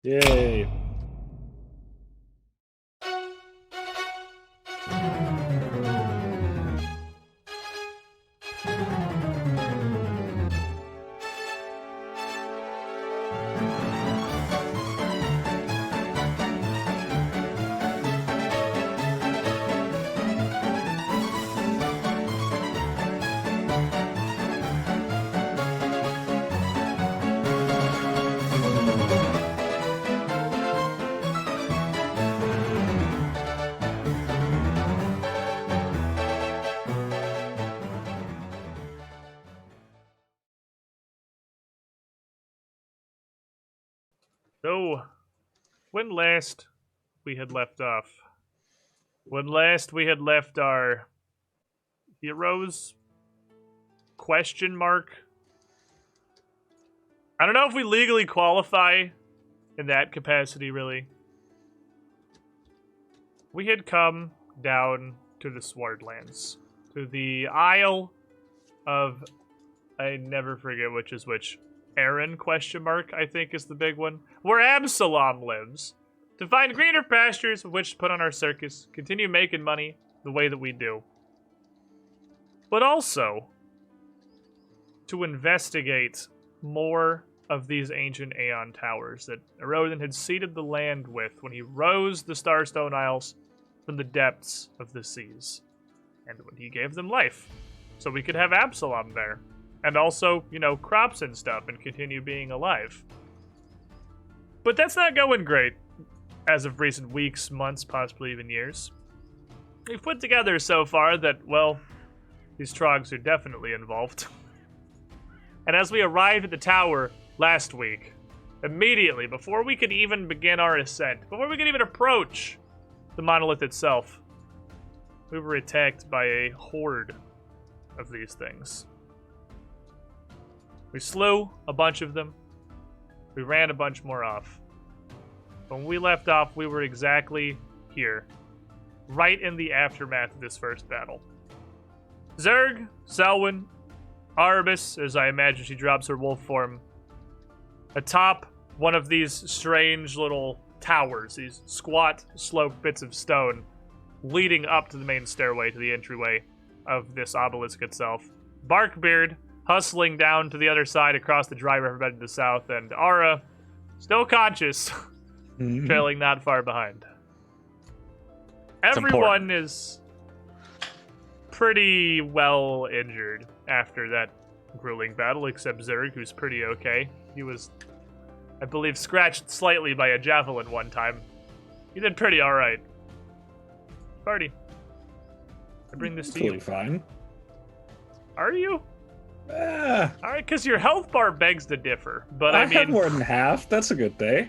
Yay. So, when last we had left off, when last we had left our heroes? Question mark. I don't know if we legally qualify in that capacity, really. We had come down to the Swordlands, to the Isle of, I never forget which is which. Aaron, question mark, I think is the big one. Where Absalom lives. To find greener pastures with which to put on our circus, continue making money the way that we do. But also, to investigate more of these ancient Aeon towers that Erodin had seeded the land with when he rose the Starstone Isles from the depths of the seas. And when he gave them life. So we could have Absalom there. And also, crops and stuff and continue being alive. But that's not going great as of recent weeks, months, possibly even years. We've put together so far that, well, these troggs are definitely involved. And as we arrived at the tower last week, immediately, before we could even begin our ascent, before we could even approach the monolith itself, we were attacked by a horde of these things. We slew a bunch of them. We ran a bunch more off. When we left off, we were exactly here, right in the aftermath of this first battle. Zerg, Selwyn, Arbus, as I imagine she drops her wolf form, atop one of these strange little towers, these squat, sloped bits of stone, leading up to the main stairway to the entryway of this obelisk itself. Barkbeard hustling down to the other side across the dry riverbed to the south, and Ara, still conscious, trailing not far behind. Everyone is pretty well injured after that grueling battle, except Zerg, who's pretty okay. He was, I believe, scratched slightly by a javelin one time. He did pretty alright. Party. I bring this to you. Fine. Are you? Alright, because your health bar begs to differ, but I mean... have more than half. That's a good day.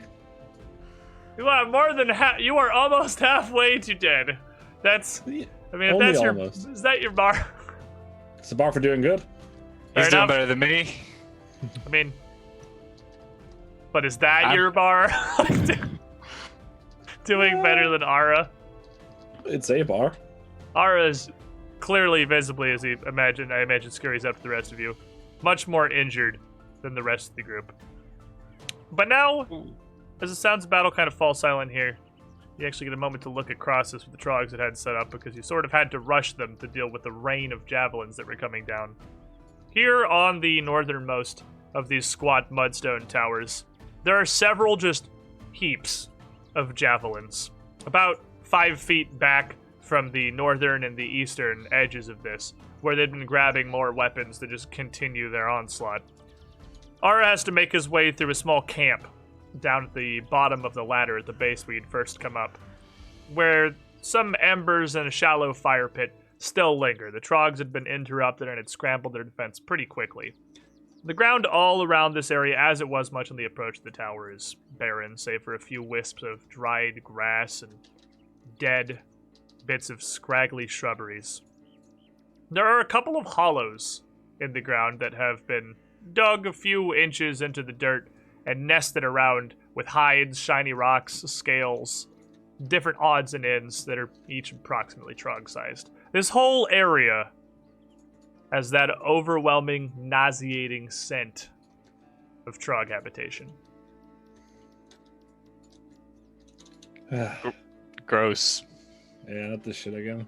You are more than you are almost halfway to dead. That's... I mean, if Only that's almost. Is that your bar? It's a bar for doing good. He's Fair doing enough. better than me. I mean... But is that your bar? Doing better than Ara? It's a bar. Ara is clearly, visibly, as I imagine scurries up to the rest of you, much more injured than the rest of the group. But now, as the sounds of battle kind of fall silent here, you actually get a moment to look at crosses with the troggs that had set up, because you sort of had to rush them to deal with the rain of javelins that were coming down. Here on the northernmost of these squat mudstone towers, there are several just heaps of javelins, about 5 feet back from the northern and the eastern edges of this, where they've been grabbing more weapons to just continue their onslaught. Ara has to make his way through a small camp down at the bottom of the ladder at the base where you'd first come up, where some embers and a shallow fire pit still linger. The troggs had been interrupted and had scrambled their defense pretty quickly. The ground all around this area, as it was much on the approach to the tower, is barren, save for a few wisps of dried grass and dead bits of scraggly shrubberies. There are a couple of hollows in the ground that have been dug a few inches into the dirt and nested around with hides, shiny rocks, scales, different odds and ends that are each approximately trog-sized. This whole area has that overwhelming, nauseating scent of trog habitation. Gross. Yeah, not this shit again.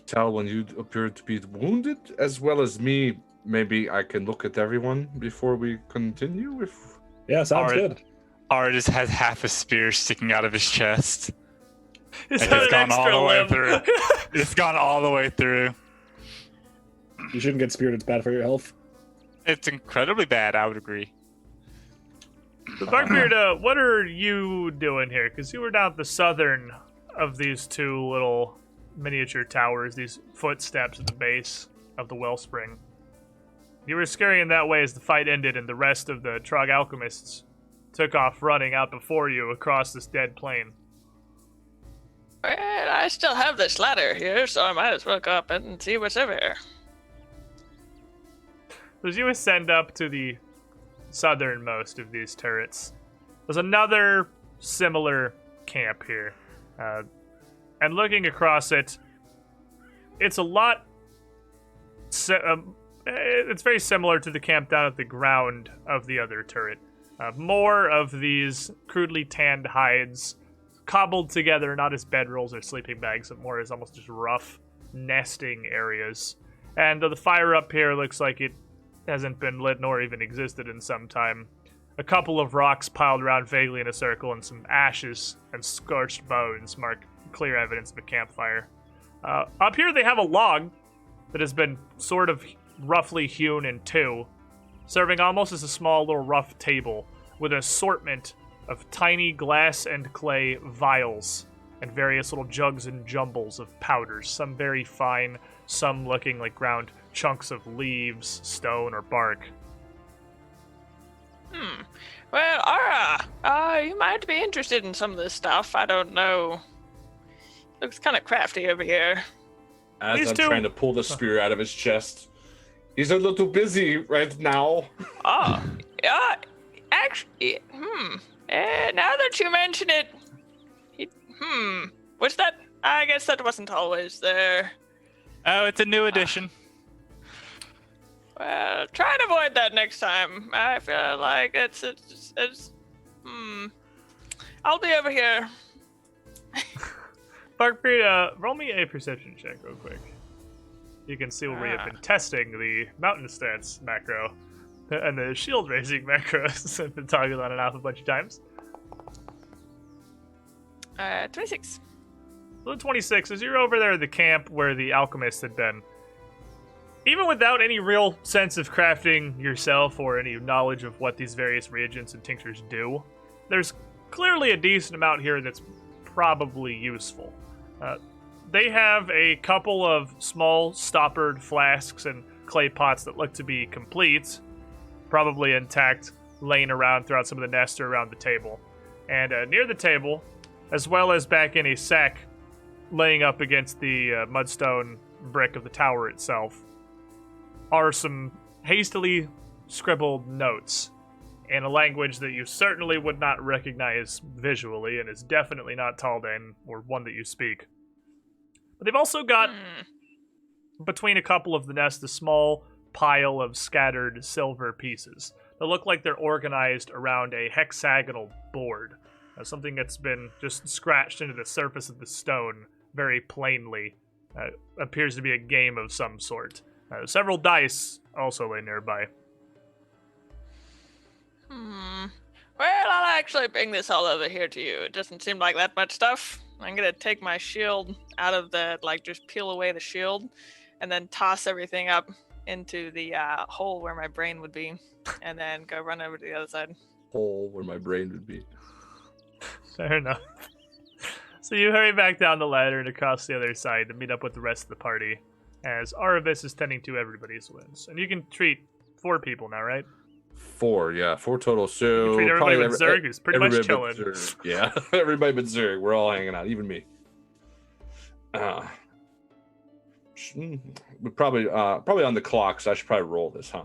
Tell when you appear to be wounded, as well as me. Maybe I can look at everyone before we continue. If Yeah, sounds Alright. good. Ara just has half a spear sticking out of his chest. Is And that it's an gone all extra the way limb? through. It's gone all the way through. You shouldn't get speared. It's bad for your health. It's incredibly bad, I would agree. Darkbeard, what are you doing here? Because you were down at the southern of these two little miniature towers, these footsteps at the base of the Wellspring. You were scurrying that way as the fight ended and the rest of the Trog alchemists took off running out before you across this dead plain. Well, I still have this ladder here, so I might as well go up and see what's over here. As you ascend up to the southernmost of these turrets, there's another similar camp here. And looking across it, it's a lot... it's very similar to the camp down at the ground of the other turret. More of these crudely tanned hides, cobbled together, not as bedrolls or sleeping bags, but more as almost just rough nesting areas. And the fire up here looks like it hasn't been lit nor even existed in some time. A couple of rocks piled around vaguely in a circle, and some ashes and scorched bones mark clear evidence of a campfire. Up here they have a log that has been sort of roughly hewn in two, serving almost as a small little rough table with an assortment of tiny glass and clay vials and various little jugs and jumbles of powders, some very fine, some looking like ground chunks of leaves, stone, or bark. Well, Ara, you might be interested in some of this stuff. I don't know. Looks kind of crafty over here. as These I'm two- trying to pull the spear out of his chest, he's a little busy right now. Oh, actually, now that you mention it, was that? I guess that wasn't always there. Oh, it's a new edition. Well, try and avoid that next time. I feel like it's I'll be over here. Darkbeard, roll me a perception check real quick. You can see where we have been testing the mountain stats macro and the shield raising macros. I've been talking on and off a bunch of times. 26. So 26, as you're over there at the camp where the alchemists had been, even without any real sense of crafting yourself or any knowledge of what these various reagents and tinctures do, there's clearly a decent amount here that's probably useful. They have a couple of small stoppered flasks and clay pots that look to be complete, probably intact, laying around throughout some of the nests or around the table. And near the table, as well as back in a sack laying up against the mudstone brick of the tower itself, are some hastily scribbled notes in a language that you certainly would not recognize visually and is definitely not Taldan or one that you speak. But they've also got, between a couple of the nests, a small pile of scattered silver pieces that look like they're organized around a hexagonal board. Something that's been just scratched into the surface of the stone very plainly. Appears to be a game of some sort. Several dice also lay nearby. Well, I'll actually bring this all over here to you. It doesn't seem like that much stuff. I'm gonna take my shield out of the, just peel away the shield, and then toss everything up into the hole where my brain would be, and then go run over to the other side. Hole where my brain would be. Fair enough. So you hurry back down the ladder and across the other side to meet up with the rest of the party, as Aravis is tending to everybody's wounds. And you can treat 4 people now, right? 4 total. So You treat everybody but Zerg, who's pretty much everybody chilling. but Zerg. Yeah, everybody but Zerg. We're all hanging out, even me. But probably on the clock, so I should probably roll this, huh?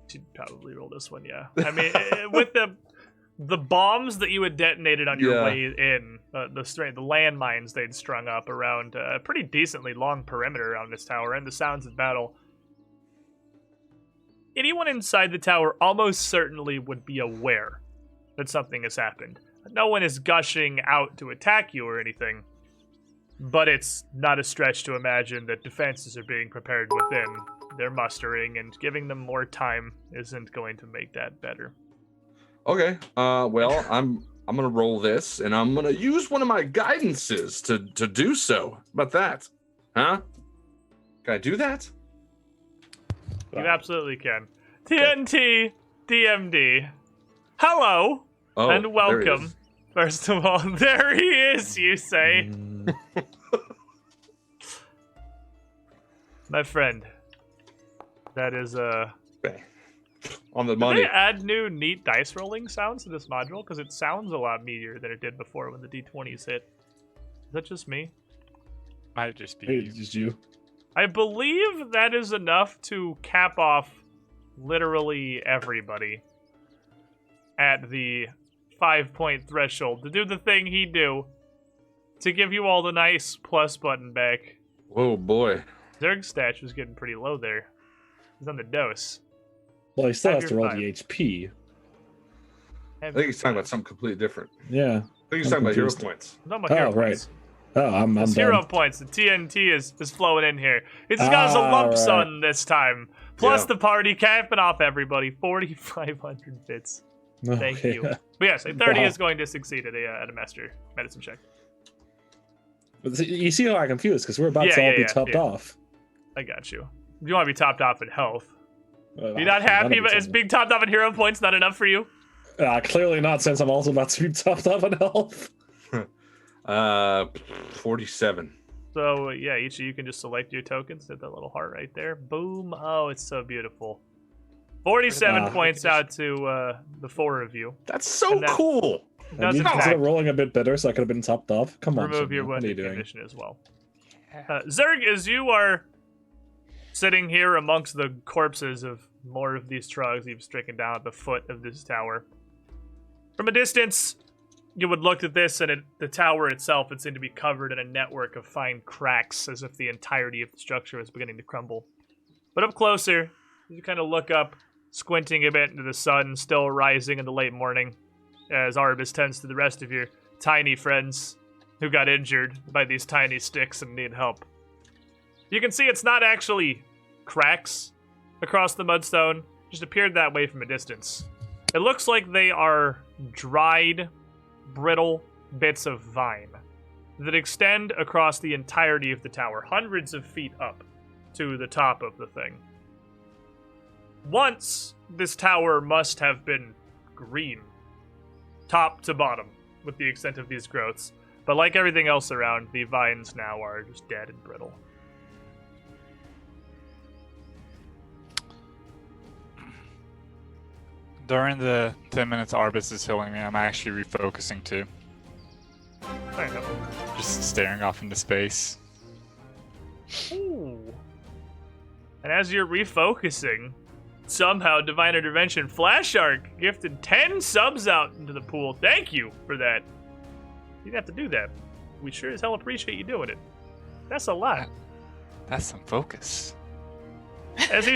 Should probably roll this one, yeah. I mean, with the bombs that you had detonated on your way in, the landmines they'd strung up around a pretty decently long perimeter around this tower, and the sounds of battle, anyone inside the tower almost certainly would be aware that something has happened. No one is gushing out to attack you or anything, but it's not a stretch to imagine that defenses are being prepared within. They're mustering, and giving them more time isn't going to make that better. Okay. Well, I'm gonna roll this, and I'm gonna use one of my guidances to do so. How about that? Huh? Can I do that? You absolutely can. TNT DMD. Hello, Oh, and there he welcome. is. First of all, there he is, you say. My friend. That is, Bang. On the Did money. they add new neat dice rolling sounds to this module? Because it sounds a lot meatier than it did before when the d20s hit. Is that just me? Might just be Hey, you. just you. I believe that is enough to cap off literally everybody at the 5-point threshold to do the thing he do to give you all the nice plus button back. Whoa, boy. Zerg's stat was getting pretty low there. He's on the dose. Well, he still Have has to your roll five. the HP. I think he's talking about something completely different. Yeah. I think he's I'm talking about hero confused. points. I'm talking about hero right. points. Oh, I'm It's done. hero points. The TNT is flowing in here. It's got us a lump right. sum this time. Plus Yeah. the party capping off everybody. 4,500 bits. Thank Okay. you. But yes, a 30 Wow. is going to succeed at a master medicine check. But you see how I'm confused because we're about Yeah, to all yeah, be yeah, topped yeah. off. I got you. You want to be topped off in health. You're I'm not happy, gonna but be is being topped off in hero points not enough for you? clearly not, since I'm also about to be topped off in health. 47. So yeah, each of you can just select your tokens. Hit that little heart right there. Boom. Oh, it's so beautiful. 47 Ah. points out to the 4 of you. That's so And that- cool. And Doesn't you consider matter. rolling a bit better, so I could have been topped off. Come on, Remove Sonia, your what are you wounded doing? condition as well. Zerg, as you are sitting here amongst the corpses of more of these troggs you've stricken down at the foot of this tower, from a distance, you would look at this, and the tower itself would seem to be covered in a network of fine cracks, as if the entirety of the structure was beginning to crumble. But up closer, you kind of look up, squinting a bit into the sun, still rising in the late morning, as Arbus tends to the rest of your tiny friends who got injured by these tiny sticks and need help. You can see it's not actually cracks across the mudstone, just appeared that way from a distance. It looks like they are dried, brittle bits of vine that extend across the entirety of the tower, hundreds of feet up to the top of the thing. Once, this tower must have been green, top to bottom, with the extent of these growths. But like everything else around, the vines now are just dead and brittle. During the 10 minutes Arbus is healing me, I'm actually refocusing too. Fair enough. Just staring off into space. Ooh. And as you're refocusing, somehow Divine Intervention Flash Arc gifted 10 subs out into the pool. Thank you for that. You didn't have to do that. We sure as hell appreciate you doing it. That's a lot. That's some focus. As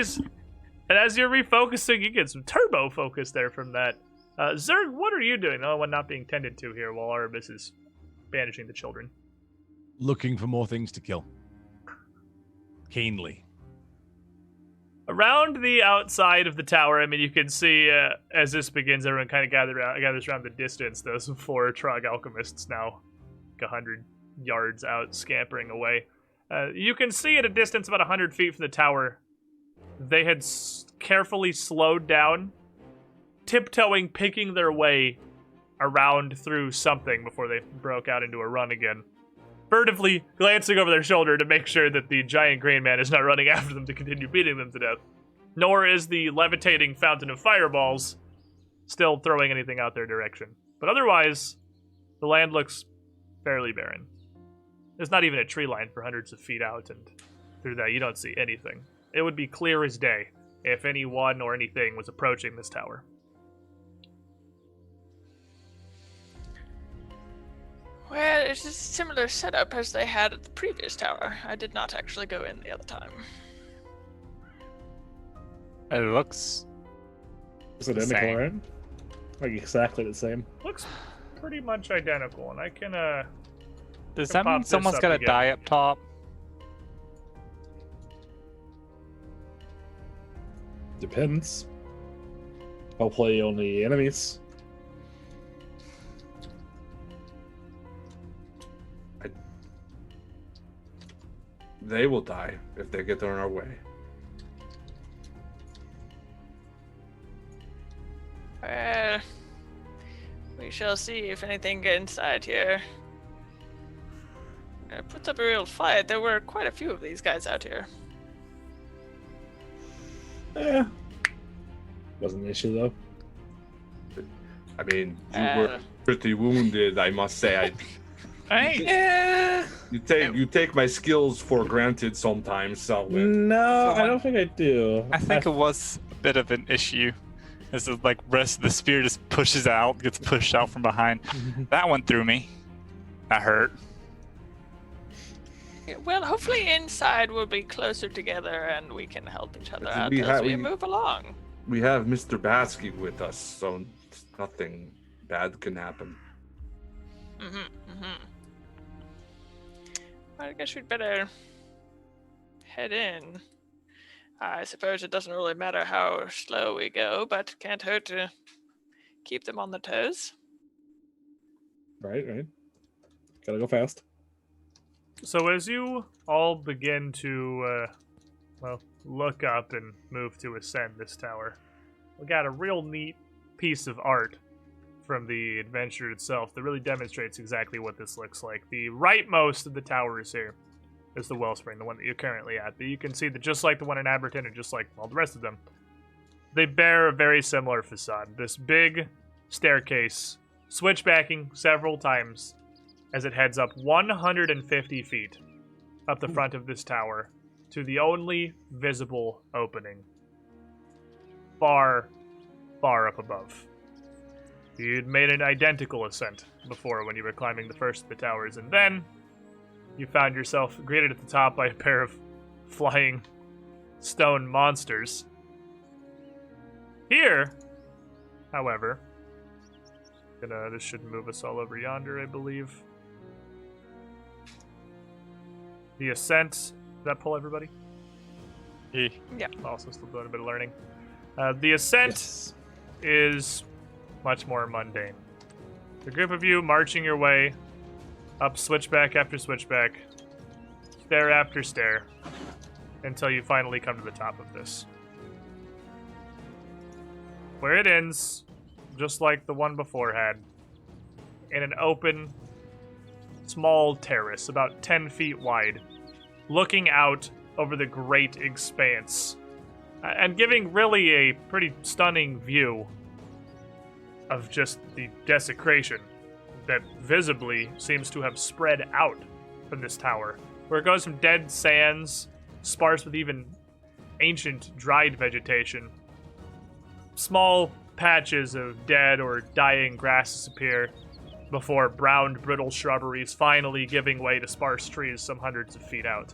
you're refocusing, you get some turbo focus there from that. Zerg, what are you doing? Oh, one not being tended to here while Arbus is banishing the children. Looking for more things to kill. Keenly. Around the outside of the tower, I mean, you can see as this begins, everyone kind of gathers around the distance. Those 4 Trogg alchemists now, like 100 yards out, scampering away. You can see at a distance about 100 feet from the tower, they had carefully slowed down, tiptoeing, picking their way around through something before they broke out into a run again. Furtively glancing over their shoulder to make sure that the giant green man is not running after them to continue beating them to death. Nor is the levitating fountain of fireballs still throwing anything out their direction. But otherwise, the land looks fairly barren. There's not even a tree line for hundreds of feet out, and through that you don't see anything. It would be clear as day if anyone or anything was approaching this tower. Well, it's a similar setup as they had at the previous tower. I did not actually go in the other time. It looks Is it in the Same. corner? Like exactly the same. Looks pretty much identical, and I can Does can that mean pop this someone's up got to again. die up top? Depends. Hopefully only enemies. They will die if they get thrown our way. Well, we shall see if anything gets inside here. It puts up a real fight. There were quite a few of these guys out here. Wasn't an issue though. I mean, you were pretty wounded, I must say. Hey. You take my skills for granted sometimes, so No, I don't think I do. I think it was a bit of an issue. As the rest of the spear just pushes out, gets pushed out from behind. That went through me. That hurt. Well, hopefully inside we'll be closer together and we can help each other out We as ha- we we- move along. we have Mr. Batsky with us, so nothing bad can happen. Well, I guess we'd better head in. I suppose it doesn't really matter how slow we go, but can't hurt to keep them on their toes. Right. Gotta go fast. So as you all begin to, look up and move to ascend this tower, we got a real neat piece of art from the adventure itself that really demonstrates exactly what this looks like. The rightmost of the towers here is the Wellspring, the one that you're currently at. But you can see that just like the one in Aberton and just like all the rest of them, they bear a very similar facade. This big staircase, switchbacking several times as it heads up 150 feet up the front of this tower to the only visible opening far, far up above. You'd made an identical ascent before when you were climbing the first of the towers, and then you found yourself greeted at the top by a pair of flying stone monsters. Here, however, this should move us all over yonder, I believe. The ascent, does that pull everybody? Yeah. Also still doing a bit of learning. The ascent Yes. is much more mundane. The group of you marching your way up switchback after switchback, stair after stair, until you finally come to the top of this. Where it ends, just like the one before had, in an open, small terrace about 10 feet wide, looking out over the great expanse, and giving really a pretty stunning view of just the desecration that visibly seems to have spread out from this tower, where it goes from dead sands, sparse with even ancient dried vegetation. Small patches of dead or dying grasses appear before browned, brittle shrubberies finally giving way to sparse trees some hundreds of feet out.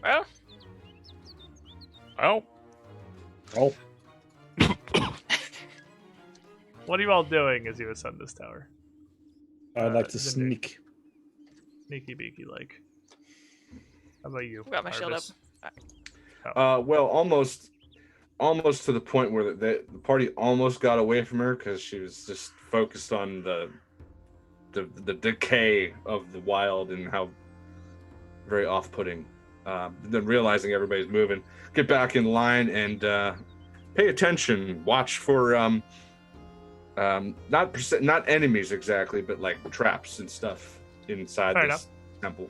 Well, Oh, Oh, What are you all doing as you ascend this tower? I'd like to the sneak. Sneaky beaky like. How about you? got my shield up. Arvis? Well, almost to the point where the party almost got away from her because she was just focused on the decay of the wild and how very off-putting. Then realizing everybody's moving, get back in line and pay attention. Watch for not enemies exactly, but like traps and stuff inside Fair this temple.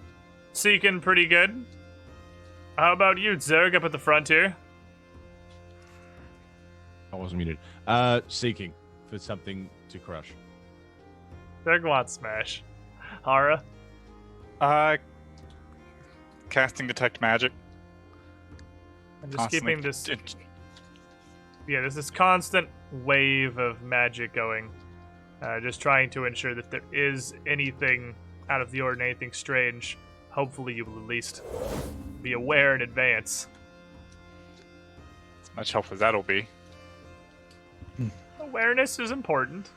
Seeking pretty good. How about you, Zerg, up at the front here? I wasn't muted. Seeking for something to crush. Zerg wants smash. Hara? casting detect magic. I'm just Constantly keeping this... Yeah, there's this constant wave of magic going. Just trying to ensure that there is anything out of the ordinary, anything strange. Hopefully you will at least be aware in advance. Much help as that'll be. Awareness is important.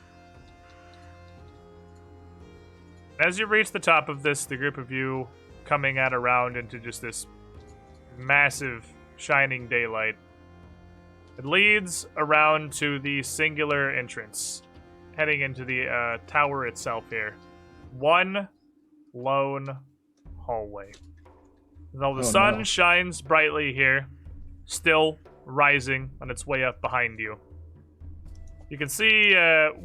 As you reach the top of this, the group of you coming at around into just this massive shining daylight. It leads around to the singular entrance, heading into the tower itself here. One lone hallway. Though the sun shines brightly here, still rising on its way up behind you. You can see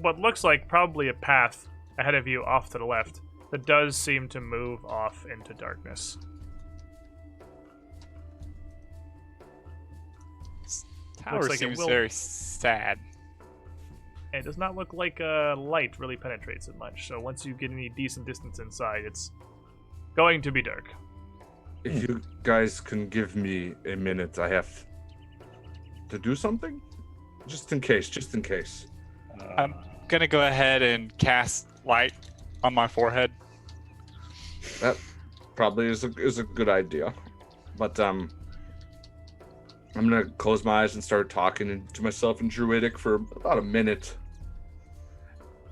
what looks like probably a path ahead of you off to the left that does seem to move off into darkness. Tower Looks like it seems will- very sad. It does not look like light really penetrates it much, so once you get any decent distance inside, it's going to be dark. If you guys can give me a minute, I have to do something? Just in case. I'm gonna go ahead and cast light on my forehead. That probably is a good idea. But I'm gonna close my eyes and start talking to myself in Druidic for about a minute.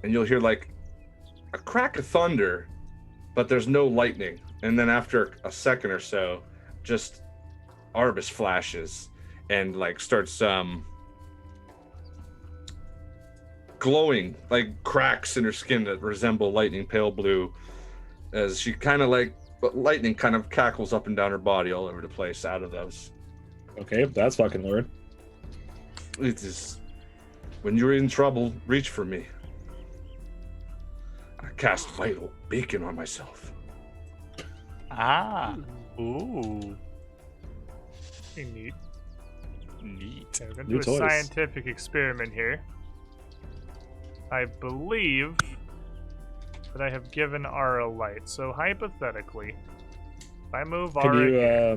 And you'll hear like a crack of thunder, but there's no lightning. And then after a second or so, just Arbus flashes and like starts glowing, like cracks in her skin that resemble lightning pale blue, as she kind of like lightning kind of cackles up and down her body all over the place out of those. Okay, that's fucking weird. It is when you're in trouble, reach for me. I cast vital beacon on myself. Ah. Ooh. Pretty neat. Neat. Okay, we're going New to do a toys. scientific experiment here. I believe that I have given Ara light, so hypothetically, if I move Ara here,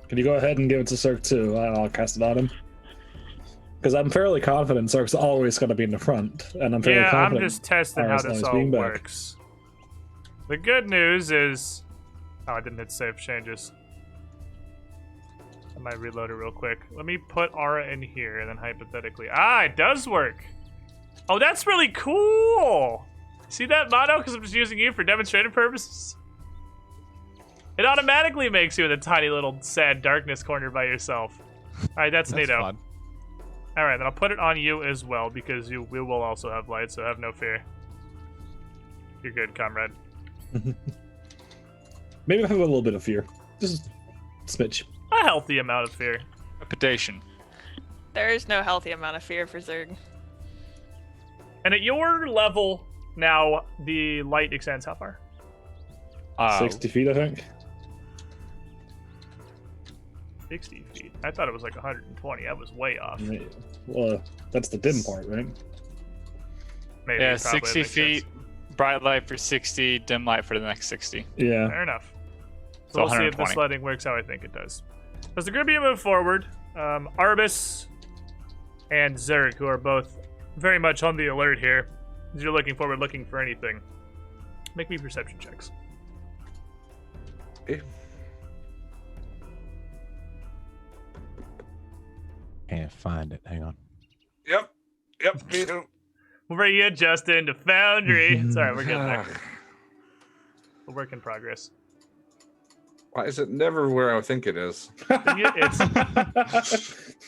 Can you go ahead and give it to Cirque too? I'll cast it on him. Because I'm fairly confident Cirque's always going to be in the front, and I'm fairly yeah, I'm confident. just testing how Ara's this always all being back. works. The good news is... Oh, I didn't hit save changes. I might reload it real quick. Let me put Ara in here, and then hypothetically... Ah, it does work! Oh, that's really cool! See that, Mono? Because I'm just using you for demonstrative purposes? It automatically makes you in a tiny little sad darkness corner by yourself. Alright, that's neato. fun. Alright, then I'll put it on you as well, because we will also have light, so have no fear. You're good, comrade. Maybe I have a little bit of fear. Just a smidge. A healthy amount of fear. Reputation. There is no healthy amount of fear for Zerg. And at your level, now, the light extends how far? 60 feet, I think. 60 feet. I thought it was like 120. I was way off. Well, that's the dim part, right? Maybe, Yeah, probably, 60 makes feet. sense. Bright light for 60, dim light for the next 60. Yeah. Fair enough. So So we'll see if 120. this lighting works how I think it does. As the group of you move forward, Arbus and Zerg, who are both very much on the alert here, as you're looking forward, looking for anything, make me perception checks. Okay. Can't find it. Hang on. Yep, me too. We'll bring you Justin to Foundry. Sorry, we're getting there. A work in progress. Why is it never where I think it is? It's,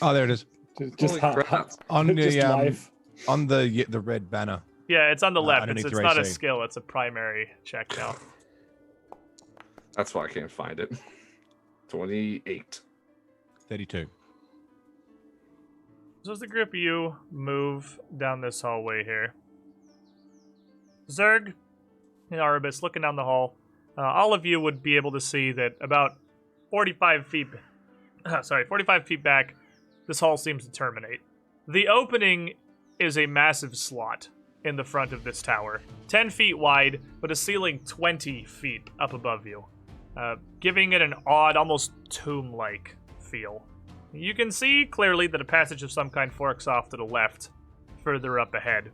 Oh, there it is. Just Holy hot, crap. hot. On Just the life. on the red banner. yeah, it's on the left. It's underneath the not a racing. skill. It's a primary check now. That's why I can't find it. 28. 32. So as the group of you move down this hallway here, Zerg and Arbus looking down the hall, all of you would be able to see that about 45 feet, 45 feet back, this hall seems to terminate. The opening is a massive slot in the front of this tower, 10 feet wide, but a ceiling 20 feet up above you, giving it an odd, almost tomb-like feel. You can see clearly that a passage of some kind forks off to the left, further up ahead.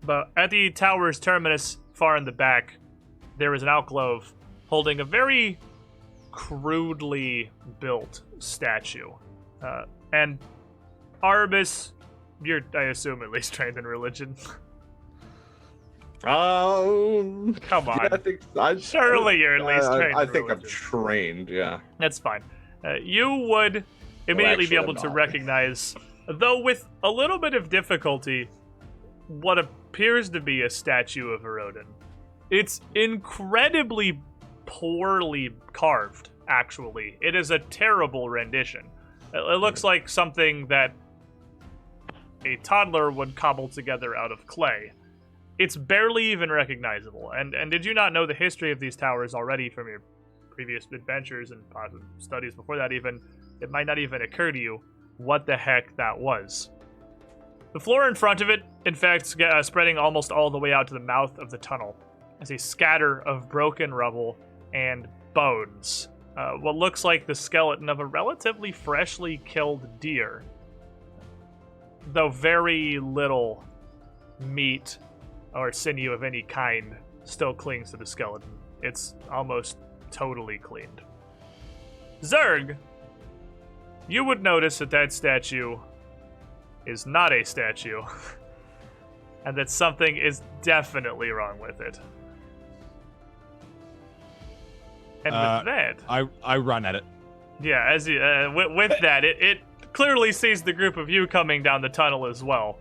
But at the tower's terminus, far in the back, there is an alcove holding a very crudely built statue. And Arbus, you're, I assume, at least trained in religion. Come Come on. Yeah, Surely you're at least trained I in think I'm religion. trained, yeah. That's fine. You would immediately be actually, able I'm to not. recognize, though with a little bit of difficulty, what appears to be a statue of Erodin. It's incredibly poorly carved, actually. It is a terrible rendition. It looks like something that a toddler would cobble together out of clay. It's barely even recognizable. And did you not know the history of these towers already from your previous adventures and positive studies before that even? It might not even occur to you what the heck that was. The floor in front of it, in fact, spreading almost all the way out to the mouth of the tunnel, is a scatter of broken rubble and bones. What looks like the skeleton of a relatively freshly killed deer, though very little meat or sinew of any kind still clings to the skeleton. It's almost totally cleaned. Zerg, you would notice that that statue is not a statue, and that something is definitely wrong with it. And with that, I run at it. yeah, as you, with that, it clearly sees the group of you coming down the tunnel as well.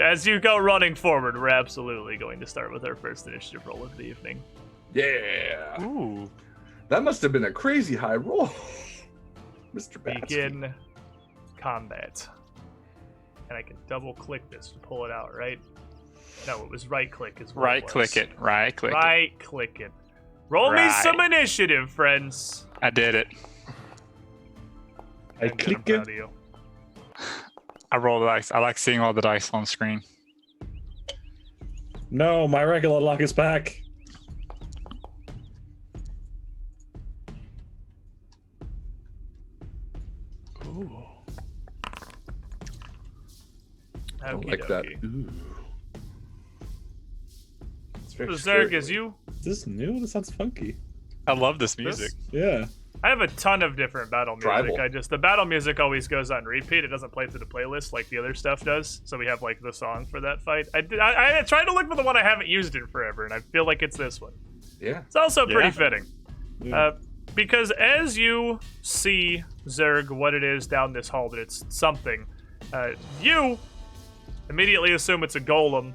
As you go running forward, we're absolutely going to start with our first initiative roll of the evening. Yeah. Ooh. That must have been a crazy high roll. Mr. Batsky. Begin combat. And I can double click this to pull it out, right? No, it was right click is what Right it was. click it. Right click it. Right click it. Roll me Right. some initiative, friends. I did it. I I'm good, I'm click proud it. of you. I roll the dice. I like seeing all the dice on screen. No, my regular luck is back. don't Okie like that. dokie. Ooh. It's very So scary. Zerg, as you, Is this new? This sounds funky. I love this music. Yeah. I have a ton of different battle music. Tribal. The battle music always goes on repeat. It doesn't play through the playlist like the other stuff does. So we have like the song for that fight. I tried to look for the one I haven't used in forever, and I feel like it's this one. Yeah. It's also pretty Yeah. fitting. Yeah. Because as you see, Zerg, what it is down this hall, that it's something, you immediately assume it's a golem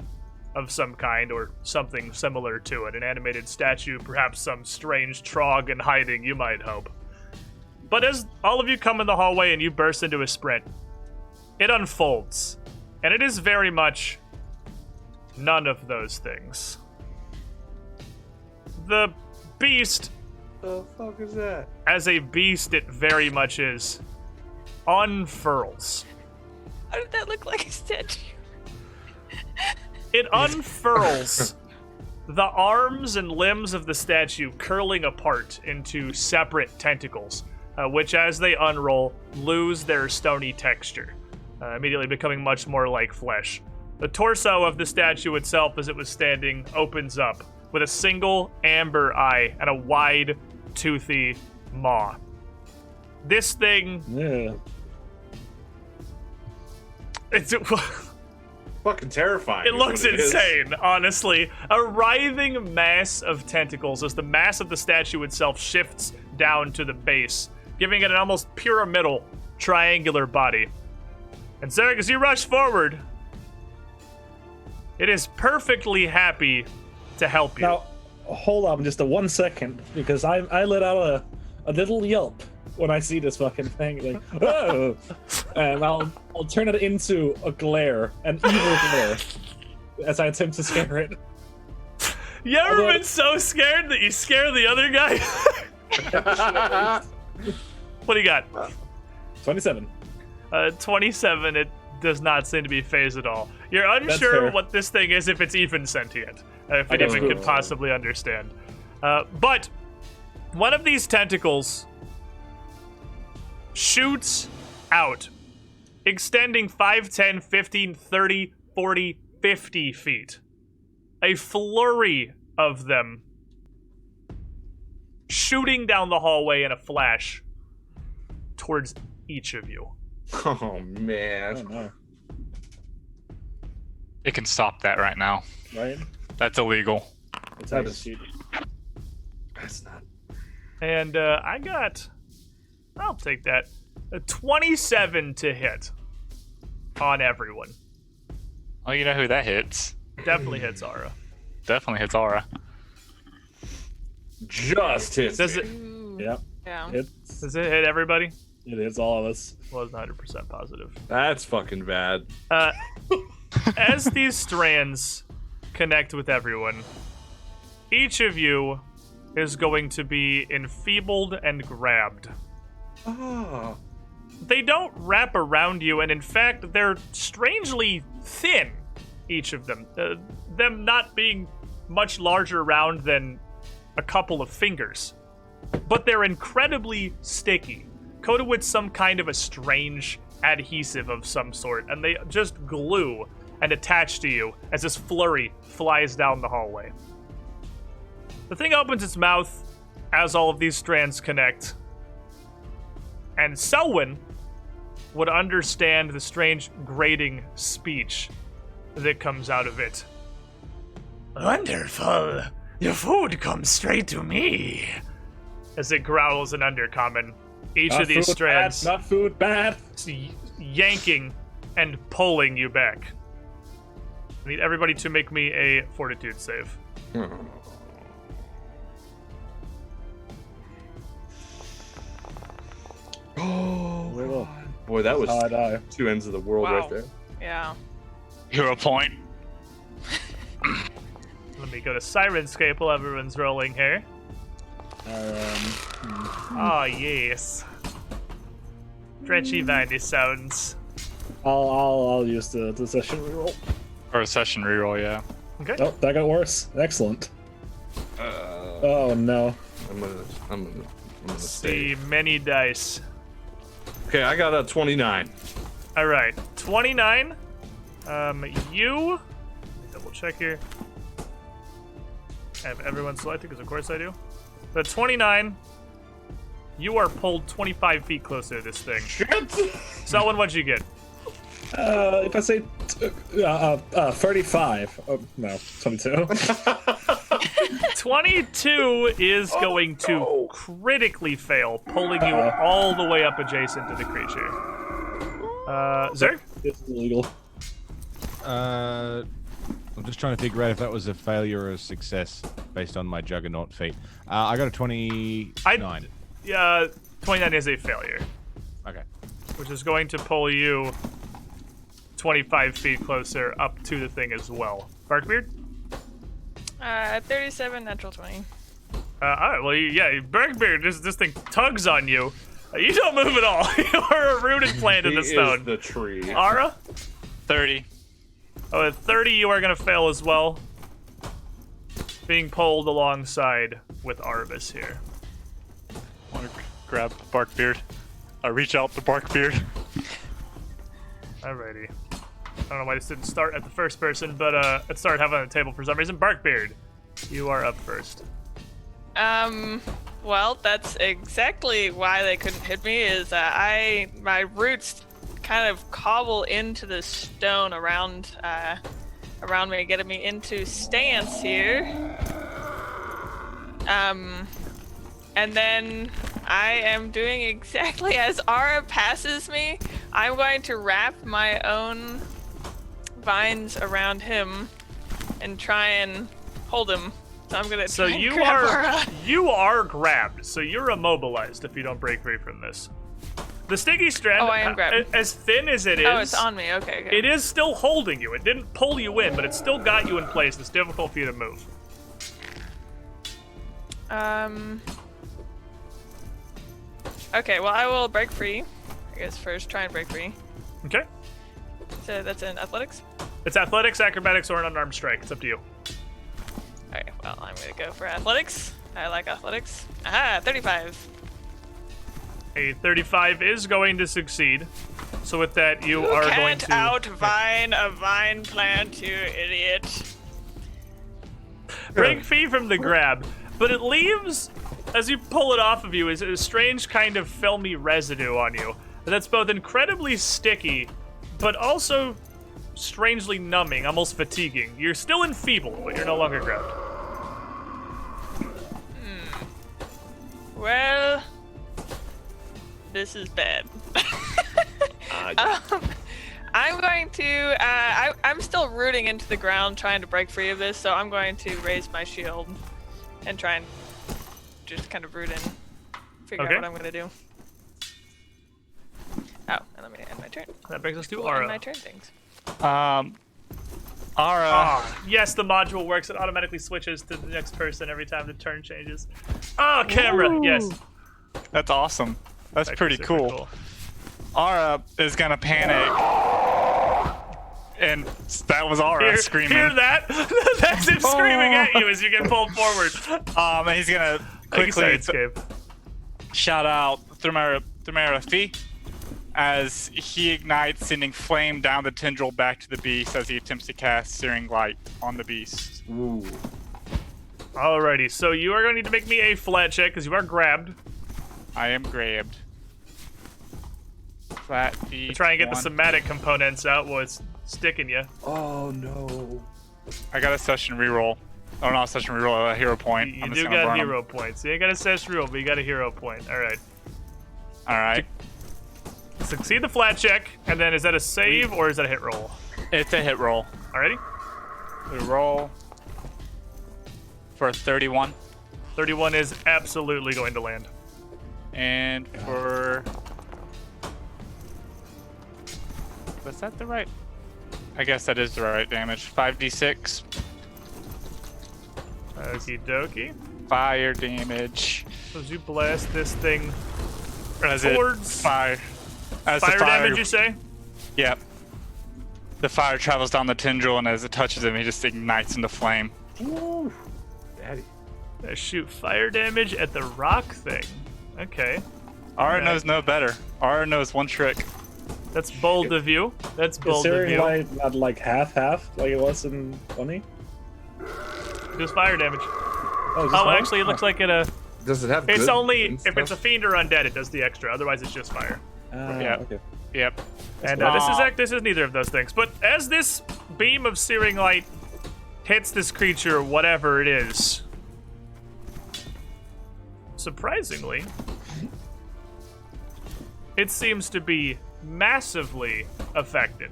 of some kind or something similar to it. An animated statue, perhaps some strange trogg in hiding, you might hope. But as all of you come in the hallway and you burst into a sprint, it unfolds. And it is very much none of those things. The beast, The fuck is that? as a beast it very much is, unfurls. How did that look like a statue? It unfurls, the arms and limbs of the statue curling apart into separate tentacles, which as they unroll, lose their stony texture, immediately becoming much more like flesh. The torso of the statue itself, as it was standing, opens up with a single amber eye and a wide, toothy maw. This thing, Yeah. it's... Fucking terrifying. It is looks what is. insane, honestly. A writhing mass of tentacles as the mass of the statue itself shifts down to the base, giving it an almost pyramidal, triangular body. And Zerg, as you rush forward, it is perfectly happy to help you. Now, hold on just a 1 second, because I let out a little yelp when I see this fucking thing, like, oh! And I'll turn it into a glare, an evil glare, as I attempt to scare it. You ever although- been so scared that you scare the other guy? What do you got? 27. 27, it does not seem to be phased at all. You're That's unsure fair. what this thing is, if it's even sentient, if it That's even true. could possibly understand. But one of these tentacles shoots out, extending 5, 10, 15, 30, 40, 50 feet. A flurry of them shooting down the hallway in a flash towards each of you. Oh I man. don't know, It can stop that right now. right? That's illegal. It's That that is- That's not. And I'll take that. A 27 to hit on everyone. Oh, you know who that hits? Definitely hits Aura. Definitely hits Aura. Just hits. Does me. it? Ooh. Yeah, Yeah. Does it hit everybody? it is all of us. Was 100% positive. That's fucking bad. As these strands connect with everyone, each of you is going to be enfeebled and grabbed. Oh. They don't wrap around you, and in fact, they're strangely thin, each of them. Them not being much larger around than a couple of fingers. But they're incredibly sticky, coated with some kind of a strange adhesive of some sort, and they just glue and attach to you as this flurry flies down the hallway. The thing opens its mouth as all of these strands connect, and Selwyn would understand the strange grating speech that comes out of it. Wonderful! Your food comes straight to me! As it growls in Undercommon, each Not of these food strands bad, not food bad. yanking and pulling you back. I need everybody to make me a fortitude save. Oh, Well, God. Boy, that was how I die. two ends of the world Wow. right there. Yeah. Hero point. Let me go to Sirenscape while everyone's rolling here. Ah, yes. Frenchy viney sounds. I'll use the session reroll. Or a session reroll, yeah. Okay. Oh, that got worse. Excellent. Oh no. I'm gonna See stay. many dice. Okay, I got a 29. All right, 29. You. Double check here. I have everyone selected because of course I do. But 29. You are pulled 25 feet closer to this thing. Shit! Selwyn, what'd you get? If I say 35. Oh, no, 22. 22 is going to critically fail, pulling you all the way up adjacent to the creature. Zerg? It's illegal. I'm just trying to figure out if that was a failure or a success based on my Juggernaut feat. I got a 29. 29 is a failure, Okay. which is going to pull you 25 feet closer up to the thing as well. Barkbeard? 37, natural 20. Alright, well, yeah, Barkbeard, this thing tugs on you. You don't move at all. You're a rooted plant in He the is stone. the tree. Ara? 30. Oh, at 30, you are going to fail as well. Being pulled alongside with Arvis here. Want to grab Barkbeard. I reach out to Barkbeard. Alrighty. I don't know why this didn't start at the first person, but it started having on the table for some reason. Barkbeard, you are up first. Well, that's exactly why they couldn't hit me, is my roots kind of cobble into the stone around me, getting me into stance here. And then I am doing exactly as Ara passes me. I'm going to wrap my own vines around him and try and hold him. So I'm gonna. So try and you grab are Ara. you are grabbed. So you're immobilized if you don't break free from this. The sticky strand, Oh, I am grabbed. as thin as it is, Oh, it's on me. Okay. it is still holding you. It didn't pull you in, but it still got you in place. It's difficult for you to move. Okay, well, I will break free. I guess first, try and break free. Okay. So that's in athletics? It's athletics, acrobatics, or an unarmed strike. It's up to you. Alright, well, I'm gonna go for athletics. I like athletics. Aha, 35. A 35 is going to succeed. So with that, you are going Can't to outvine a vine plant, you idiot. break free from the grab, but it leaves, as you pull it off of you, is a strange kind of filmy residue on you. that's both incredibly sticky, but also strangely numbing, almost fatiguing. You're still enfeebled, but you're no longer grabbed. Well, this is bad. I'm going to. I'm still rooting into the ground, trying to break free of this. So I'm going to raise my shield and try and just kind of root in, figure out what I'm going to do. Oh, and let me end my turn. That brings us to End Aura. my turn things. Aura. Yes, the module works. It automatically switches to the next person every time the turn changes. Oh, camera. Ooh. Yes. That's awesome. That's pretty super cool. Aura is gonna panic. And that was Aura screaming. Hear that? That's him screaming at you as you get pulled forward. And he's gonna quickly escape. shout out Thumera Fee as he ignites, sending flame down the tendril back to the beast as he attempts to cast Searing Light on the beast. Ooh. Alrighty, so you are going to need to make me a flat check because you are grabbed. I am grabbed. Flat D. To try and get the somatic components out while it's sticking you. Oh no. I got a session reroll. Oh, not a session reroll, a hero point. You I'm do just gonna got burn hero points. You ain't got a session rule, but you got a hero point. Alright. Alright. Succeed the flat check, and then is that a save or is that a hit roll? It's a hit roll. Alrighty? We roll for a 31. 31 is absolutely going to land. And for... Was that the right? I guess that is the right damage. 5d6. Okie dokie. Fire damage. So as you blast this thing As towards fire. As fire the fire damage, you say? Yep. The fire travels down the tendril, and as it touches him, he just ignites into flame. Ooh. Daddy. Shoot fire damage at the rock thing. Okay. Aura Okay. knows no better. Aura knows one trick. That's bold of you. That's Is bold of Searing you. Light not like half like it was in 20? Just fire damage. Oh, Oh, actually, it looks like Does it have it's good only and if it's a stuff? fiend or undead, it does the extra. Otherwise, it's just fire. Yeah. Okay. Yep. And cool. this is neither of those things. But as this beam of searing light hits this creature, whatever it is, surprisingly, it seems to be massively affected.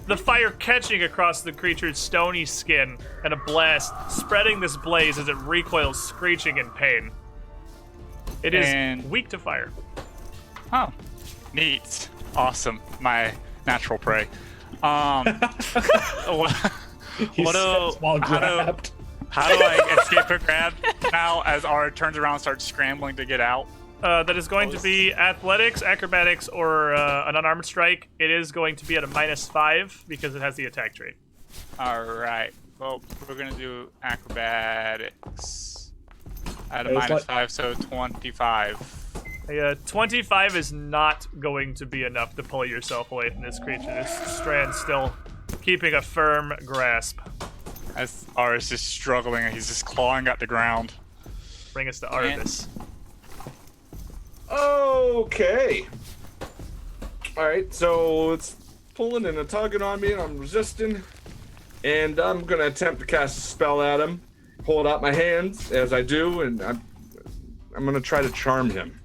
The fire catching across the creature's stony skin and a blast spreading this blaze as it recoils, screeching in pain. It is And- weak to fire. Oh. Neat. Awesome. My natural prey. What He What says a- while how do- grabbed. how do I escape a grab now as Aura turns around and starts scrambling to get out? That is going to be athletics, acrobatics, or an unarmed strike. It is going to be at a -5 because it has the attack trait. Alright. Well, we're going to do acrobatics at a It was -5, so 25. 25 is not going to be enough to pull yourself away from this creature. This strand still keeping a firm grasp. As Aura is just struggling and he's just clawing at the ground. Bring us to Arvis. Okay. Alright, so it's pulling and tugging on me and I'm resisting. And I'm gonna attempt to cast a spell at him. Hold out my hands as I do, and I'm gonna try to charm him.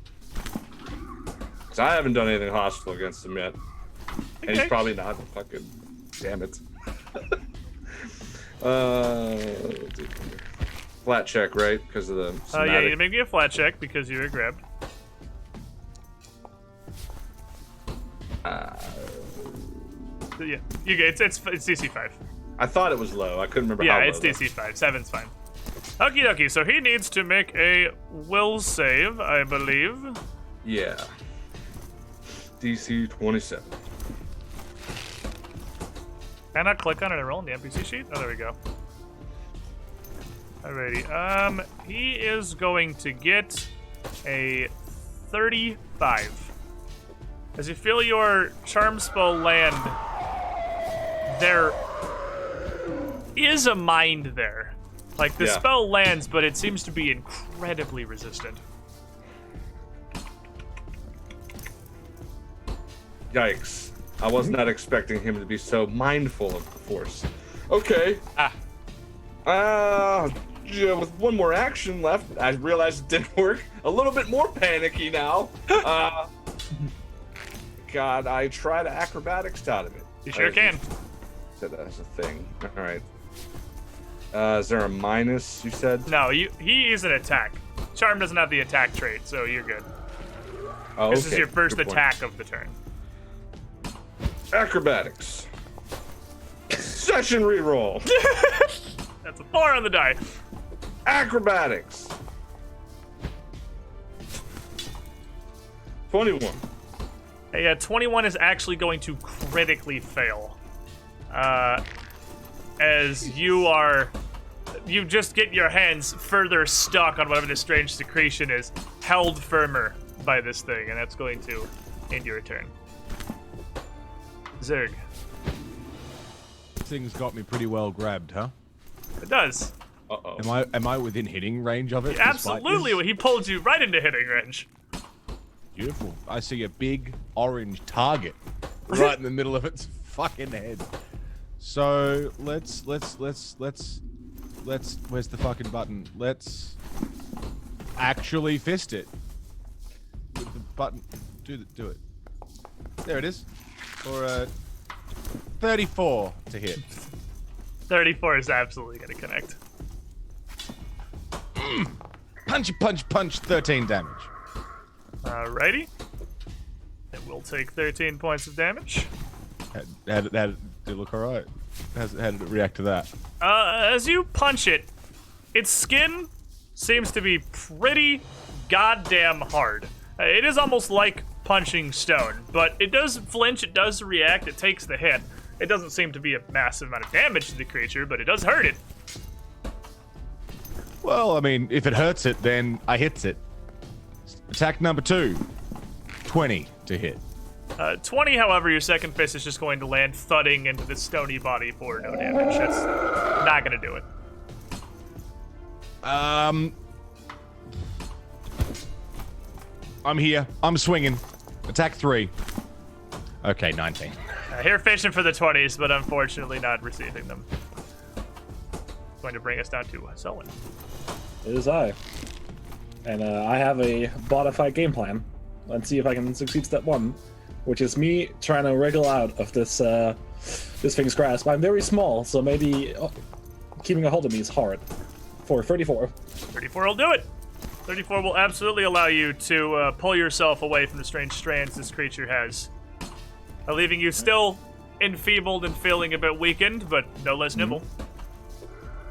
Cause I haven't done anything hostile against him yet. And he's Okay. probably not. Fucking damn it. Let's see. Flat check, right? Because of the Yeah, you need somatic. to make me a flat check because you were grabbed. So, yeah, you get it's DC 5. I thought it was low. I couldn't remember how Yeah, low. it's DC 5. 7's fine. Okie dokie, so he needs to make a will save, I believe. Yeah. DC 27. Can I click on it and roll in the NPC sheet? Oh, there we go. Alrighty. He is going to get a 35. As you feel your charm spell land, there is a mind there. Like, the Yeah. spell lands, but it seems to be incredibly resistant. Yikes. I was not expecting him to be so mindful of the Force. Okay. Yeah, with one more action left, I realized it didn't work. A little bit more panicky now. God, I tried acrobatics out of it. You sure can. Said that as a thing. All right. Is there a minus, you said? No, he is an attack. Charm doesn't have the attack trait, so you're good. Oh, This is your first Good point. attack of the turn. Acrobatics. Session reroll. That's a 4 on the die. Acrobatics. 21. Hey, 21 is actually going to critically fail. As you just get your hands further stuck on whatever this strange secretion is, held firmer by this thing, and that's going to end your turn. Zerg. This thing's got me pretty well grabbed, huh? It does. Uh-oh. Am I within hitting range of it? despite Absolutely, this? he pulled you right into hitting range. Beautiful. I see a big orange target right in the middle of its fucking head. So let's where's the fucking button? Let's actually fist it. With the button. Do it. There it is. For 34 to hit. 34 is absolutely going to connect. Punch, 13 damage. Alrighty. It will take 13 points of damage. How did it look alright? How did it react to that? As you punch it, its skin seems to be pretty goddamn hard. It is almost like punching stone, but it does flinch, it does react, it takes the hit. It doesn't seem to be a massive amount of damage to the creature, but it does hurt it. Well, I mean, if it hurts it, then I hits it. Attack number 2. 20 to hit. 20, however, your second fist is just going to land thudding into the stony body for no damage. That's not going to do it. I'm here. I'm swinging. Attack 3. Okay, 19. Here fishing for the 20s, but unfortunately not receiving them. Going to bring us down to Selwyn. It is I. And I have a modified game plan. Let's see if I can succeed step 1, which is me trying to wriggle out of this this thing's grasp. I'm very small, so maybe keeping a hold of me is hard. For 34. 34 will do it. 34 will absolutely allow you to pull yourself away from the strange strands this creature has, leaving you still enfeebled and feeling a bit weakened, but no less nimble.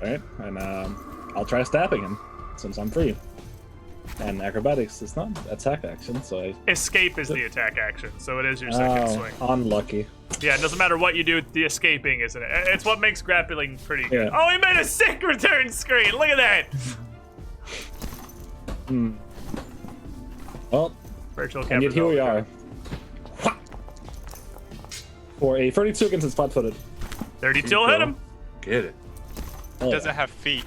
Alright, and I'll try stabbing him, since I'm free. And acrobatics is not attack action, so I... Escape is the attack action, so it is your second swing. Unlucky. Yeah, it doesn't matter what you do, the escaping, isn't it? It's what makes grappling pretty good. Yeah. Oh, he made a sick return screen! Look at that! Well, Virtual and yet here we are. For a 32 against his flat-footed. 32 will hit him. Get it. Oh, Doesn't have feet.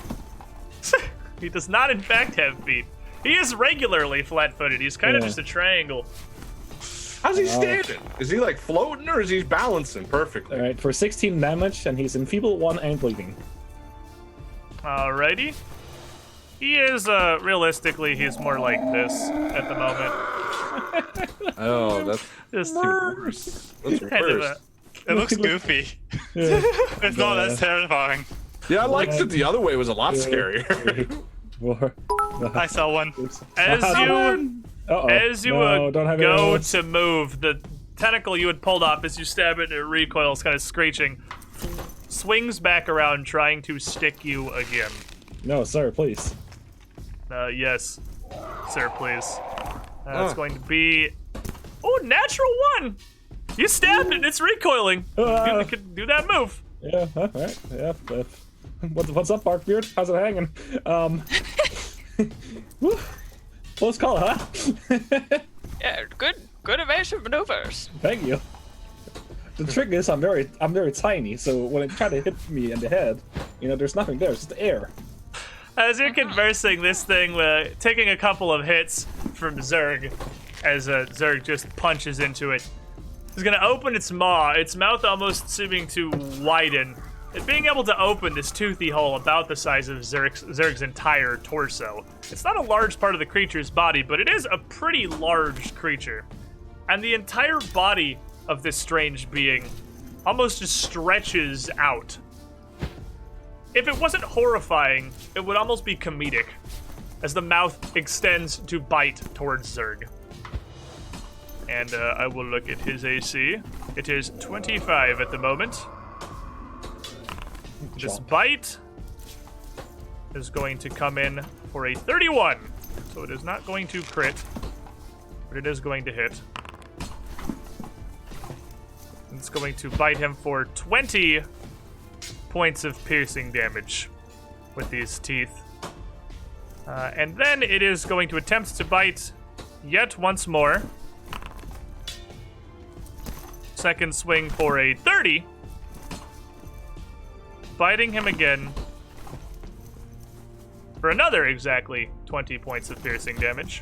He does not, in fact, have feet. He is regularly flat-footed. He's kind of Yeah. just a triangle. How's he standing? Is he like floating or is he balancing perfectly? Alright, for 16 damage, and he's enfeebled 1 and bleeding. Alrighty. He is, realistically, he's more like this at the moment. Oh, that's Just worse. That's kind of worse. It looks goofy. Yeah. It's not as terrifying. Yeah, I liked it the other way. Was a lot scarier. I saw one. As you Uh-oh. As you No, don't have any go notes. to move, the tentacle you had pulled off as you stab it and it recoils, kind of screeching, swings back around, trying to stick you again. No, sir, please. Yes, sir, please. It's going to be... Oh, natural 1! You stabbed it and it's recoiling. You can do that move. Yeah, alright. Yeah. What's up, Barkbeard? How's it hanging? Whew. Close call, huh? Yeah, good evasive maneuvers. Thank you. The trick is I'm very tiny, so when it tried to hit me in the head, there's nothing there, it's just air. As you're conversing, this thing, taking a couple of hits from Zerg, as Zerg just punches into it, is going to open its maw, its mouth almost seeming to widen. It being able to open this toothy hole about the size of Zerg's entire torso. It's not a large part of the creature's body, but it is a pretty large creature. And the entire body of this strange being almost just stretches out. If it wasn't horrifying, it would almost be comedic, as the mouth extends to bite towards Zerg. And I will look at his AC. It is 25 at the moment. This bite is going to come in for a 31. So it is not going to crit, but it is going to hit. It's going to bite him for 20 points of piercing damage with these teeth. And then it is going to attempt to bite yet once more. Second swing for a 30. Biting him again for another exactly 20 points of piercing damage.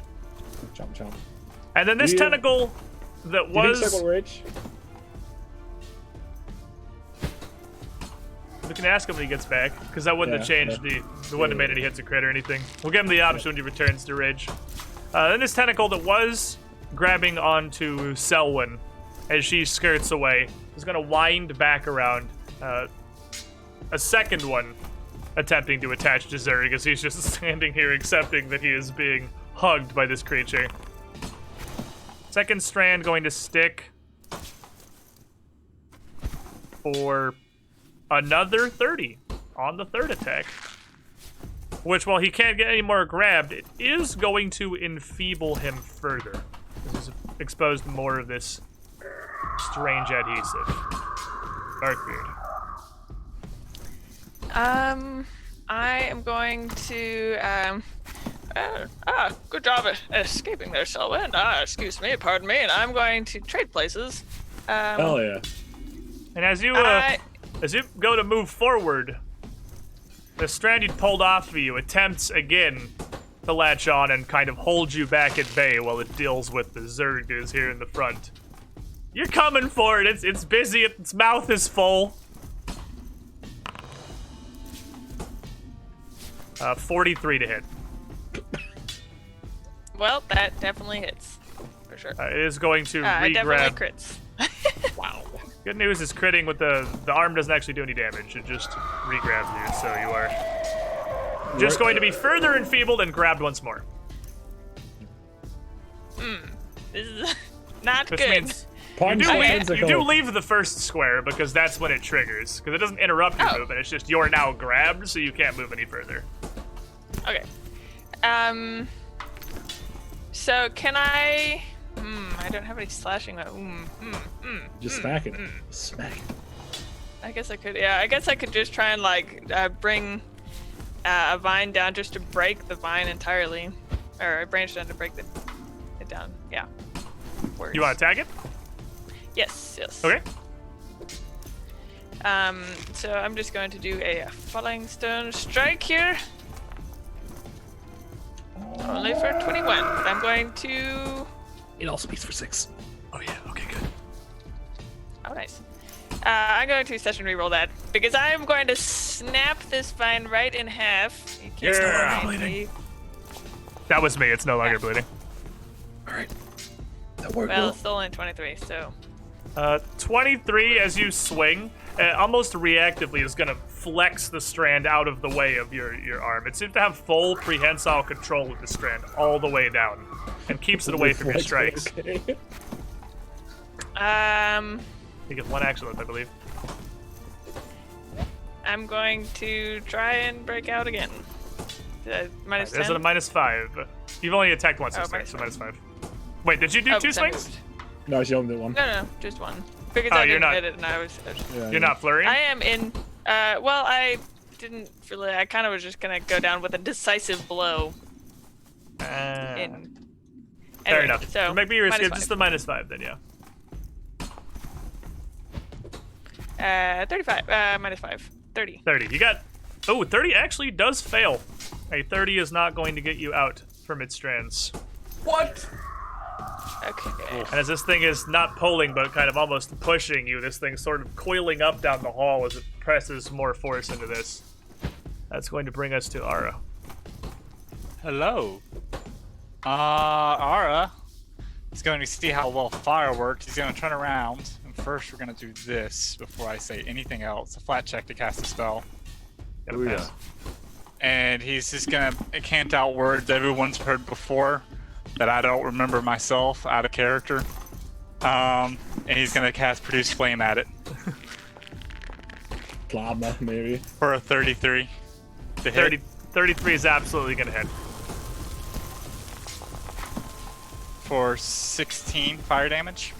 Chomp, chomp. And then this tentacle that Do you was... think Circle Rage? We can ask him when he gets back, because that wouldn't have changed the wouldn't have made any hits or crit or anything. We'll give him the option when he returns to Rage. Then this tentacle that was grabbing onto Selwyn as she skirts away is going to wind back around. A second one attempting to attach to Zerg as he's just standing here accepting that he is being hugged by this creature. Second strand going to stick for another 30 on the third attack. Which, while he can't get any more grabbed, it is going to enfeeble him further. This has exposed more of this strange adhesive. Darkbeard. I am going to, good job at escaping there, Selwyn. Excuse me, pardon me, and I'm going to trade places. Hell yeah. And as you go to move forward, the strand you'd pulled off of you attempts again to latch on and kind of hold you back at bay while it deals with the Zerg dudes here in the front. You're coming for it. It's busy. Its mouth is full. 43 to hit. Well, that definitely hits, for sure. It is going to It re-grab. definitely crits. Wow. Good news is critting with the arm doesn't actually do any damage. It just re-grabs you, so you are just going to be further enfeebled and grabbed once more. This is not Which good. means Punch you tentacle. do leave the first square because that's when it triggers. Because it doesn't interrupt your movement. It's just you're now grabbed, so you can't move any further. Okay. So can I... I don't have any slashing. Just smack it. Smack it. I guess I could. Yeah, I guess I could just try and like bring a vine down just to break the vine entirely, or a branch down to break it down. Yeah. Works. You want to tag it? Yes. Yes. Okay. So I'm just going to do a falling stone strike here. Only for 21, but I'm going to... It also beats for 6. Oh yeah. Okay. Good. Oh, nice. I'm going to session reroll that because I am going to snap this vine right in half. You can't Yeah. remind me. That was me. It's no longer bleeding. All right. That worked Well, well. it's still only 23, so 23 as you swing, almost reactively is going to flex the strand out of the way of your arm. It seems to have full prehensile control of the strand all the way down and keeps it away from your strikes. Okay. You get one action left, I believe. I'm going to try and break out again. Minus There's 10. a -5. You've only attacked once, Oh, this turn, minus so -5. Wait, did you do 2 'cause I swings? moved. No, she only did one. No, just one. Because Oh, I you're didn't not- hit it and I was... Yeah, You're not flurrying? I am in... well, I didn't really... I kind of was just going to go down with a decisive blow in... Fair Anyway, enough. So, Maybe you're minus just the -5 then, yeah. 35. Minus 5. 30. 30. You got... Oh, 30 actually does fail. A 30 is not going to get you out from its strands. What? Okay. And as this thing is not pulling, but kind of almost pushing you, this thing's sort of coiling up down the hall as it presses more force into this. That's going to bring us to Ara. Hello. Ara is going to see how well fire works. He's going to turn around, and first we're going to do this before I say anything else. A flat check to cast a spell. Gotta pass. And he's just going to cant out words everyone's heard before that I don't remember myself out of character. And he's going to cast Produce Flame at it. Plama, maybe. For a 33. To hit. 33 is absolutely going to hit. For 16 fire damage.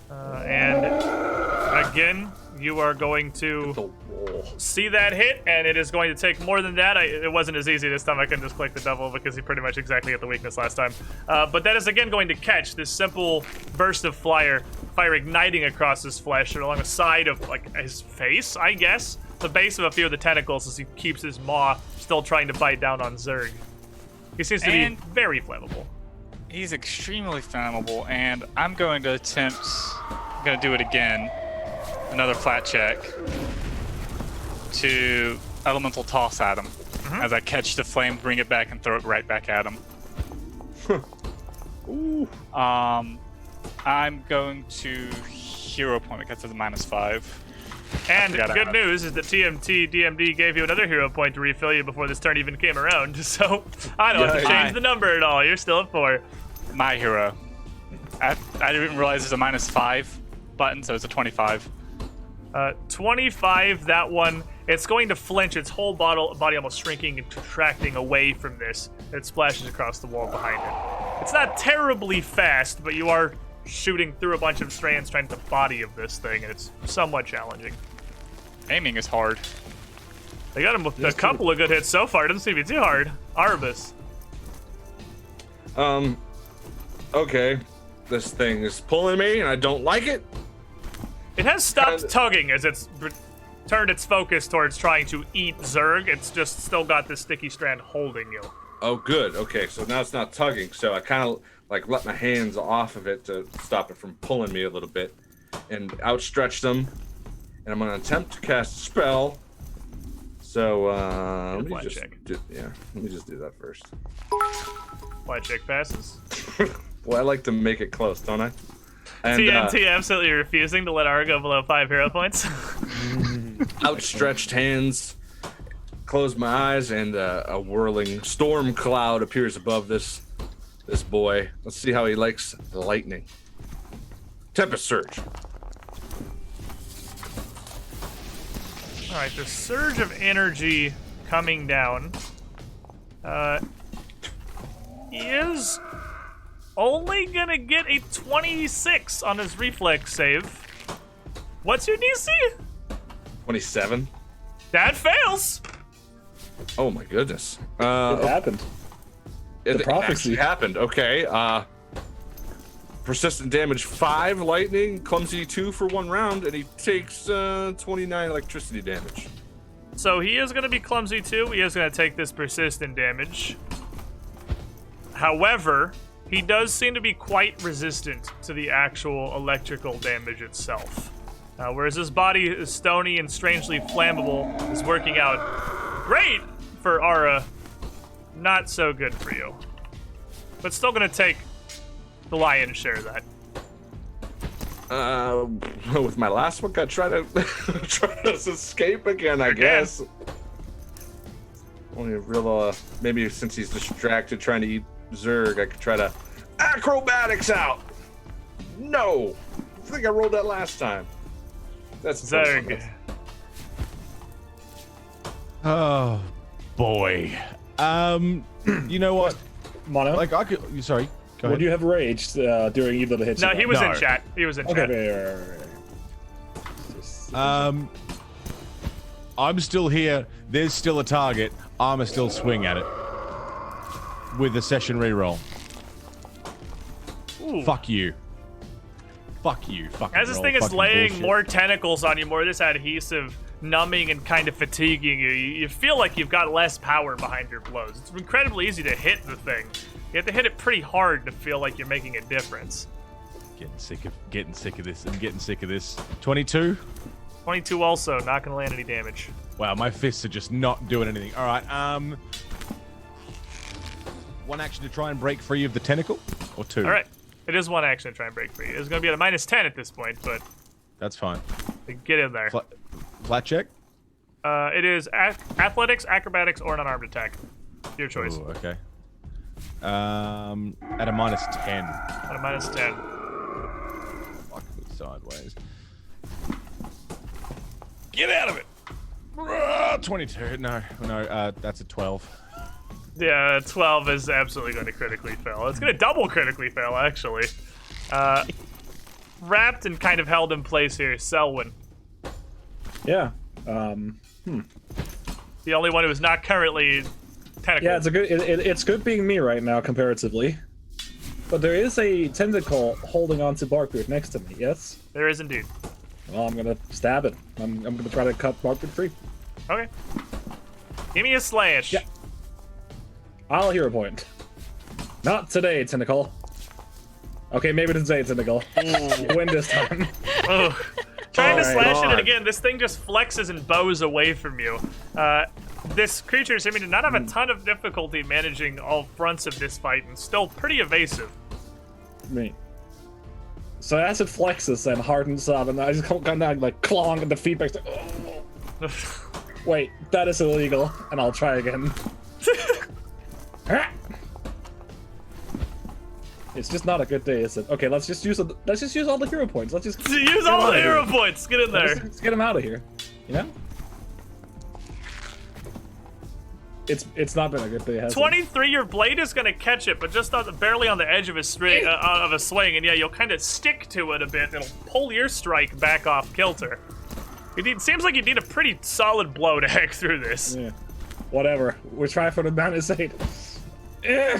And again, you are going to see that hit, and it is going to take more than that. It wasn't as easy this time. I couldn't just click the double because he pretty much exactly hit the weakness last time. But that is again going to catch this simple burst of fire igniting across his flesh and along the side of like his face, I guess. The base of a few of the tentacles as he keeps his maw still trying to bite down on Zerg. He seems to be very flammable. He's extremely flammable, and I'm going to attempt. I'm going to do it again. Another flat check to elemental toss at him as I catch the flame, bring it back, and throw it right back at him. Ooh. I'm going to hero point because it's a -5. And good news is that TMT DMD gave you another hero point to refill you before this turn even came around, so I don't have to change the number at all. You're still at 4. My hero. I didn't realize there's a -5 button, so it's a 25. 25, that one, it's going to flinch, its whole body almost shrinking and contracting away from this. It splashes across the wall behind it. It's not terribly fast, but you are shooting through a bunch of strands trying to the body of this thing, and it's somewhat challenging. Aiming is hard. They got him with a couple of good hits so far. It doesn't seem to be too hard. Arbus. Okay. This thing is pulling me, and I don't like it. It has stopped tugging as it's turned its focus towards trying to eat Zerg. It's just still got this sticky strand holding you. Oh, good. Okay, so now it's not tugging. So I kind of like let my hands off of it to stop it from pulling me a little bit, and outstretch them. And I'm gonna attempt to cast a spell. So let me just do that first. Flat check passes. Well, I like to make it close, don't I? And, TNT absolutely refusing to let Ara go below 5 hero points. Outstretched hands, close my eyes, and a whirling storm cloud appears above this boy. Let's see how he likes the lightning. Tempest Surge. All right, the surge of energy coming down is only gonna get a 26 on his reflex save. What's your DC? 27. That fails. Oh my goodness. It happened. It prophecy actually happened. Okay. Persistent damage 5 lightning, clumsy 2 for 1 round, and he takes 29 electricity damage. So he is gonna be clumsy too. He is gonna take this persistent damage. However, he does seem to be quite resistant to the actual electrical damage itself. Whereas his body is stony and strangely flammable, is working out great for Ara, not so good for you. But still gonna take the lion's share of that. With my last one, I try to escape again, I guess. Only a real, maybe since he's distracted trying to eat Zerg, I could try to acrobatics out. No, I think I rolled that last time. That's Zerg. Oh boy. You know what? Mono, Like I could. Sorry. Go would ahead. you have raged during either of the hits? No, you he got? was No. in chat. He was in Okay, chat. right. I'm still here. There's still a target. I'ma still swing at it with a session reroll. Ooh. Fuck you. fuck you. Fucking As this roll thing is fucking laying bullshit. more tentacles on you, more of this adhesive, numbing and kind of fatiguing you, you feel like you've got less power behind your blows. It's incredibly easy to hit the thing. You have to hit it pretty hard to feel like you're making a difference. Getting sick of this. I'm getting sick of this. 22. 22 also, not gonna land any damage. Wow, my fists are just not doing anything. All right. One action to try and break free of the tentacle, or two? All right. It is one action to try and break free. It's going to be at a -10 at this point, but That's fine. get in there. Flat check? It is athletics, acrobatics, or an unarmed attack. Your choice. Ooh, okay. At a -10. At a -10. Fuck me sideways. Get out of it! 22. No, that's a 12. Yeah, 12 is absolutely going to critically fail. It's going to double critically fail, actually. Wrapped and kind of held in place here, Selwyn. Yeah. The only one who is not currently tentacled. Yeah, it's good being me right now comparatively. But there is a tentacle holding on to Barkbeard next to me. Yes. There is indeed. Well, I'm gonna stab it. I'm gonna try to cut Barkbeard free. Okay. Give me a slash. Yeah. I'll hero point. Not today, tentacle. Okay, maybe today, tentacle. You win this time. Ugh. Trying to Oh, slash it, and God. again, this thing just flexes and bows away from you. This creature seeming to not have a ton of difficulty managing all fronts of this fight, and still pretty evasive. Me. So as it flexes and hardens up, and I just come down like clong, and the feedback's like, oh. Wait, that is illegal, and I'll try again. It's just not a good day, is it? Okay, let's just use all the hero points. Let's just Use get all him the out of hero here. points. Get in there. Let's get him out of here. You know? It's not been a good day, has it? 23, your blade is gonna catch it, but just barely on the edge of a swing, and yeah, you'll kind of stick to it a bit. It'll pull your strike back off kilter. Seems like you need a pretty solid blow to hack through this. Yeah. Whatever. We're trying for the -8. Eh.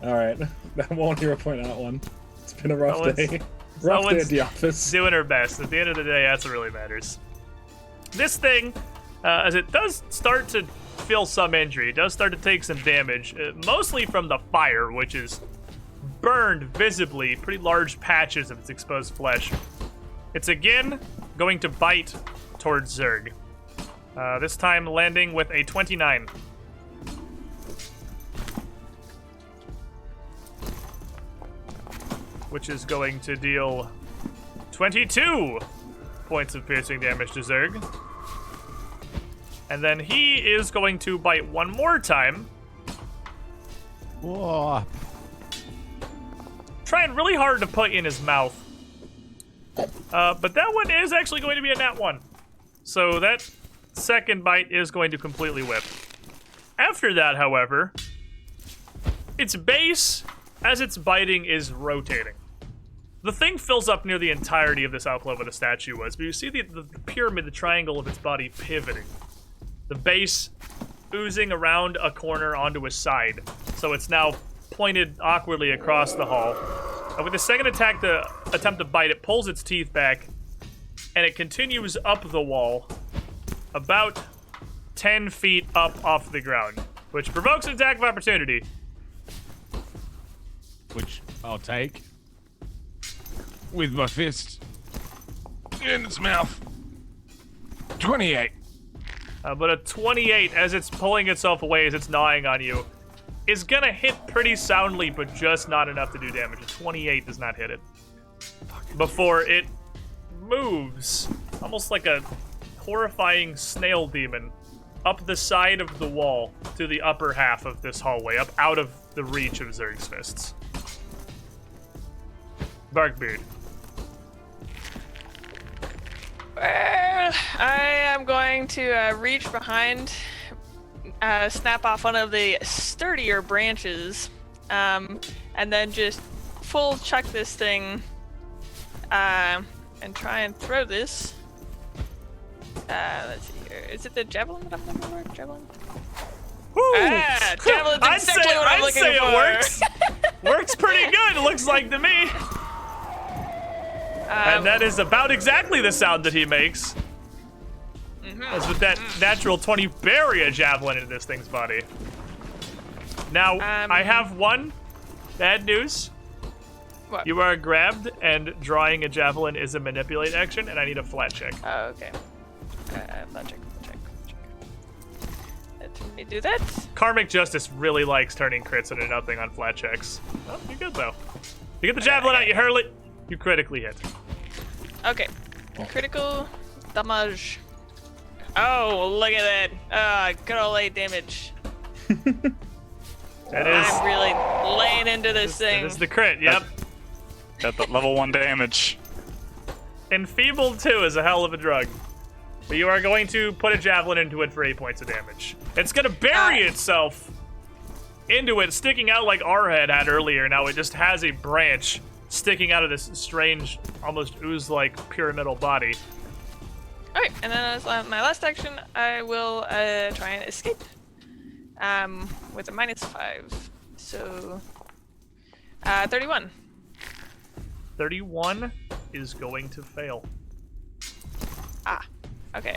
All right. That won't hero point out one. It's been a rough Someone's- day. Rough day someone's at the office. Doing her best. At the end of the day, that's what really matters. This thing, as it does start to feel some injury, it does start to take some damage, mostly from the fire, which is burned visibly pretty large patches of its exposed flesh. It's again going to bite towards Zerg. This time landing with a 29. Which is going to deal 22 points of piercing damage to Zerg. And then he is going to bite one more time. Whoa. Trying really hard to put in his mouth. But that one is actually going to be a nat 1. So that second bite is going to completely whip. After that, however, its base, as it's biting, is rotating. The thing fills up near the entirety of this outflow where the statue was, but you see the pyramid, the triangle of its body pivoting. The base oozing around a corner onto a side, so it's now pointed awkwardly across the hall. And with the second attack, the attempt to bite, it pulls its teeth back, and it continues up the wall, about 10 feet up off the ground, which provokes an attack of opportunity. Which I'll take. With my fist in its mouth. 28. But a 28, as it's pulling itself away, as it's gnawing on you, is gonna hit pretty soundly, but just not enough to do damage. A 28 does not hit it. Before it moves, almost like a horrifying snail demon, up the side of the wall to the upper half of this hallway, up out of the reach of Zerg's fists. Barkbeard. Well, I am going to reach behind, snap off one of the sturdier branches, and then just full chuck this thing, and try and throw this. Let's see here. Is it the javelin that I'm looking for? Javelin? Woo! Ah, javelin's I'd exactly what I'm looking say for. it works. Works pretty good, looks like to me. And that is about exactly the sound that he makes. As with that natural 20, bury a javelin into this thing's body. Now, I have one bad news. What? You are grabbed, and drawing a javelin is a manipulate action, and I need a flat check. Oh, okay. Flat check. Let me do that. Karmic Justice really likes turning crits into nothing on flat checks. Oh, you're good, though. You get the javelin out, you hurl it, you critically hit. Okay. Critical damage. Oh, look at that. Good old 8 damage. That is, I'm really laying into this thing. that is the crit, yep. Got the level 1 damage. Enfeebled 2 is a hell of a drug. But you are going to put a javelin into it for 8 points of damage. It's going to bury itself into it, sticking out like our head had earlier. Now it just has a branch sticking out of this strange, almost ooze-like pyramidal body. Okay, and then as my last action, I will try and escape. With a -5. So, 31. 31 is going to fail. Okay.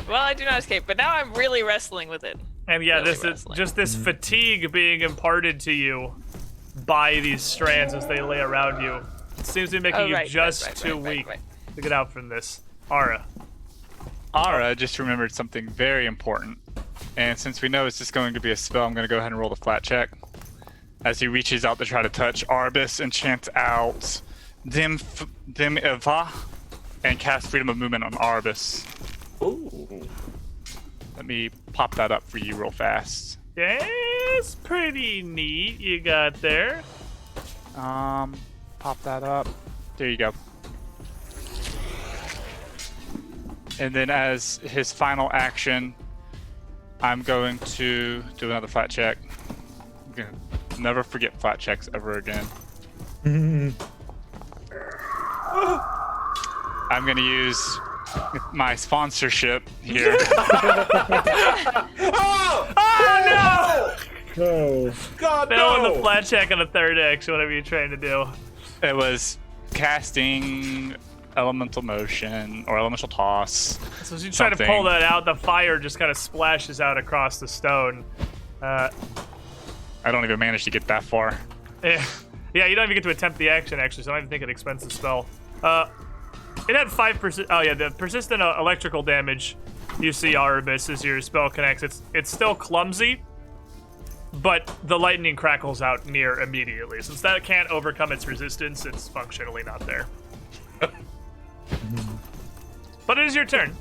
Well, I do not escape, but now I'm really wrestling with it. And yeah, Really this is wrestling. just this fatigue being imparted to you by these strands as they lay around you. It seems to be making you just too weak to get out from this. Ara. Ara just remembered something very important. And since we know it's just going to be a spell, I'm going to go ahead and roll the flat check. As he reaches out to try to touch Arbus and chants out Dim Eva and cast Freedom of Movement on Arbus. Ooh. Let me pop that up for you real fast. That's pretty neat you got there. Pop that up. There you go. And then as his final action, I'm going to do another flat check. I'm gonna never forget flat checks ever again. I'm gonna use my sponsorship here. Oh! No. God, Fail no! on the flat check on a third action, whatever you're trying to do. It was casting elemental motion or elemental toss. So as you try to pull that out, the fire just kind of splashes out across the stone. I don't even manage to get that far. Yeah, you don't even get to attempt the action, actually, so I don't even think it expends the spell. It had 5%. Oh, yeah, the persistent electrical damage you see, Arbus, as your spell connects. It's still clumsy, but the lightning crackles out near immediately. Since that can't overcome its resistance, it's functionally not there. But it is your turn.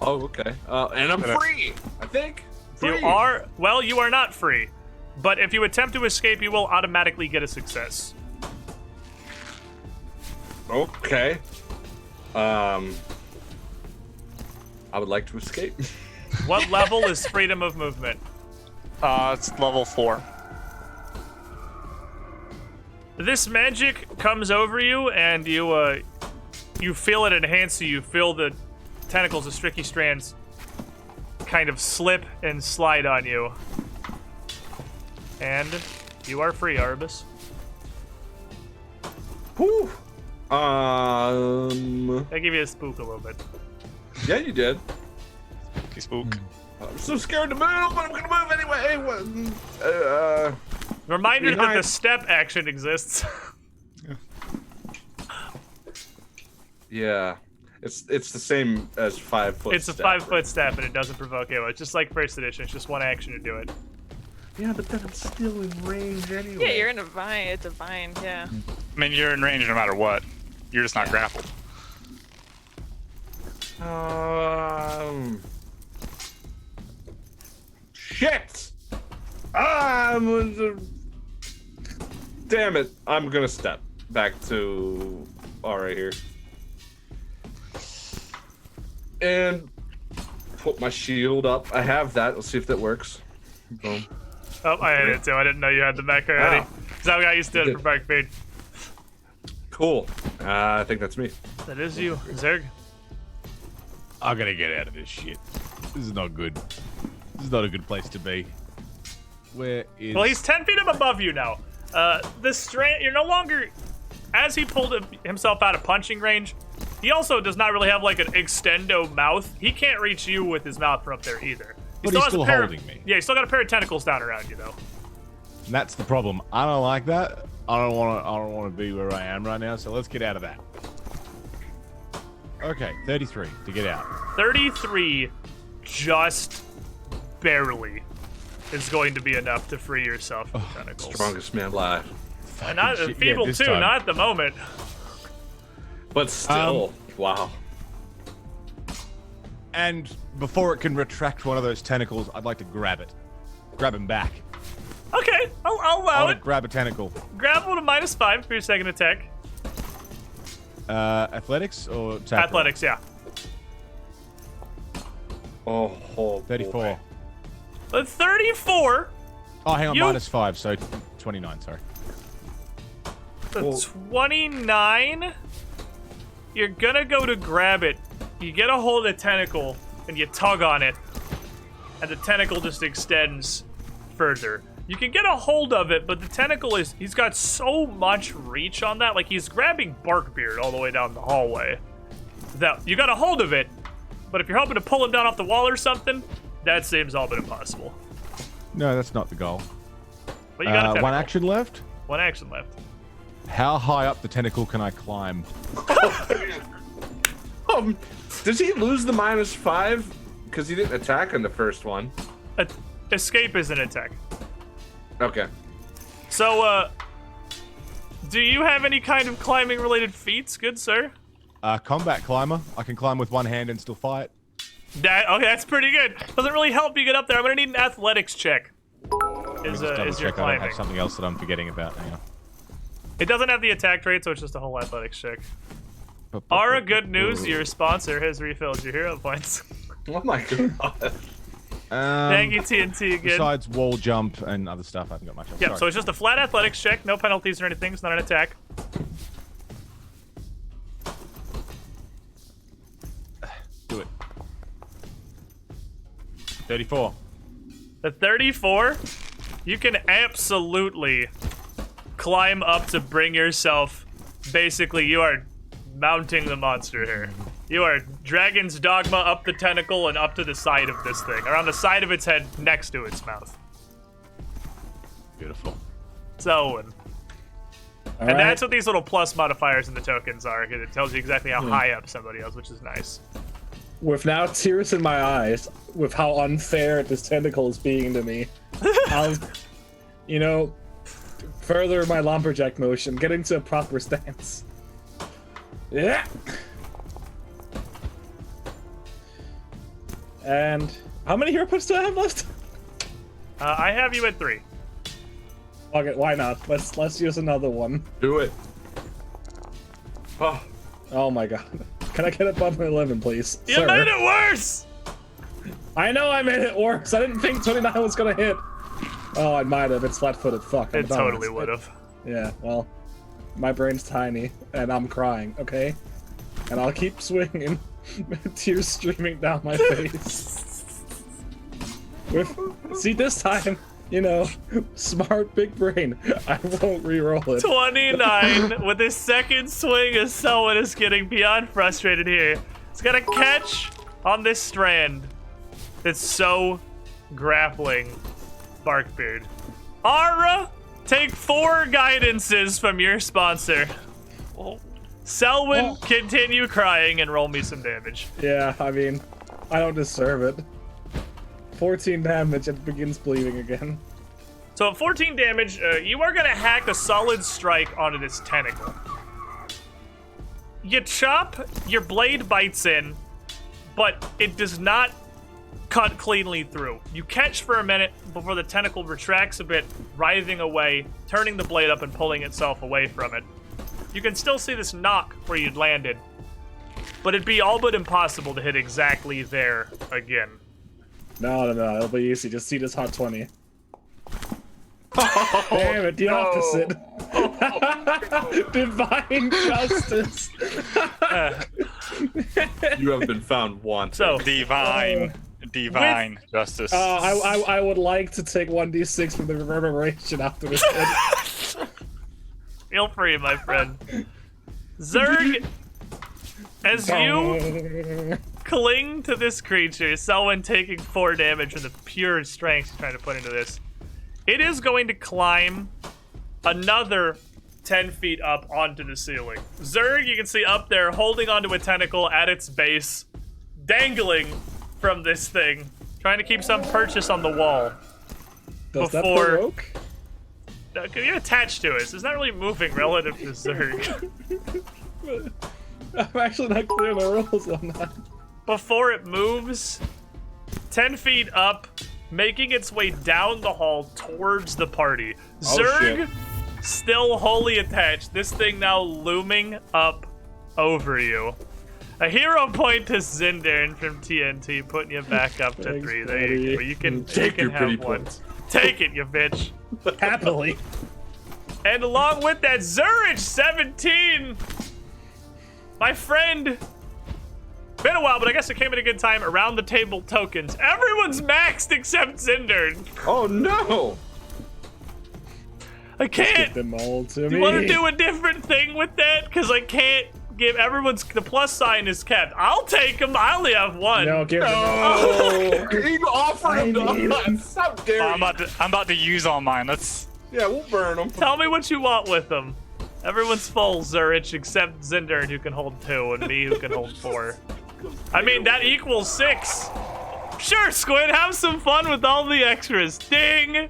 Oh, okay. And I'm free, I think. Free. You are, well, you are not free. But if you attempt to escape, you will automatically get a success. Okay. I would like to escape. What level is freedom of movement? It's level 4. This magic comes over you, and you feel it enhance you. You feel the tentacles of Stricky Strands kind of slip and slide on you. And you are free, Arbus. Whew. I give you a spook a little bit. Yeah, you did. Spook. I'm so scared to move, but I'm gonna move anyway. Reminder that Behind- the step action exists. Yeah, it's the same as 5 foot. It's a 5-foot step, and it doesn't provoke AoE. It's just like first edition. It's just one action to do it. Yeah, but then I'm still in range anyway. Yeah, you're in a vine. It's a vine, yeah. I mean, you're in range no matter what. You're just not grappled. Shit! Damn it! I'm gonna step back to Ara here. And put my shield up. I have that. Let's see if that works. Boom. Oh, I had it too. I didn't know you had the mech already. Wow. Because I got used to it for Bark Feed. Cool. I think that's me. That is you, Zerg. I'm gonna get out of this shit. This is not good. This is not a good place to be. Where is... Well, he's 10 feet up above you now. You're no longer, as he pulled himself out of punching range, he also does not really have like an extendo mouth. He can't reach you with his mouth from up there either. But he's still holding me. Yeah, he's still got a pair of tentacles down around you though. And that's the problem. I don't like that. I don't want to be where I am right now. So let's get out of that. Okay, 33 to get out. 33, just barely, is going to be enough to free yourself from tentacles. Strongest man alive. And not Shit, feeble this too, time. not at the moment. But still, wow. And before it can retract one of those tentacles, I'd like to grab it. Grab him back. Okay, I'll I allow want it. to grab a tentacle. Grab one to -5 for your second attack. Athletics or attack? Athletics, yeah. Oh, 34. boy. But 34, Oh, hang on, You- -5, so 29, sorry. the Well- 29, you're gonna go to grab it. You get a hold of the tentacle, and you tug on it, and the tentacle just extends further. You can get a hold of it, but the tentacle he's got so much reach on that, like he's grabbing Barkbeard all the way down the hallway. That you got a hold of it, but if you're hoping to pull him down off the wall or something, that seems all but impossible. No, that's not the goal. But you got a tentacle. One action left. One action left. How high up the tentacle can I climb? Does he lose the -5 because he didn't attack on the first one? Escape is an attack. Okay. So, do you have any kind of climbing related feats, good sir? Combat climber. I can climb with one hand and still fight. Okay, that's pretty good. Doesn't really help you get up there. I'm gonna need an athletics check. Let me just double Is your check I don't climbing? have something else that I'm forgetting about now. It doesn't have the attack trait, so it's just a whole athletics check. Ara, good news, your sponsor has refilled your hero points. Oh my god. Thank you, TNT, again. Besides wall jump and other stuff, I haven't got much else. Yep, Sorry. so it's just a flat athletics check, no penalties or anything, it's not an attack. Do it. 34. The 34, you can absolutely climb up to bring yourself. Basically, you are mounting the monster here. You are Dragon's Dogma up the tentacle and up to the side of this thing, around the side of its head next to its mouth. Beautiful. So, and All that's what these little plus modifiers in the tokens are, because it tells you exactly how high up somebody is, which is nice. With now tears in my eyes, with how unfair this tentacle is being to me, I'll, further my lumberjack motion, get into a proper stance. Yeah. And how many hero points do I have left? I have you at 3. Okay, why not? Let's use another one. Do it. Oh, Oh my god. Can I get above my 11, please? You Sir. made it worse! I know I made it worse. I didn't think 29 was gonna hit. Oh, I might have. It's flat-footed. Fuck. I'm It dumb. totally would have. Yeah, well, my brain's tiny, and I'm crying, okay? And I'll keep swinging, tears streaming down my face. See, this time, smart big brain, I won't re-roll it. 29 with his second swing as someone is getting beyond frustrated here. He's got a catch on this strand that's so grappling Barkbeard. Ara, take 4 guidances from your sponsor. Selwyn, continue crying and roll me some damage. Yeah, I mean, I don't deserve it. 14 damage, it begins bleeding again. So at 14 damage, you are going to hack a solid strike onto this tentacle. You chop, your blade bites in, but it does not cut cleanly through. You catch for a minute before the tentacle retracts a bit, writhing away, turning the blade up and pulling itself away from it. You can still see this knock where you'd landed, but it'd be all but impossible to hit exactly there again. No, it'll be easy. Just see this hot 20. Damn it, the opposite. Divine justice. you have been found wanted. So, Divine justice. I would like to take 1d6 from the reverberation after this. Feel free, my friend. Zerg, as you cling to this creature, Selwyn taking 4 damage from the pure strength he's trying to put into this, it is going to climb another 10 feet up onto the ceiling. Zerg, you can see up there holding onto a tentacle at its base, dangling from this thing, trying to keep some purchase on the wall. Does that Before- provoke? You're attached to it, so it's not really moving relative to Zerg. I'm actually not clear on the rules on that. Before it moves 10 feet up, making its way down the hall towards the party. Oh, Zerg, shit. still wholly attached, this thing now looming up over you. A hero point to Zindern from TNT, putting you back up to Thanks, 3. There you go. buddy. You can Take your have pity one. points. Take it, you bitch. Happily. And along with that, Zurich 17. My friend. Been a while, but I guess it came at a good time. Around the table tokens. Everyone's maxed except Zindern. Oh no! I Give can't. them all to me. Do you want to do a different thing with that? Because I can't give everyone's. The plus sign is kept. I'll take them. I only have one. No, give them all. Oh, you offered him I need to us. How dare I'm you? about to use all mine. Let's. Yeah, we'll burn them. Tell me what you want with them. Everyone's full, Zurich, except Zindern, who can hold 2, and me, who can hold 4. I mean, that equals 6. Sure, Squid, have some fun with all the extras. Ding!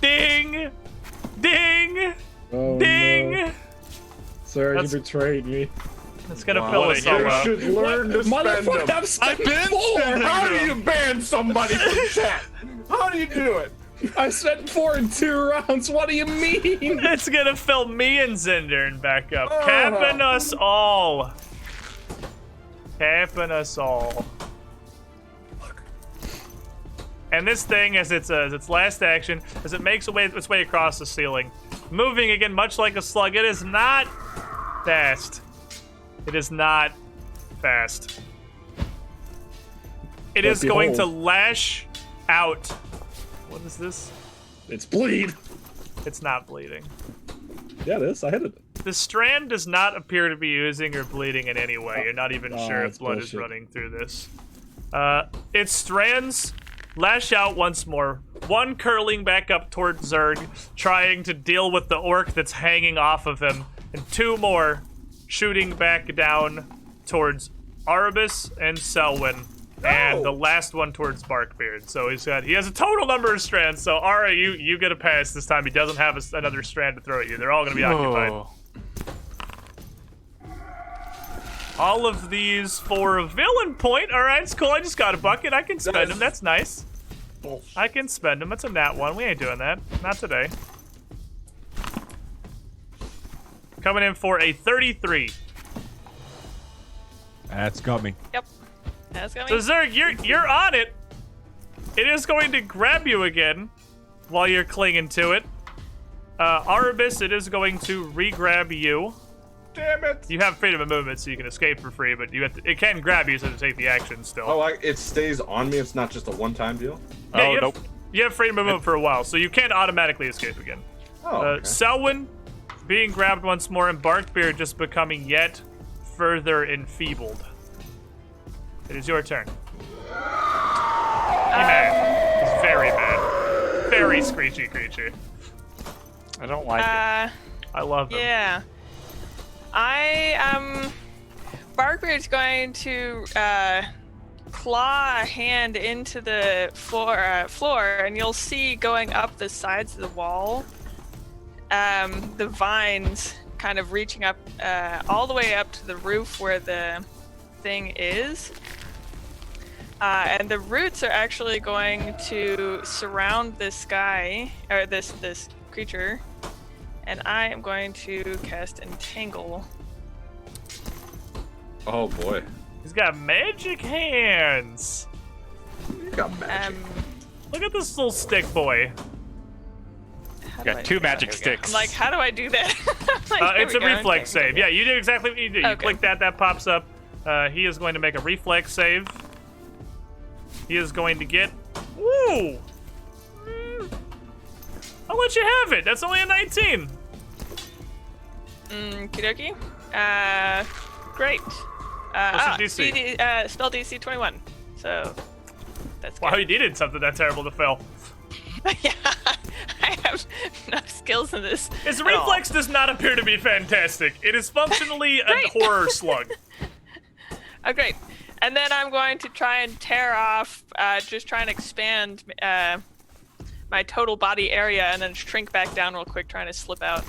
Ding! Ding! Oh, Ding! no. Sir, That's- you betrayed me. It's gonna Wow, fill what us a all hero. up. should learn to spend Motherfucker, them. I'm spending been 4! How do you ban somebody from chat? How do you do it? I spent 4 in 2 rounds. What do you mean? It's gonna fill me and Zindern back up. Capping us all. Capping us all. And this thing, as its last action, as it makes its way across the ceiling, moving again, much like a slug. It is not fast. It is not fast. It But is going to behold. lash out. What is this? It's bleed. It's not bleeding. Yeah, it is. I hit it. The strand does not appear to be using or bleeding in any way. You're not even Oh, sure if that's blood is bullshit. running through this. Its strands lash out once more. One curling back up towards Zerg, trying to deal with the orc that's hanging off of him. And 2 more shooting back down towards Arabis and Selwyn. And the last one towards Barkbeard. So he has a total number of strands. So Ara, you get a pass this time. He doesn't have another strand to throw at you. They're all going to be occupied. Oh. All of these for a villain point. All right, it's cool. I just got a bucket. I can spend them. That's nice. I can spend them. It's a nat 1. We ain't doing that. Not today. Coming in for a 33. That's got me. Yep. That's gonna So Zerg, you're on it. It is going to grab you again while you're clinging to it. Arabis, it is going to re-grab you. Damn it! You have freedom of movement, so you can escape for free, but it can grab you, so to take the action still. Oh, it stays on me. It's not just a one-time deal. Yeah, Oh, nope. You have freedom of movement for a while, so you can't automatically escape again. Oh, okay. Selwyn being grabbed once more, and Barkbeard just becoming yet further enfeebled. It is your turn. Be mad. He's very mad. Very screechy creature. I don't like it. I love him. Yeah. Barkbeard's going to claw a hand into the floor, and you'll see going up the sides of the wall, the vines kind of reaching up all the way up to the roof where the thing is. And the roots are actually going to surround this guy, or this creature. And I am going to cast Entangle. Oh boy, He's got magic hands. you got magic. Look at this little stick boy. How You do I got do 2 that? magic There we go. sticks. I'm like, how do I do that? Like, there It's we a go, reflex Entangle. save. Yeah, you do exactly what you do. You Okay. click that pops up. He is going to make a reflex save. He is going to get... Woo! I'll let you have it. That's only a 19. Okie great. What's your DC? Spell DC 21. So that's Wow, good. you needed something that terrible to fail. Yeah, I have no skills in this. His at all. reflex does not appear to be fantastic. It is functionally a Great. horror slug. Oh, great. And then I'm going to try and tear off, just try and expand my total body area and then shrink back down real quick, trying to slip out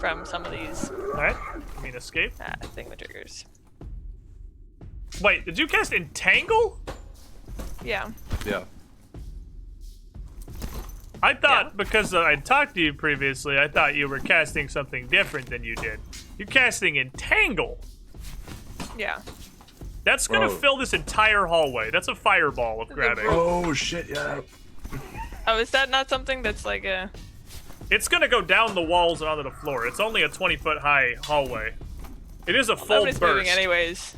from some of these Alright, I mean escape. thingamajiggers. Wait, did you cast Entangle? Yeah. Yeah. I thought, Yeah. because I talked to you previously, I thought you were casting something different than you did. You're casting Entangle. Yeah. That's gonna Whoa. fill this entire hallway. That's a fireball of grabbing. Oh shit! Yeah. Oh, is that not something that's like a... It's gonna go down the walls and onto the floor. It's only a 20-foot high hallway. It is a full Nobody's moving burst. anyways.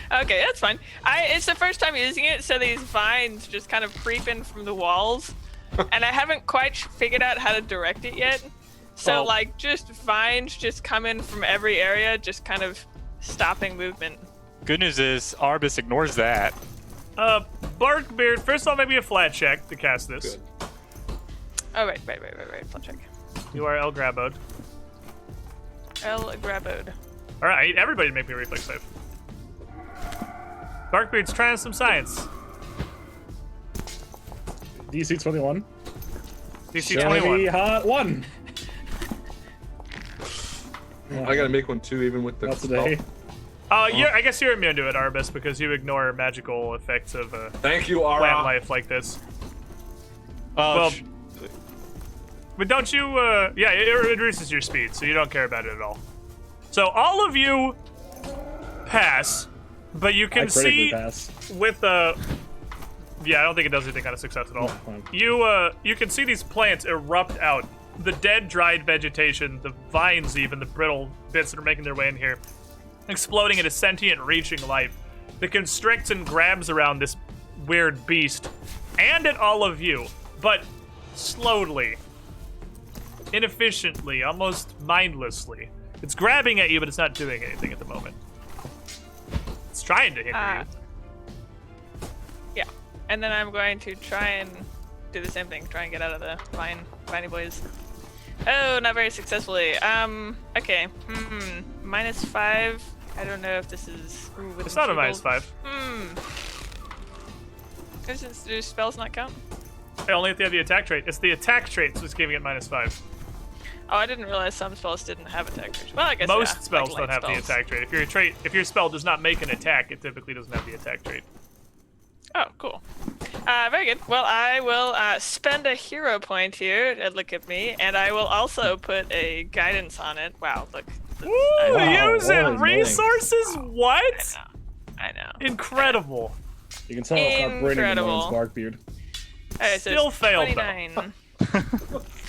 Okay, that's fine. It's the first time using it, so these vines just kind of creep in from the walls, and I haven't quite figured out how to direct it yet. So, Well- like, just vines just come in from every area, just kind of stopping movement. Good news is Arbus ignores that. Barkbeard, first of all, maybe a flat check to cast this. Good. Oh, right. Fun check. You are El Grabode. El Grabode. Alright, everybody make me a reflex save. Barkbeard's trying some science. DC 21. DC Show 21. me hot 1. I gotta make one too, even with the. Not today. I guess you're immune to it, Arbus, because you ignore magical effects of Thank you, plant Ara. life like this. Oh, Well, but don't you, yeah, it reduces your speed, so you don't care about it at all. So all of you pass, but you I can critically see pass. with, yeah, I don't think it does anything on a success at all. fine. You can see these plants erupt out. The dead, dried vegetation, the vines even, the brittle bits that are making their way in here, exploding into sentient, reaching life. That constricts and grabs around this weird beast, and at all of you, but slowly, inefficiently, almost mindlessly. It's grabbing at you, but it's not doing anything at the moment. It's trying to hinder you. Yeah. And then I'm going to try and do the same thing. Try and get out of the viney boys. Oh, not very successfully. Okay. -5. I don't know if this is... Ooh, with It's not a enfeebled. -5. Do spells not count? Hey, only if they have the attack trait. It's the attack trait, so it's giving it -5. Oh, I didn't realize some spells didn't have attack traits. Well, I guess Most yeah, spells like don't light have the spells. attack trait. If your spell does not make an attack, it typically doesn't have the attack trait. Oh, cool. Very good. Well, I will spend a hero point here. Look at me, and I will also put a guidance on it. Wow, look. Ooh, Wow, using holy moly. resources? What? I know. Incredible. You can tell it's not Brandon Incredible. Barkbeard. Beard. Okay, so Still it's failed, though. 29.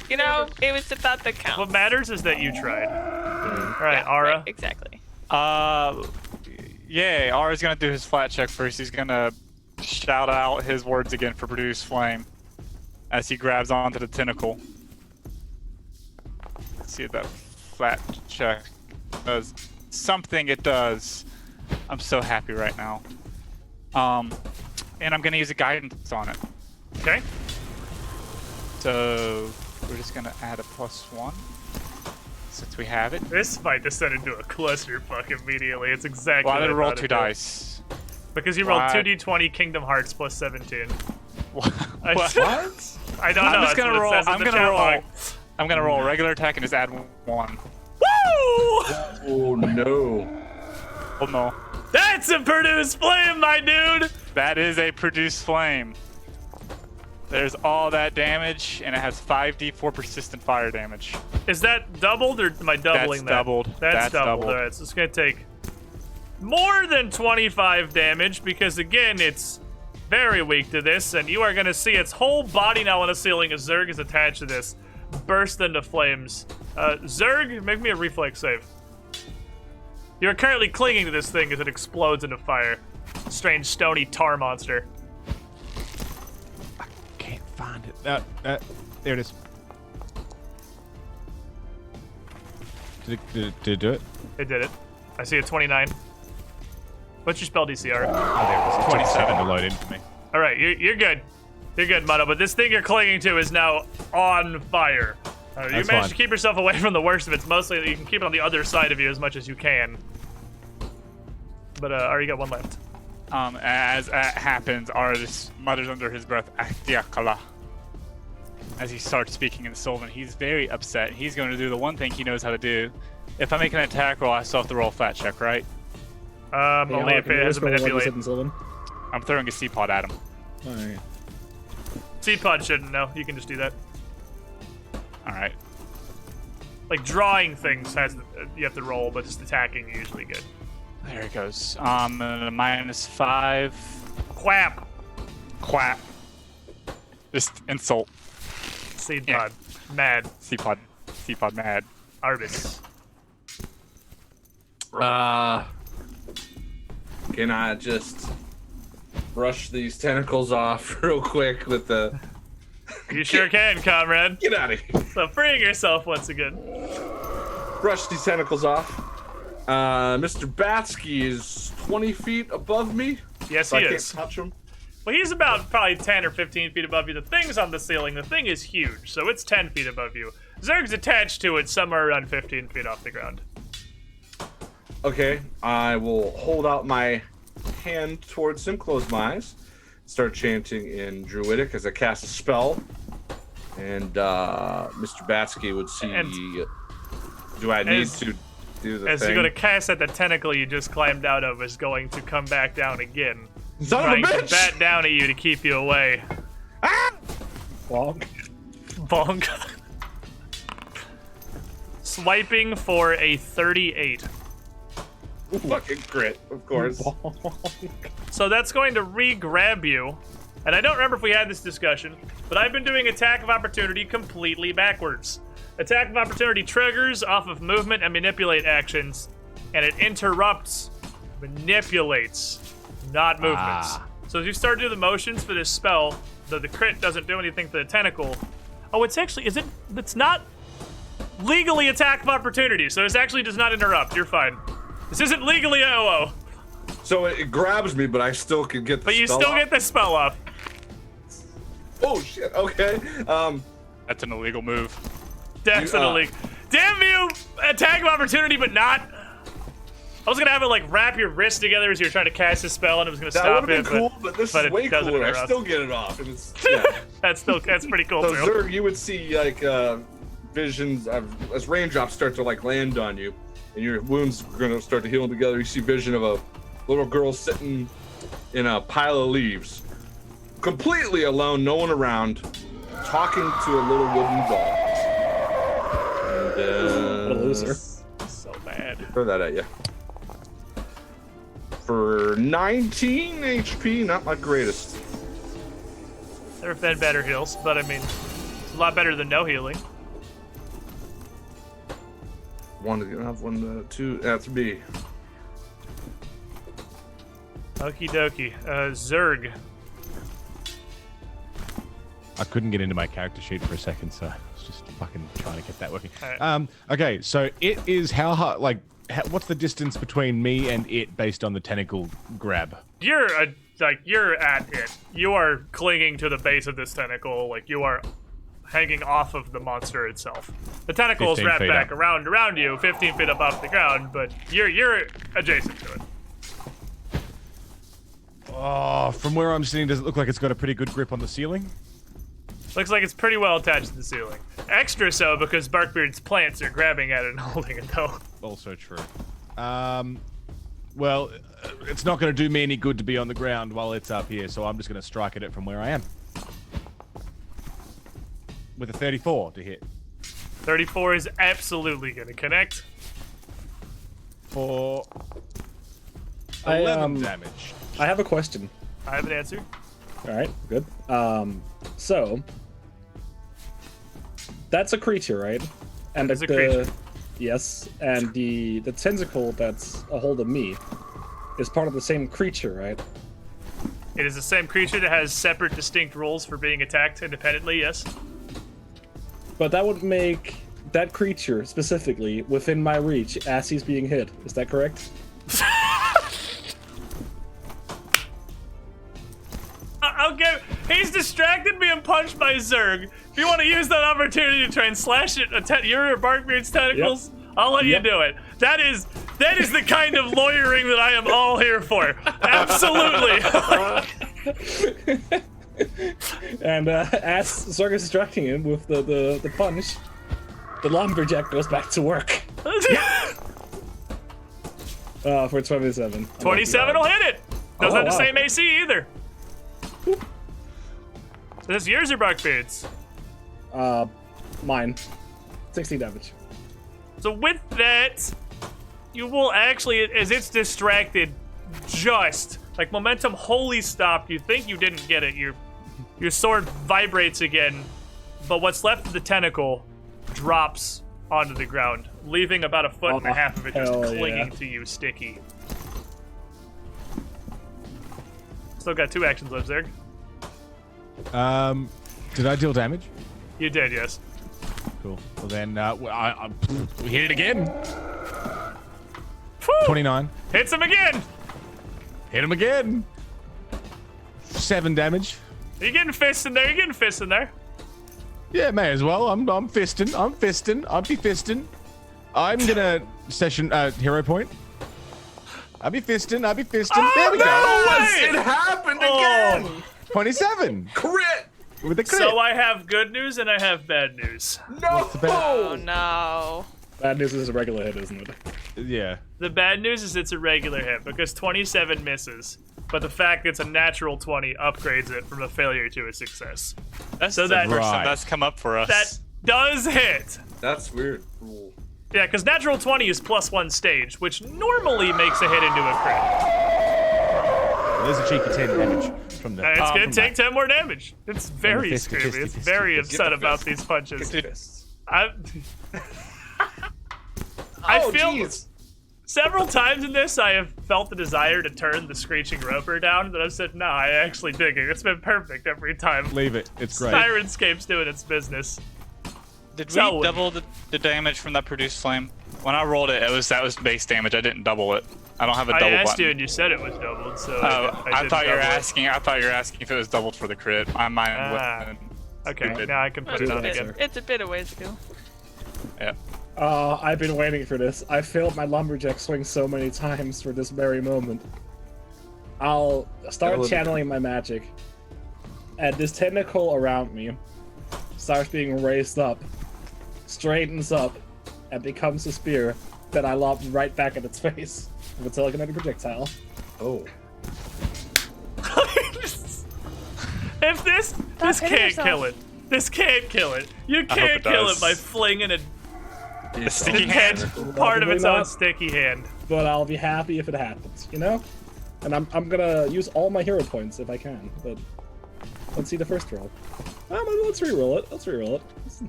You know, it was the thought that counts. What matters is that you tried. All right, Yeah, Ara. right, exactly. Yeah, Ara's gonna do his flat check first. He's gonna shout out his words again for produce flame as he grabs onto the tentacle. Let's see if that flat check does something. It does. I'm so happy right now. And I'm gonna use a guidance on it. Okay. So we're just gonna add a +1 since we have it. This might descend into a clusterfuck immediately. It's exactly Well, I'm what gonna roll thought 2 it'd do. dice. Because you rolled Why? 2d20 Kingdom Hearts plus 17. What? I What? I don't know. I'm just that's gonna what it roll. says in I'm the gonna chat roll. log. I'm gonna roll a regular attack and just add 1. Woo! Oh no. Oh no. That's a produce flame, my dude! That is a produce flame. There's all that damage, and it has 5d4 persistent fire damage. Is that doubled, or am I doubling that? doubled. That's That's doubled. doubled. Alright, so it's gonna take more than 25 damage, because again, it's very weak to this, and you are gonna see its whole body now on the ceiling as Zerg is attached to this, burst into flames. Zerg, make me a reflex save. You're currently clinging to this thing as it explodes into fire. Strange stony tar monster. Can't find it. There it is. Did it do it? It did it. I see a 29. What's your spell DCR? Oh, there it is. It took a second 27. to load in for me. All right, you're good. You're good, Muddle. But this thing you're clinging to is now on fire. You That's managed fine. to keep yourself away from the worst of it. It's mostly that you can keep it on the other side of you as much as you can. But you got one left. As that happens, Artis mutters under his breath, "Ahtiakala." As he starts speaking in Sylvan, he's very upset. He's going to do the one thing he knows how to do. If I make an attack roll, I still have to roll a flat check, right? Only if it has a manipulate. I'm throwing a C-pod at him. Alright. C-Pod shouldn't know. You can just do that. All right. Like drawing things you have to roll, but just attacking usually good. There it goes. -5. Quap. Quack. Just insult. Seed Yeah. pod. Mad. C-pod. C-pod mad. Arbis. Can I just brush these tentacles off real quick with the... You sure can, comrade. Get out of here. So freeing yourself once again. Brush these tentacles off. Mr. Batsky is 20 feet above me. Yes, So he I is. can't touch him. Well, he's about probably 10 or 15 feet above you. The thing's on the ceiling. The thing is huge, so it's 10 feet above you. Zerg's attached to it somewhere around 15 feet off the ground. Okay, I will hold out my hand towards him, close my eyes, start chanting in Druidic as I cast a spell. And Mr. Batsky would see... And do I need as- to do the As thing? you're going to cast that, the tentacle you just climbed out of is going to come back down again. Son of a Trying to bitch! bat down at you to keep you away. Ah! Bonk. Bonk. Swiping for a 38. Fucking crit, of course. So that's going to re-grab you. And I don't remember if we had this discussion, but I've been doing attack of opportunity completely backwards. Attack of opportunity triggers off of movement and manipulate actions, and it interrupts, manipulates, not movements. So as you start to do the motions for this spell, the crit doesn't do anything for the tentacle. Oh, it's not legally attack of opportunity, so this actually does not interrupt. You're fine. This isn't legally AOO, So it grabs me, but I still can get the but you spell still off? get the spell off. Oh, shit, okay. That's an illegal move. Definitely. Damn you! Attack of opportunity, but not. I was gonna have it like wrap your wrist together as you're trying to cast a spell, and it was gonna That stop would have it. been cool, but this is it way doesn't cooler. I interrupt. still get it off. And it's, yeah. That's pretty cool So too. Zerg, you would see like visions as raindrops start to like land on you, and your wounds are gonna start to heal together. You see vision of a little girl sitting in a pile of leaves, completely alone, no one around, talking to a little wooden doll. And, What a loser. So bad. Throw that at you. For 19 HP, not my greatest. There have been better heals, but I mean, it's a lot better than no healing. One, two. That's me. Okie dokie. Zerg. I couldn't get into my character sheet for a second, so I was just fucking trying to get that working. Alright. Okay, so it is how hard, what's the distance between me and it based on the tentacle grab? You're at it. You are clinging to the base of this tentacle, like you are hanging off of the monster itself. The tentacle is 15 wrapped feet back up. around you, 15 feet above the ground, but you're adjacent to it. Oh, from where I'm sitting, does it look like it's got a pretty good grip on the ceiling? Looks like it's pretty well attached to the ceiling. Extra so because Barkbeard's plants are grabbing at it and holding it though. Also true. Well, it's not going to do me any good to be on the ground while it's up here, so I'm just going to strike at it from where I am. With a 34 to hit. 34 is absolutely going to connect. For I, 11 damage. I have a question. I have an answer. All right, good. So that's a creature, right? And It's a creature. Yes, and the tentacle that's a hold of me is part of the same creature, right? It is the same creature that has separate, distinct rules for being attacked independently, yes? But that would make that creature specifically within my reach as he's being hit. Is that correct? Okay, he's distracted being punched by Zerg. If you want to use that opportunity to try and slash it, your Barkbeard's tentacles, I'll let you do it. That is the kind of lawyering that I am all here for. Absolutely. And as Zerg is distracting him with the punch, the lumberjack goes back to work. For 27. 27 will hit it. Doesn't have the wow. same AC either. Is this yours or Barkbeard's? Mine. 16 damage. So with that, you will actually, as it's distracted, just like momentum wholly stopped. You think you didn't get it. Your sword vibrates again, but what's left of the tentacle drops onto the ground, leaving about a foot and a half of it just clinging to you, sticky. Still got 2 actions left, Zerg. Did I deal damage? You did, yes. Cool. Well then, I hit it again. Whew! 29. Hits him again. Hit him again. 7 damage. You're getting fists in there. You're getting fists in there. Yeah, may as well. I'm fisting. I'll be fisting. I'm gonna session hero point. I'll be fisting. Oh, there we go. It happened again! 27. Crit! With a crit. So I have good news and I have bad news. No! Oh no. Bad news is a regular hit, isn't it? Yeah. The bad news is it's a regular hit because 27 misses, but the fact it's a natural 20 upgrades it from a failure to a success. That's So the that- first Right. time that's come up for us. That does hit. That's weird. Yeah, because natural 20 is +1 stage, which normally makes a hit into a crit. There's a cheeky 10 damage from the. And it's gonna from take that. 10 more damage. It's very Fisty, screamy. fisty, It's fisty, very fisty. upset Get the about fist. these punches. Get the fists. I Oh, feel jeez. several times in this I have felt the desire to turn the Screeching Roper down, but I've said, no, I actually dig it. It's been perfect every time. Leave it. It's great. Sirenscape's doing its business. Did we So- double the damage from that produced flame? When I rolled it, that was base damage. I didn't double it. I don't have a I double asked button. you and you said it was doubled, so Oh, I didn't thought you were double it. asking. I thought you were asking if it was doubled for the crit. I might. Okay, Stupid. now I can put it on again. It's a bit of ways to go. Yeah. I've been waiting for this. I failed my lumberjack swing so many times for this very moment. I'll start channeling my magic, and this tentacle around me starts being raised up, straightens up, and becomes a spear that I lob right back at its face with a telekinetic projectile. Oh. If this hit can't yourself. kill it. This can't kill it. You hope can't it kill does. it by flinging a The sticky hand. part of Probably its own not. sticky hand. But I'll be happy if it happens, you know? And I'm gonna use all my hero points if I can, but let's see the first roll. Let's re-roll it.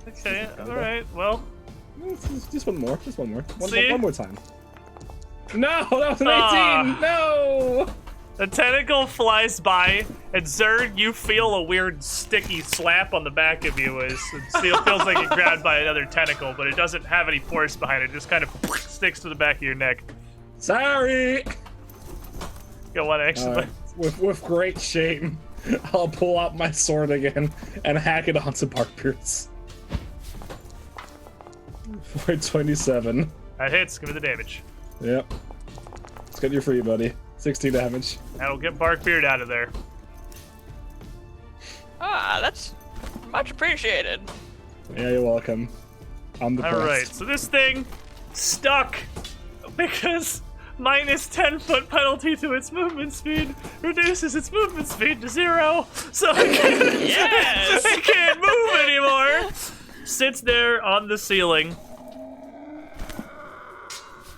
Okay, alright, well. Just one more. See? One more time. No, that was an 18! Ah. No! The tentacle flies by, and Zerg, you feel a weird sticky slap on the back of you as it feels like you're grabbed by another tentacle, but it doesn't have any force behind it. It just kind of sticks to the back of your neck. Sorry! Got one action. Alright, with great shame, I'll pull out my sword again and hack it onto Barkbeard's. For 27. That hits. Give me the damage. Yep. Let's get you free, buddy. 16 damage. That'll get Barkbeard out of there. Ah, that's much appreciated. Yeah, you're welcome. I'm the Alright, so this thing stuck because minus 10-foot penalty to its movement speed reduces its movement speed to 0. So Yes! it can't move anymore. Sits there on the ceiling.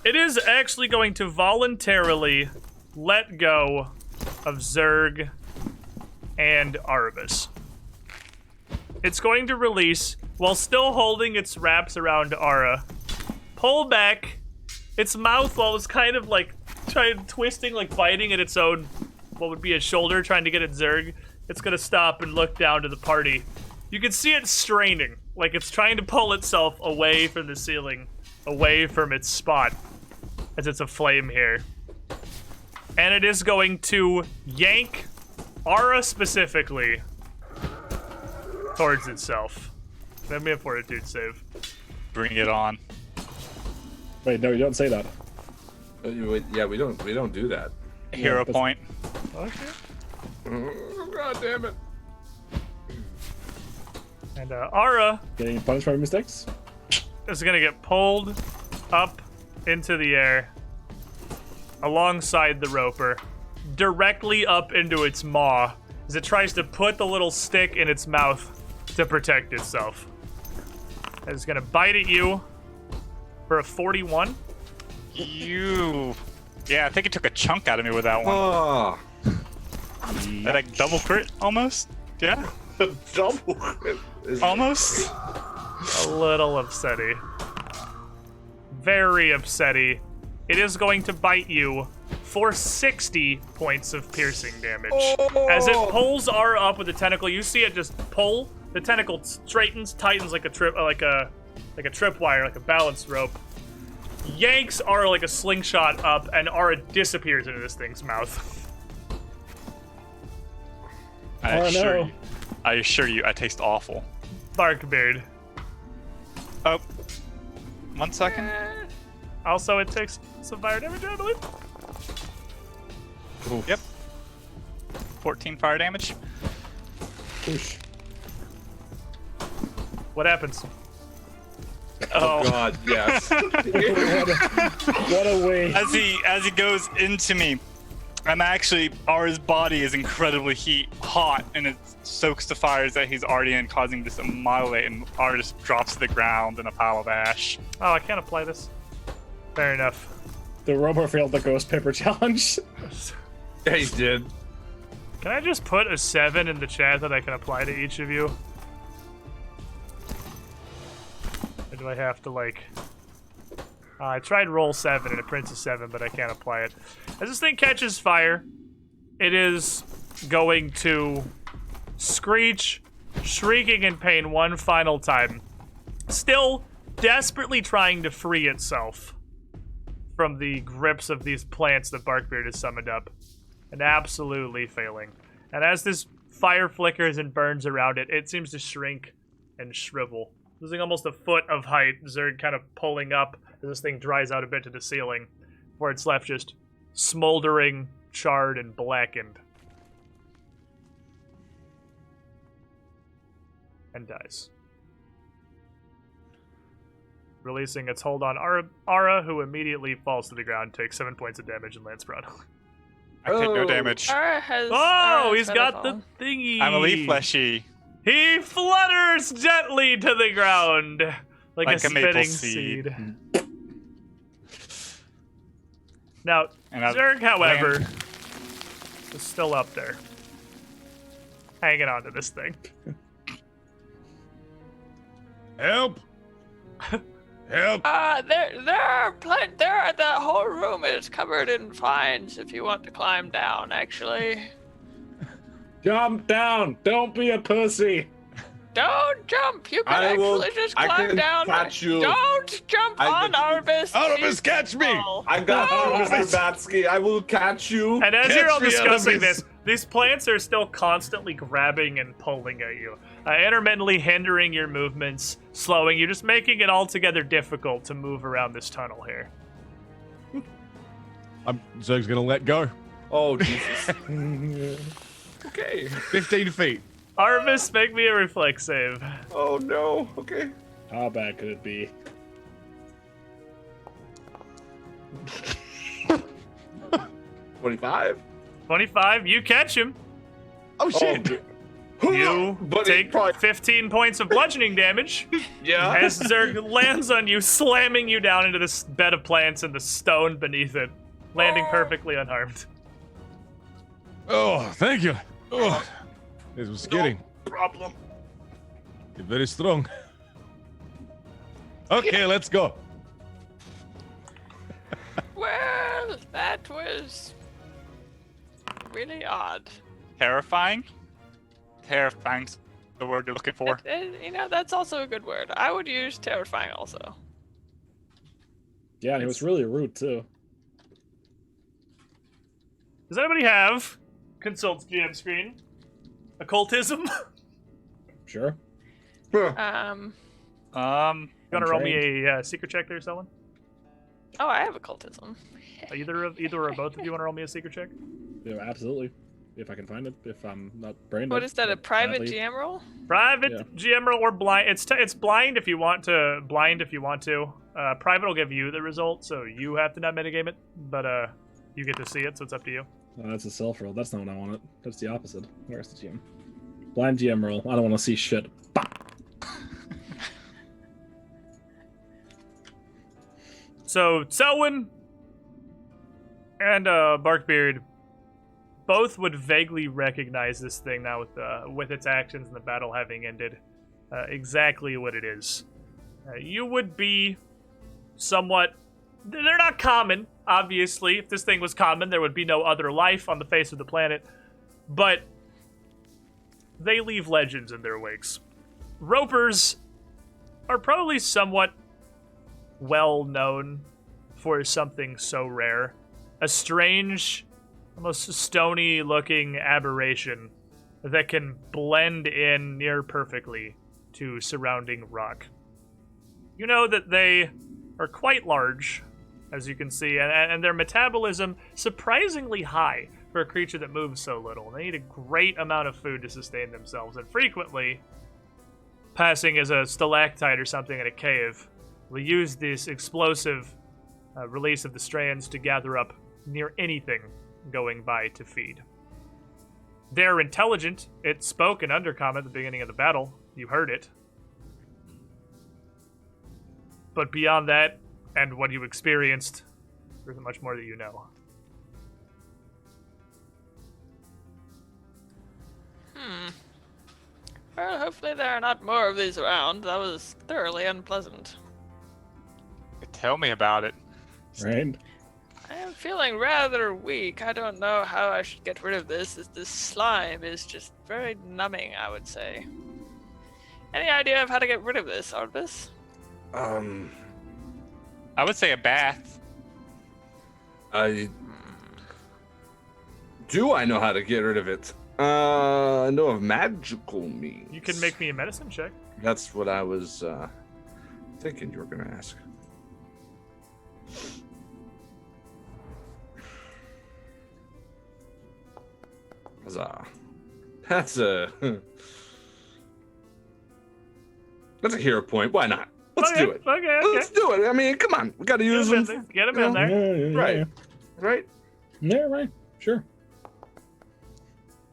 It is actually going to voluntarily let go of Zerg and Arabus. It's going to release, while still holding its wraps around Ara, pull back its mouth while it's kind of like twisting, like biting at its own, what would be a shoulder, trying to get at Zerg. It's going to stop and look down to the party. You can see it straining like it's trying to pull itself away from the ceiling, away from its spot, as it's aflame here. And it is going to yank Ara specifically towards itself. Let me a fortitude save. Bring it on. Wait, no, you don't say that. Yeah, we don't do that. Hero but- point. Okay. Oh, God damn it. And Ara Getting punished for mistakes? is gonna get pulled up into the air alongside the roper, directly up into its maw as it tries to put the little stick in its mouth to protect itself. It's gonna bite at you for a 41. You. Yeah, I think it took a chunk out of me with that one. Oh, That like double crit almost. Yeah, double crit. almost. A little upsetty. Very upsetty. It is going to bite you for 60 points of piercing damage. As it pulls Ara up with the tentacle, you see it just pull. The tentacle straightens, tightens like a tripwire, like a balance rope. Yanks Ara like a slingshot up, and Ara disappears into this thing's mouth. I no. assure you, I taste awful. Barkbeard. Oh, 1 second. Also, it takes some fire damage, I believe. Yep. 14 fire damage. Whoosh. What happens? Oh, God, yes. What a way. as he goes into me, I'm actually Ara's body is incredibly hot, and it soaks the fires that he's already in, causing this to annihilate, and Ara just drops to the ground in a pile of ash. Oh, I can't apply this. Fair enough. The roper failed the ghost paper challenge. Yeah, he did. Can I just put a 7 in the chat that I can apply to each of you? Or do I have to, like... I tried roll 7 and it prints a 7, but I can't apply it. As this thing catches fire, it is going to screech, shrieking in pain one final time. Still desperately trying to free itself from the grips of these plants that Barkbeard has summoned up. And absolutely failing. And as this fire flickers and burns around it, it seems to shrink and shrivel. Losing almost a foot of height, Zerg kind of pulling up as this thing dries out a bit to the ceiling, where it's left just smoldering, charred, and blackened. And dies. Releasing its hold on Ara, who immediately falls to the ground, takes 7 points of damage, and lands prone. I take no Oh. damage. Ara has. Oh, Ara's he's got the fallen. thingy. I'm a leaf fleshy. He flutters gently to the ground like a maple spinning seed. seed. Now, And I Zerg, however, land- is still up there, hanging on to this thing. Help! Help! The whole room is covered in vines if you want to climb down, actually. Jump down! Don't be a pussy! Don't jump! You can I will- actually just I climb can down. catch you. Don't jump I on can- Arbus! Arbus, He's catch me! small. I got you, Mr. Batsky. I will catch you. And as Catch you're all me, discussing enemies. this, these plants are still constantly grabbing and pulling at you, intermittently hindering your movements, slowing you, just making it altogether difficult to move around this tunnel here. Zerg's gonna let go. Oh, Jesus. Okay. 15 feet. Arvis, make me a reflex save. Oh, no. Okay. How bad could it be? 25? 25, you catch him. Oh shit! You But take it probably- 15 points of bludgeoning damage Yeah. as Zerg lands on you, slamming you down into this bed of plants and the stone beneath it, landing perfectly unharmed. Oh, thank you. Oh, this was scary. Problem. You're very strong. Okay, let's go. Well, that was really odd. Terrifying. Terrifying. the word you're looking for. That's also a good word. I would use terrifying also. Yeah, and he was really rude too. Does anybody have consults GM screen? Occultism? Sure. Um. You want to roll me trained. a secret check there, someone? Oh, I have occultism. Either or both of you want to roll me a secret check? Yeah, absolutely. If I can find it, if I'm not brain dead. What is that? A but private sadly- GM roll? Private Yeah. GM roll or blind. It's blind if you want to. Blind if you want to. Private will give you the result, so you have to not metagame it, but you get to see it, so it's up to you. Oh, that's a self roll. That's not what I wanted. That's the opposite. Where's the GM? Blind GM roll. I don't want to see shit. Bah! So Selwyn and Barkbeard both would vaguely recognize this thing now with its actions and the battle having ended. Exactly what it is. You would be somewhat. They're not common, obviously. If this thing was common, there would be no other life on the face of the planet. But they leave legends in their wakes. Ropers are probably somewhat well known for something so rare. A strange, almost stony looking aberration that can blend in near perfectly to surrounding rock. You know that they are quite large, as you can see, and their metabolism surprisingly high for a creature that moves so little. They need a great amount of food to sustain themselves, and frequently, passing as a stalactite or something in a cave, will use this explosive release of the strands to gather up near anything going by to feed. They're intelligent. It spoke in Undercommon at the beginning of the battle. You heard it. But beyond that, and what you experienced, there isn't much more that you know. Well, hopefully there are not more of these around. That was thoroughly unpleasant. Tell me about it. Right? I am feeling rather weak. I don't know how I should get rid of this. This slime is just very numbing, I would say. Any idea of how to get rid of this, Arbus? I would say a bath. I know how to get rid of it. I know of magical means. You can make me a medicine check. That's what I was thinking you were going to ask. Huzzah. That's a hero point. Why not? Let's do it. Okay. Let's do it. I mean, come on. We got to use them. Get him in there. Yeah, Right. Right? Yeah, right. Sure.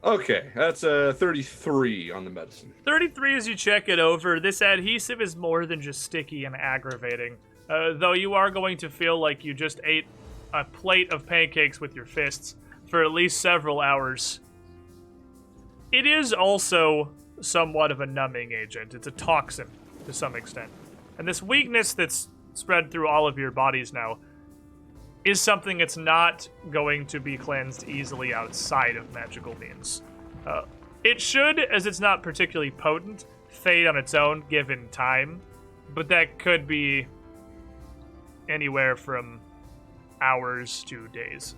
Okay, that's a 33 on the medicine. 33 as you check it over. This adhesive is more than just sticky and aggravating. Though you are going to feel like you just ate a plate of pancakes with your fists for at least several hours. It is also somewhat of a numbing agent. It's a toxin to some extent. And this weakness that's spread through all of your bodies now is something that's not going to be cleansed easily outside of magical means. It should, as it's not particularly potent, fade on its own given time, but that could be anywhere from hours to days.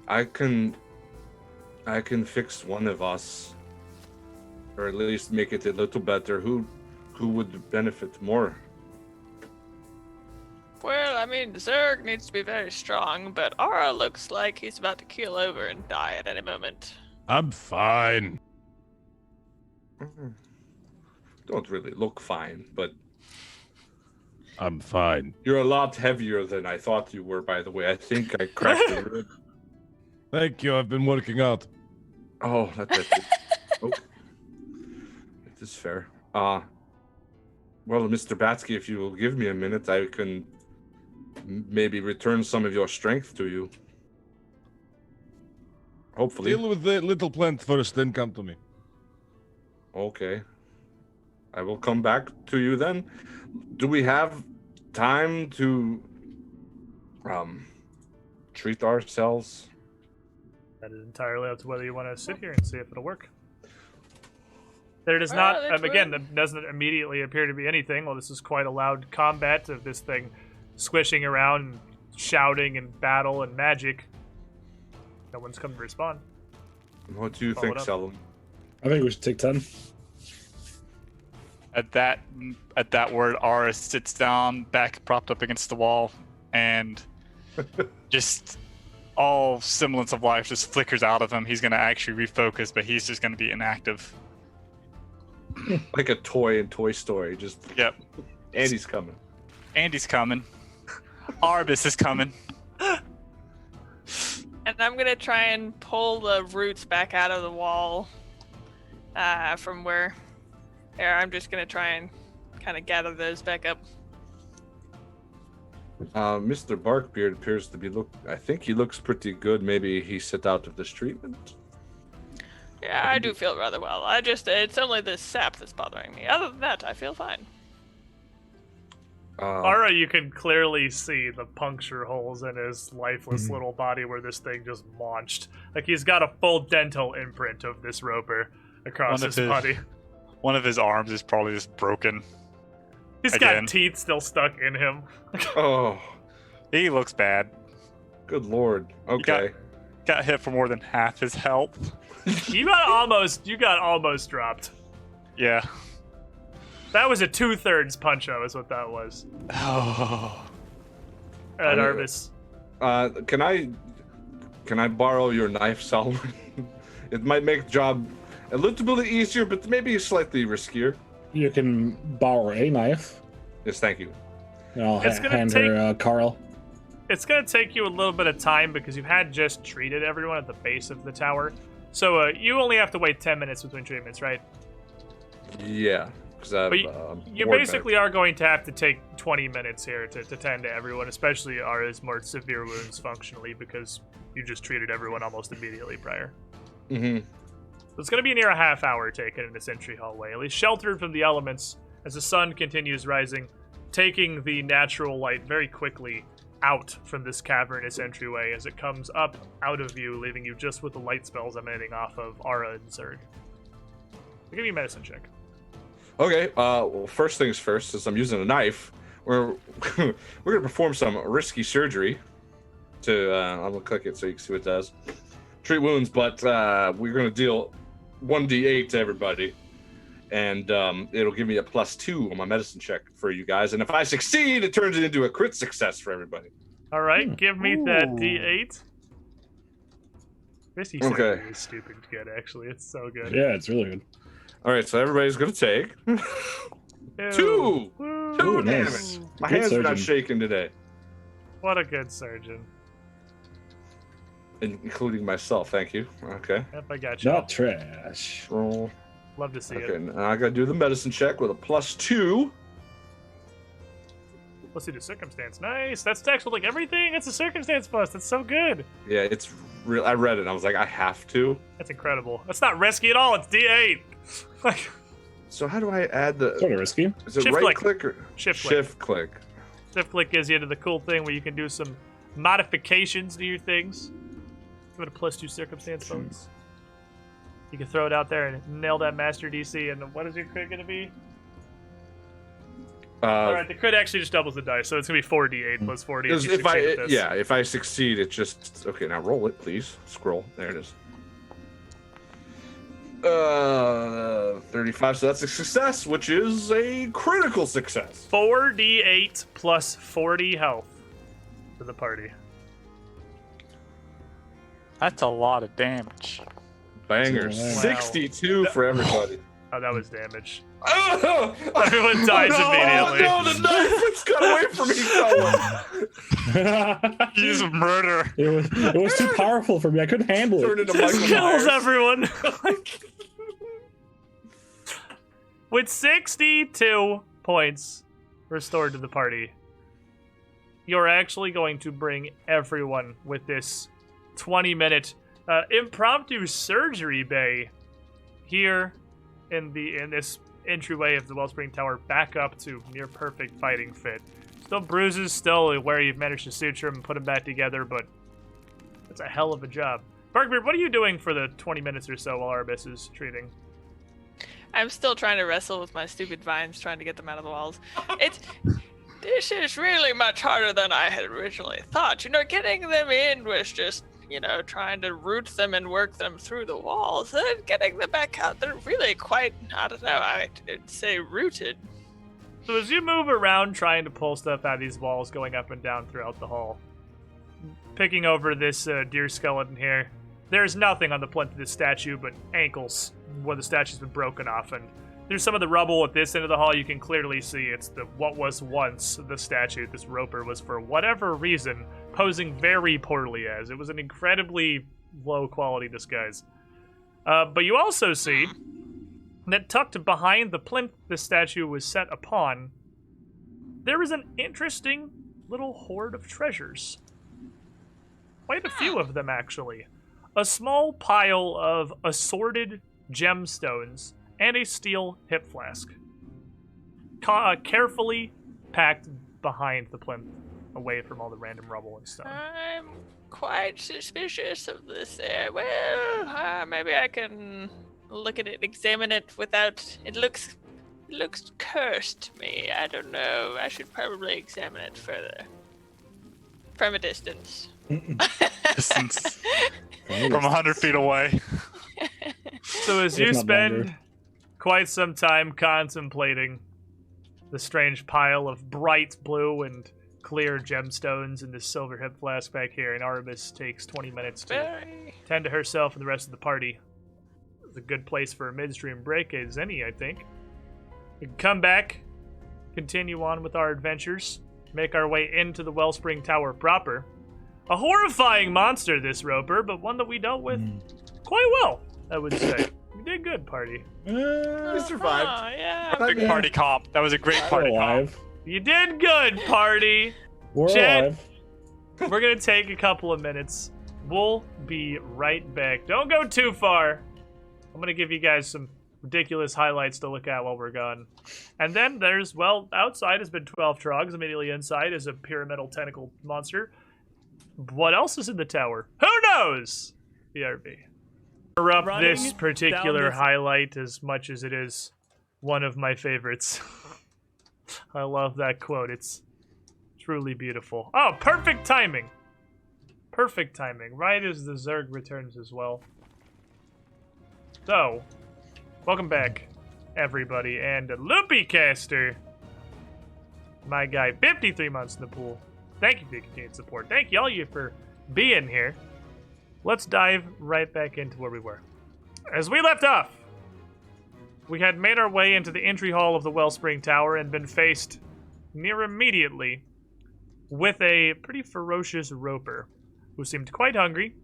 I can fix one of us, or at least make it a little better. Who would benefit more? Well, I mean, Zerg needs to be very strong, but Aura looks like he's about to keel over and die at any moment. I'm fine. Don't really look fine, but I'm fine. you're a lot heavier than I thought you were, by the way. I think I cracked a rib. Thank you. I've been working out. Oh, that's it. Oh. It is fair. Well, Mr. Batsky, if you will give me a minute, I can maybe return some of your strength to you. Hopefully. Deal with the little plant first, then come to me. Okay. I will come back to you then. Do we have time to treat ourselves That is entirely up to whether you want to sit here and see if it'll work. There does Well, not, it's again, work. there doesn't immediately appear to be anything. Well, this is quite a loud combat of this thing squishing around and shouting and battle and magic. No one's come to respond. What do you Follow think, it up. Seldom? I think we should take 10. At that word, Ara sits down, back propped up against the wall, and just all semblance of life just flickers out of him. He's gonna actually refocus, but he's just gonna be inactive. Like a toy in Toy Story. Just Yep. Andy's coming. Andy's coming. Arbus is coming. And I'm gonna try and pull the roots back out of the wall from where. There, I'm just gonna try and kind of gather those back up. Mr. Barkbeard appears to be I think he looks pretty good. Maybe he set out of this treatment. Yeah, I do feel rather well. It's only the sap that's bothering me. Other than that, I feel fine. Ara, you can clearly see the puncture holes in his lifeless little body where this thing just launched. Like he's got a full dental imprint of this roper across One of his body. One of his arms is probably just broken. He's Again. got teeth still stuck in him. Oh, He looks bad. good lord. Okay. Got hit for more than half his health. You got almost dropped. Yeah. That was a 2/3 punch-out is what that was. Oh. Alright, Oh, yeah. Arbus. Can I borrow your knife, Solomon? It might make the job a little bit easier, but maybe slightly riskier. You can borrow a knife. Yes, thank you. And I'll It's gonna hand take- her Carl. It's going to take you a little bit of time because you had just treated everyone at the base of the tower. So you only have to wait 10 minutes between treatments, right? Yeah, because But you basically are going to have to take 20 minutes here to tend to everyone, especially Ara's more severe wounds functionally because you just treated everyone almost immediately prior. Mm-hmm. So it's going to be near a half hour taken in this entry hallway, at least sheltered from the elements as the sun continues rising, taking the natural light very quickly out from this cavernous entryway as it comes up out of view, leaving you just with the light spells emanating off of Ara and Zerg. Give me a medicine check. Okay. Well, first things first, since I'm using a knife, we're gonna perform some risky surgery. I'm gonna click it so you can see what it does. Treat wounds, but we're gonna deal 1d8 to everybody, and it'll give me a +2 on my medicine check for you guys. And if I succeed, it turns it into a crit success for everybody. All right, give me that D8. This is Okay. really stupid good, actually. It's so good. Yeah, it's really good. All right, so everybody's gonna take Ew. 2 Woo. 2 Ooh, damage. nice. My Good hands are not surgeon. shaking today, What a good surgeon. including myself. Thank you. Okay. Yep, I got you. Not trash. Roll. Love to see Okay, it. and I gotta do the medicine check with a +2. Let's see the circumstance. Nice. That's text with like everything. It's a circumstance plus. That's so good. Yeah, it's real. I read it and I was like, I have to. That's incredible. That's not risky at all. It's D8. Like So how do I add the? Sort of risky. Is it Shift right click. click or Shift click. shift click? Shift click gives you to the cool thing where you can do some modifications to your things. Give it a +2 circumstance bonus. You can throw it out there and nail that master DC. And what is your crit going to be? All right, the crit actually just doubles the dice, so it's gonna be 4d8 plus 40. Because if you if I succeed with this. if I succeed, it just okay. Now roll it, please. Scroll. There it is. 35. So that's a success, which is a critical success. 4d8 plus 40 health for the party. That's a lot of damage. Bangers. Wow. 62 for everybody. Oh, that was damage. Oh, Everyone dies immediately. Oh, no, the knife! It's got away from me, Colin. He's a murder. it was too powerful for me. I couldn't handle Turned it. into Michael Kills Myers. everyone. With 62 points restored to the party, you're actually going to bring everyone with this 20-minute impromptu surgery bay here in this entryway of the Wellspring Tower back up to near perfect fighting fit. Still bruises, still where you've managed to suture him and put him back together, but it's a hell of a job. Barkbeard, what are you doing for the 20 minutes or so while Arbus is treating? I'm still trying to wrestle with my stupid vines, trying to get them out of the walls. This is really much harder than I had originally thought. Getting them in was just, trying to root them and work them through the walls. And getting them back out, they're really quite, I don't know, I'd say rooted. So as you move around trying to pull stuff out of these walls, going up and down throughout the hall, picking over this deer skeleton here, there's nothing on the plinth of this statue but ankles where the statue's been broken off, and through some of the rubble at this end of the hall, you can clearly see it's what was once the statue this roper was, for whatever reason, posing very poorly as. It was an incredibly low-quality disguise. But you also see that tucked behind the plinth the statue was set upon, there is an interesting little hoard of treasures. Quite a few of them, actually. A small pile of assorted gemstones and a steel hip flask. Carefully packed behind the plinth, away from all the random rubble and stuff. I'm quite suspicious of this there. Well, maybe I can look at it, examine it without... It looks cursed to me. I don't know. I should probably examine it further. From a distance. Distance. From 100 feet away. So as you If not spend longer. quite some time contemplating the strange pile of bright blue and clear gemstones in this silver hip flask back here, and Arbus takes 20 minutes to Very... tend to herself and the rest of the party. It's a good place for a midstream break as any, I think. We can come back, continue on with our adventures, make our way into the Wellspring Tower proper. A horrifying monster, this Roper, but one that we dealt with quite well, I would say. We did good, party. We survived. Oh, yeah. Big party comp. That was a great We're party comp. alive. You did good, party! We're Chet. alive. We're gonna take a couple of minutes. We'll be right back. Don't go too far. I'm gonna give you guys some ridiculous highlights to look at while we're gone. And then there's, outside has been 12 troggs. Immediately inside is a pyramidal tentacle monster. What else is in the tower? Who knows? BRB. Interrupt Running this particular down this- highlight as much as it is one of my favorites. I love that quote. It's truly beautiful. Oh, perfect timing. Perfect timing. Right as the Zerg returns as well. So, welcome back, everybody. And Loopy Caster, my guy, 53 months in the pool. Thank you for your continued support. Thank you all you for being here. Let's dive right back into where we were. As we left off, we had made our way into the entry hall of the Wellspring Tower and been faced near immediately with a pretty ferocious roper who seemed quite hungry,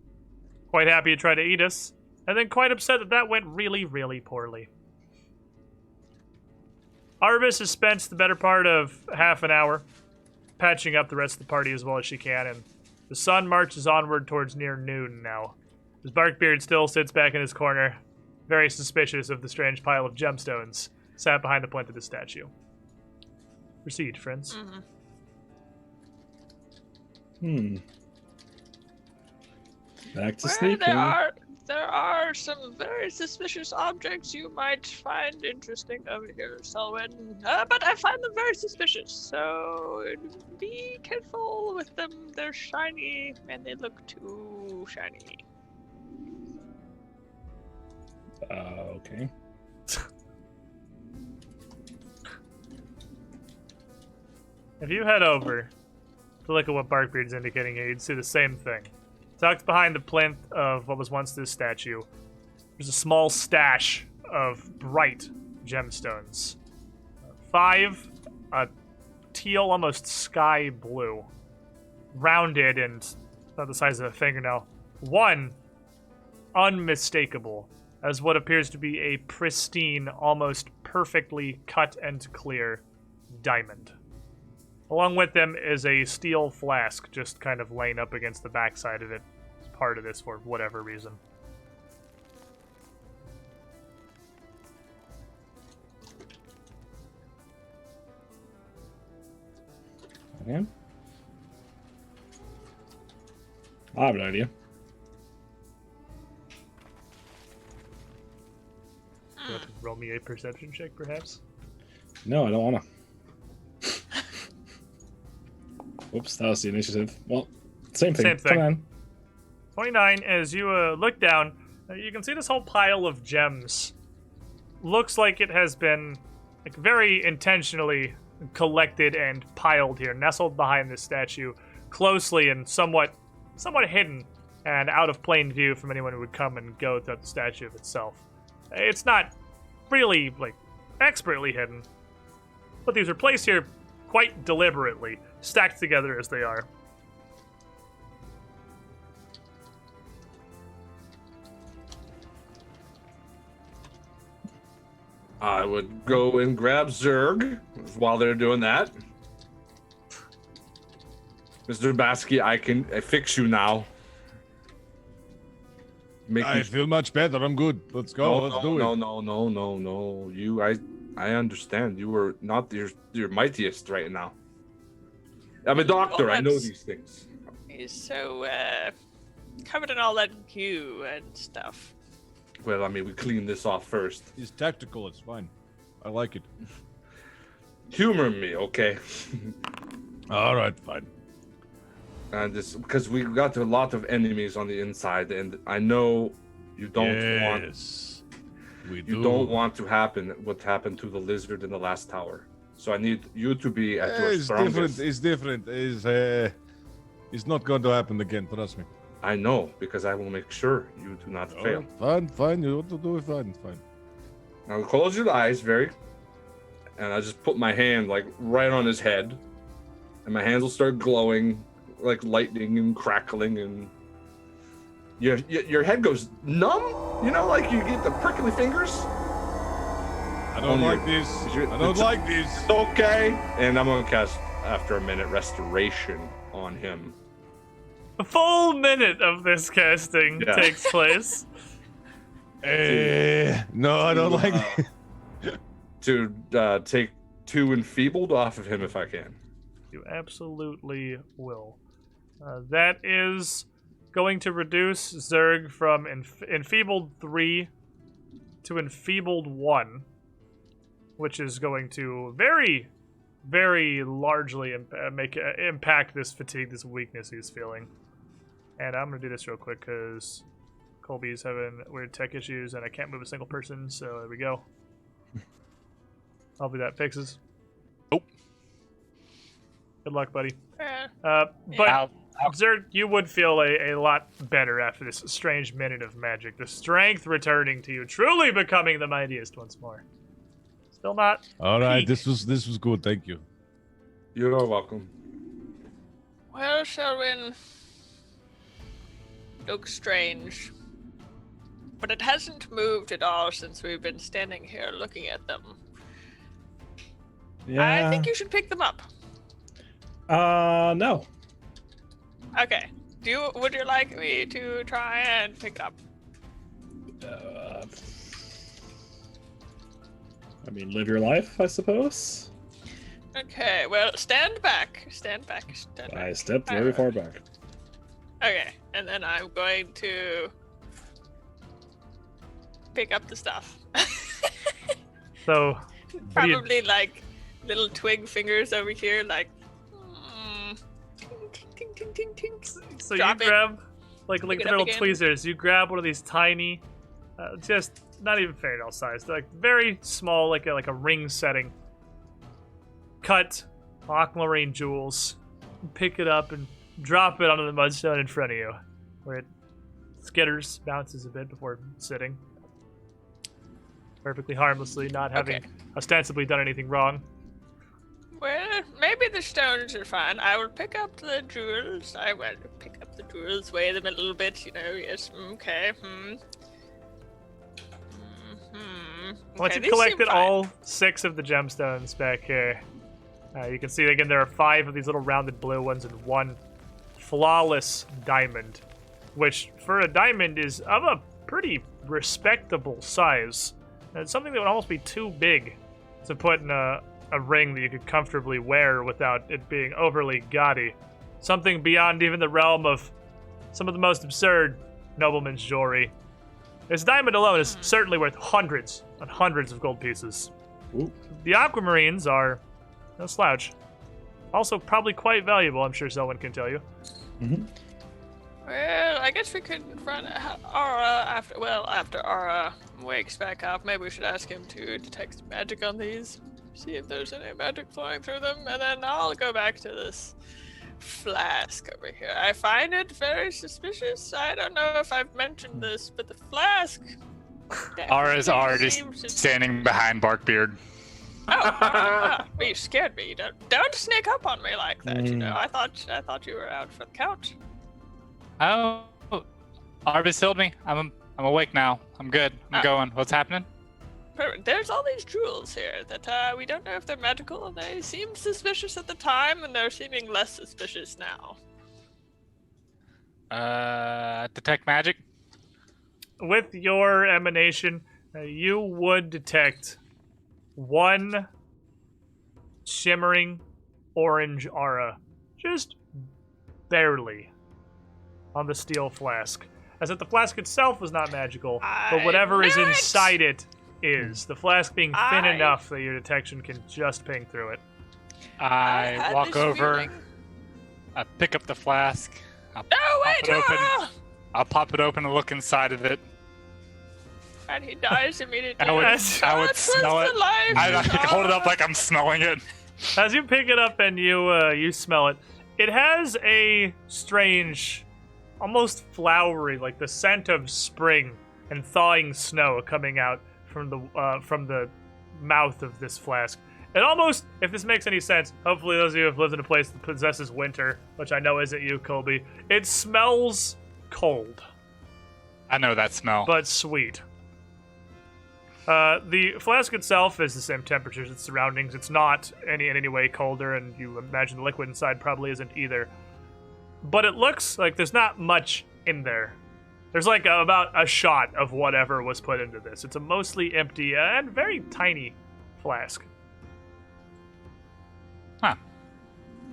quite happy to try to eat us, and then quite upset that that went really, really poorly. Arbus has spent the better part of half an hour patching up the rest of the party as well as she can, and the sun marches onward towards near noon now, as Barkbeard still sits back in his corner, very suspicious of the strange pile of gemstones sat behind the plinth of the statue. Proceed, friends. Back to Well, sneaking. there are some very suspicious objects you might find interesting over here, Selwyn. But I find them very suspicious, so be careful with them. They're shiny, and they look too shiny. Okay. If you head over to look at what Barkbeard's indicating here, you'd see the same thing. Tucked behind the plinth of what was once this statue, there's a small stash of bright gemstones. 5, a teal, almost sky blue, rounded and about the size of a fingernail. 1, unmistakable, as what appears to be a pristine, almost perfectly cut and clear diamond. Along with them is a steel flask just kind of laying up against the backside of it. It's part of this for whatever reason. Okay. I have an idea. me a perception check, perhaps? No, I don't wanna. Oops, that was the initiative. Well, same thing. Same thing. Come on. 29, as you look down, you can see this whole pile of gems. Looks like it has been like very intentionally collected and piled here, nestled behind this statue, closely and somewhat hidden and out of plain view from anyone who would come and go throughout the statue itself. It's not really like expertly hidden, but these are placed here quite deliberately, stacked together as they are. I would go and grab Zerg while they're doing that. Mr. Basky, I fix you now. I feel much better. I'm good. Let's go. Let's do it. No. I understand. You were not your mightiest right now. I'm a doctor. I know these things. He's so covered in all that goo and stuff. Well, I mean, we clean this off first. He's tactical. It's fine. I like it. Humor me, okay? All right, fine. And this because we got a lot of enemies on the inside, and I know you don't don't want to happen what happened to the lizard in the last tower. So I need you to be at your strongest. It's different. It's not going to happen again. Trust me. I know, because I will make sure you do not fail. Fine. You want to do it? Fine. Now close your eyes, and I just put my hand like right on his head, and my hands will start glowing like lightning and crackling, and your head goes numb. You know, like you get the prickly fingers. I don't like this. I don't like this. It's okay. And I'm gonna cast after a minute restoration on him. A full minute of this casting takes place. No, I don't like it. To take 2 enfeebled off of him if I can. You absolutely will. That is going to reduce Zerg from enfeebled 3 to enfeebled 1, which is going to very, very largely impact this fatigue, this weakness he's feeling. And I'm going to do this real quick because Colby's having weird tech issues and I can't move a single person, so there we go. Hopefully that fixes. Nope. Good luck, buddy. But Zerg, you would feel a lot better after this strange minute of magic. The strength returning to you, truly becoming the mightiest once more. Still not. All right, peak. this was good. Thank you. You're welcome. well, Shelwyn, looks strange, but it hasn't moved at all since we've been standing here looking at them. Yeah. I think you should pick them up. No. Okay. Would you like me to try and pick up? I mean, live your life, I suppose. Okay, well, stand back. Stand back. I stepped very far back. Okay, and then I'm going to pick up the stuff. So, Probably like little twig fingers over here, like. Ting, ting, ting, ting, ting. so Drop you it. grab like Pick it the up little again. tweezers. You grab one of these tiny, just not even fingernail sized, like very small, like a ring setting. Cut aquamarine jewels. Pick it up and drop it onto the mudstone in front of you, where it skitters, bounces a bit before sitting. Perfectly harmlessly, not having Okay. ostensibly done anything wrong. Well, maybe the stones are fine. I will pick up the jewels. I will pick up the jewels, weigh them a little bit, yes, okay, Once Okay, you've these collected seem fine. all 6 of the gemstones back here, you can see again there are 5 of these little rounded blue ones and 1 flawless diamond, which for a diamond is of a pretty respectable size. And it's something that would almost be too big to put in a ring that you could comfortably wear without it being overly gaudy. Something beyond even the realm of some of the most absurd nobleman's jewelry. This diamond alone is certainly worth hundreds and hundreds of gold pieces. Ooh. The aquamarines are no slouch. Also, probably quite valuable, I'm sure someone can tell you. Mm-hmm. Well, I guess we could run Ara after Ara wakes back up. Maybe we should ask him to detect some magic on these. See if there's any magic flowing through them, and then I'll go back to this flask over here. I find it very suspicious. I don't know if I've mentioned this, but the flask... Ara's already seems to- standing behind Barkbeard. You scared me. Don't sneak up on me like that. You know, I thought you were out for the count. Oh, Arbus healed me. I'm awake now. I'm good. I'm going. What's happening? There's all these jewels here that we don't know if they're magical, and they seemed suspicious at the time, and they're seeming less suspicious now. Detect magic? With your emanation, you would detect one shimmering orange aura, just barely, on the steel flask. As if the flask itself was not magical, but whatever is inside it is. The flask being thin enough that your detection can just ping through it. I walk over, I pick up the flask, I'll pop it open and look inside of it. And he dies immediately. I would smell it. I hold it up like I'm smelling it. As you pick it up and you smell it, it has a strange, almost flowery, like the scent of spring and thawing snow coming out from the mouth of this flask. It almost, if this makes any sense, hopefully those of you who have lived in a place that possesses winter, which I know isn't you, Colby, it smells cold. I know that smell. But sweet. The flask itself is the same temperature as its surroundings. It's not in any way colder, and you imagine the liquid inside probably isn't either. But it looks like there's not much in there. There's like about a shot of whatever was put into this. It's a mostly empty and very tiny flask. Huh.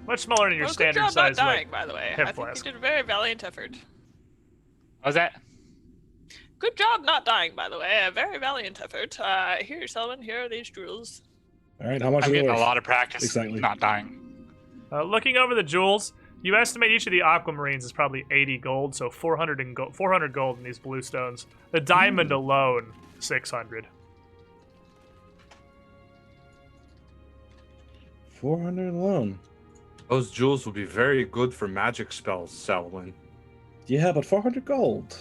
Much smaller than your standard good job size. not dying, by the way. I think flask. you did a very valiant effort. What was that? Good job not dying, by the way. A very valiant effort. Here, Selwyn, here are these jewels. All right, how much I'm are they getting a worth? lot of practice Exactly. not dying. Looking over the jewels, you estimate each of the aquamarines is probably 80 gold, so 400 gold in these blue stones. The diamond alone, 600. 400 alone. Those jewels will be very good for magic spells, Selwyn. Yeah, but 400 gold.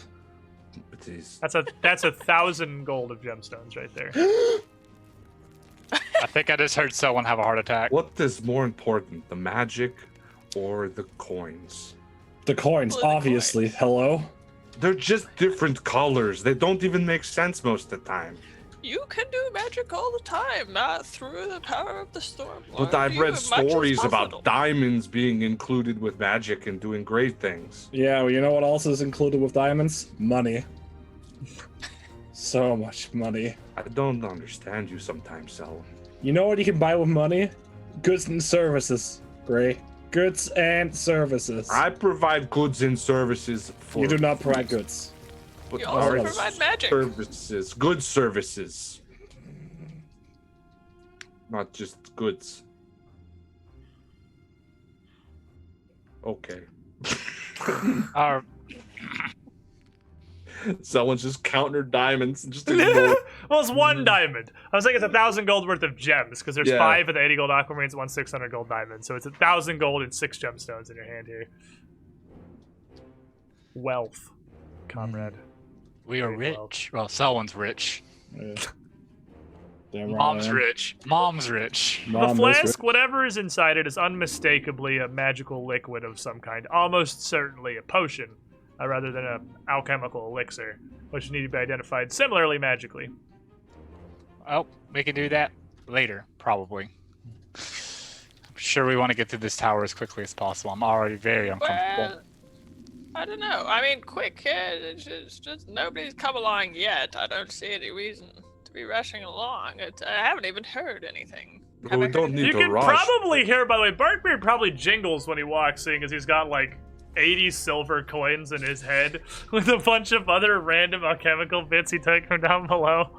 But these... That's 1,000 gold of gemstones right there. I think I just heard someone have a heart attack. What is more important, the magic or the coins? The coins, Well, the obviously. coins. Hello? They're just different colors. They don't even make sense most of the time. You can do magic all the time, not through the power of the storm. But Lord. I've Do read as much as stories possible. about diamonds being included with magic and doing great things. Yeah, well, you know what else is included with diamonds? Money. So much money. I don't understand you sometimes, Selwyn. You know what you can buy with money? Goods and services, Gray. Goods and services. I provide goods and services for... You do not provide goods. But You also our provide magic. Services. Good services. Not just goods. Okay. Someone's just counting her diamonds and just ignore. Well, it's one diamond. I was like, it's 1,000 gold worth of gems, because there's 5 of the 80 gold aquamarines, 1 600 gold diamond. So it's 1,000 gold and 6 gemstones in your hand here. Wealth, comrade. We are Very rich. Well, someone's rich. Yeah. Damn right Mom's I am. rich. Mom's rich. The Mom is flask, whatever is inside it, is unmistakably a magical liquid of some kind. Almost certainly a potion, rather than an alchemical elixir, which need to be identified similarly magically. Oh, we can do that later, probably. I'm sure we want to get through this tower as quickly as possible. I'm already very uncomfortable. Well, I don't know. I mean, quick, it's just nobody's come along yet. I don't see any reason to be rushing along. I haven't even heard anything. Well, Have we I don't heard need You to can rush. probably hear, by the way, Barkbeard probably jingles when he walks, seeing as he's got, like, 80 silver coins in his head with a bunch of other random alchemical bits he took from down below.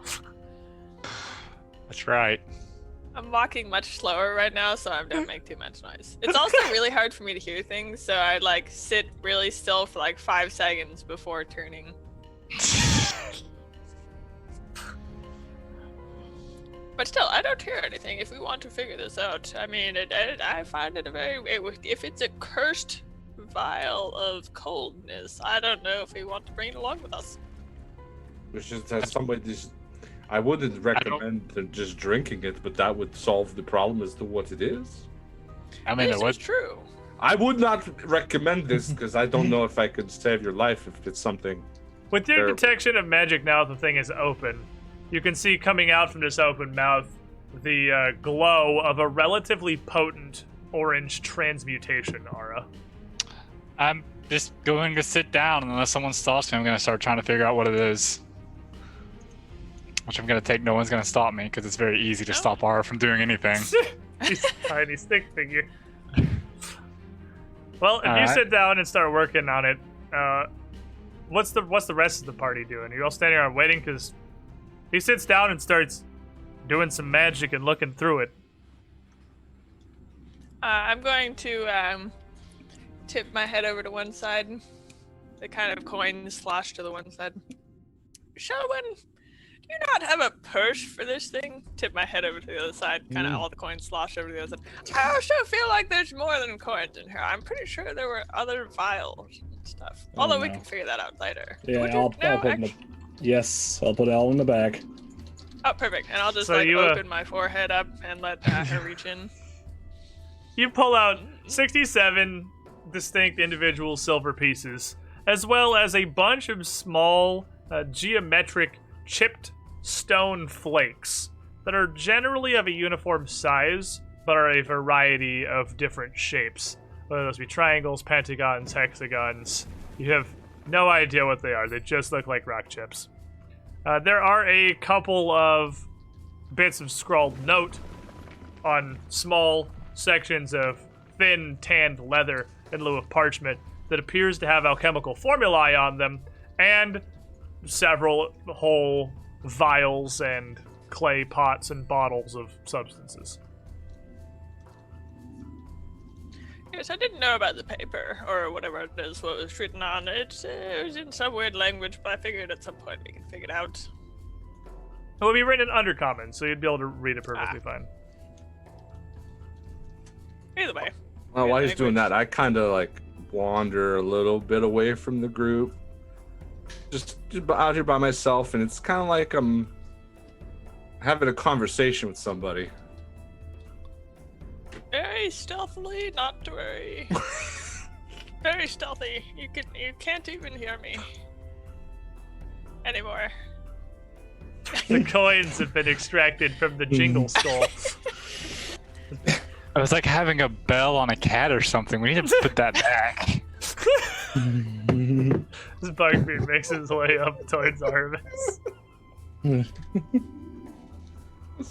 That's right. I'm walking much slower right now, so I don't make too much noise. It's also really hard for me to hear things, so I like sit really still for like 5 seconds before turning. But still, I don't hear anything. If we want to figure this out, I mean, I find it if it's a cursed vial of coldness, I don't know if we want to bring it along with us. It's just that somebody just. I wouldn't recommend just drinking it, but that would solve the problem as to what it is. I mean, This is true. I would not recommend this because I don't know if I could save your life if it's something. With your Terrible. detection of magic now the thing is open, you can see coming out from this open mouth the glow of a relatively potent orange transmutation aura. I'm just going to sit down, and unless someone stops me, I'm going to start trying to figure out what it is. Which I'm going to take. No one's going to stop me because it's very easy to stop Ara from doing anything. He's a tiny stick figure. Well, if you Alright. sit down and start working on it, what's the rest of the party doing? Are you all standing around waiting? Because he sits down and starts doing some magic and looking through it. I'm going to tip my head over to one side. The kind of coin slosh to the one side. Shelwyn, do you not have a purse for this thing? Tip my head over to the other side. Kind of all the coins slosh over to the other side. I also feel like there's more than coins in here. I'm pretty sure there were other vials and stuff. Although we no. can figure that out later. Yeah, Would you- I'll no, put actually- Yes, I'll put it all in the bag. Oh, perfect. And I'll just So you, open my forehead up and let her reach in. You pull out 67 distinct individual silver pieces, as well as a bunch of small, geometric, chipped stone flakes that are generally of a uniform size, but are a variety of different shapes. Whether those be triangles, pentagons, hexagons. You have no idea what they are. They just look like rock chips. There are a couple of bits of scrawled note on small sections of thin tanned leather in lieu of parchment that appears to have alchemical formulae on them, and several whole vials and clay pots and bottles of substances. Yes, I didn't know about the paper, or whatever it is, what was written on it. It was in some weird language, but I figured at some point we could figure it out. It would be written in Undercommon, so you'd be able to read it perfectly fine. Either way. Well, while he's doing language. that, I kind of like wander a little bit away from the group, just out here by myself, and it's kind of like I'm having a conversation with somebody. Very stealthily, not to worry. Very stealthy. You can't even hear me anymore. The coins have been extracted from the jingle skull. It was like having a bell on a cat or something. We need to put that back. This Bugbeard makes his way up towards Arvis. That's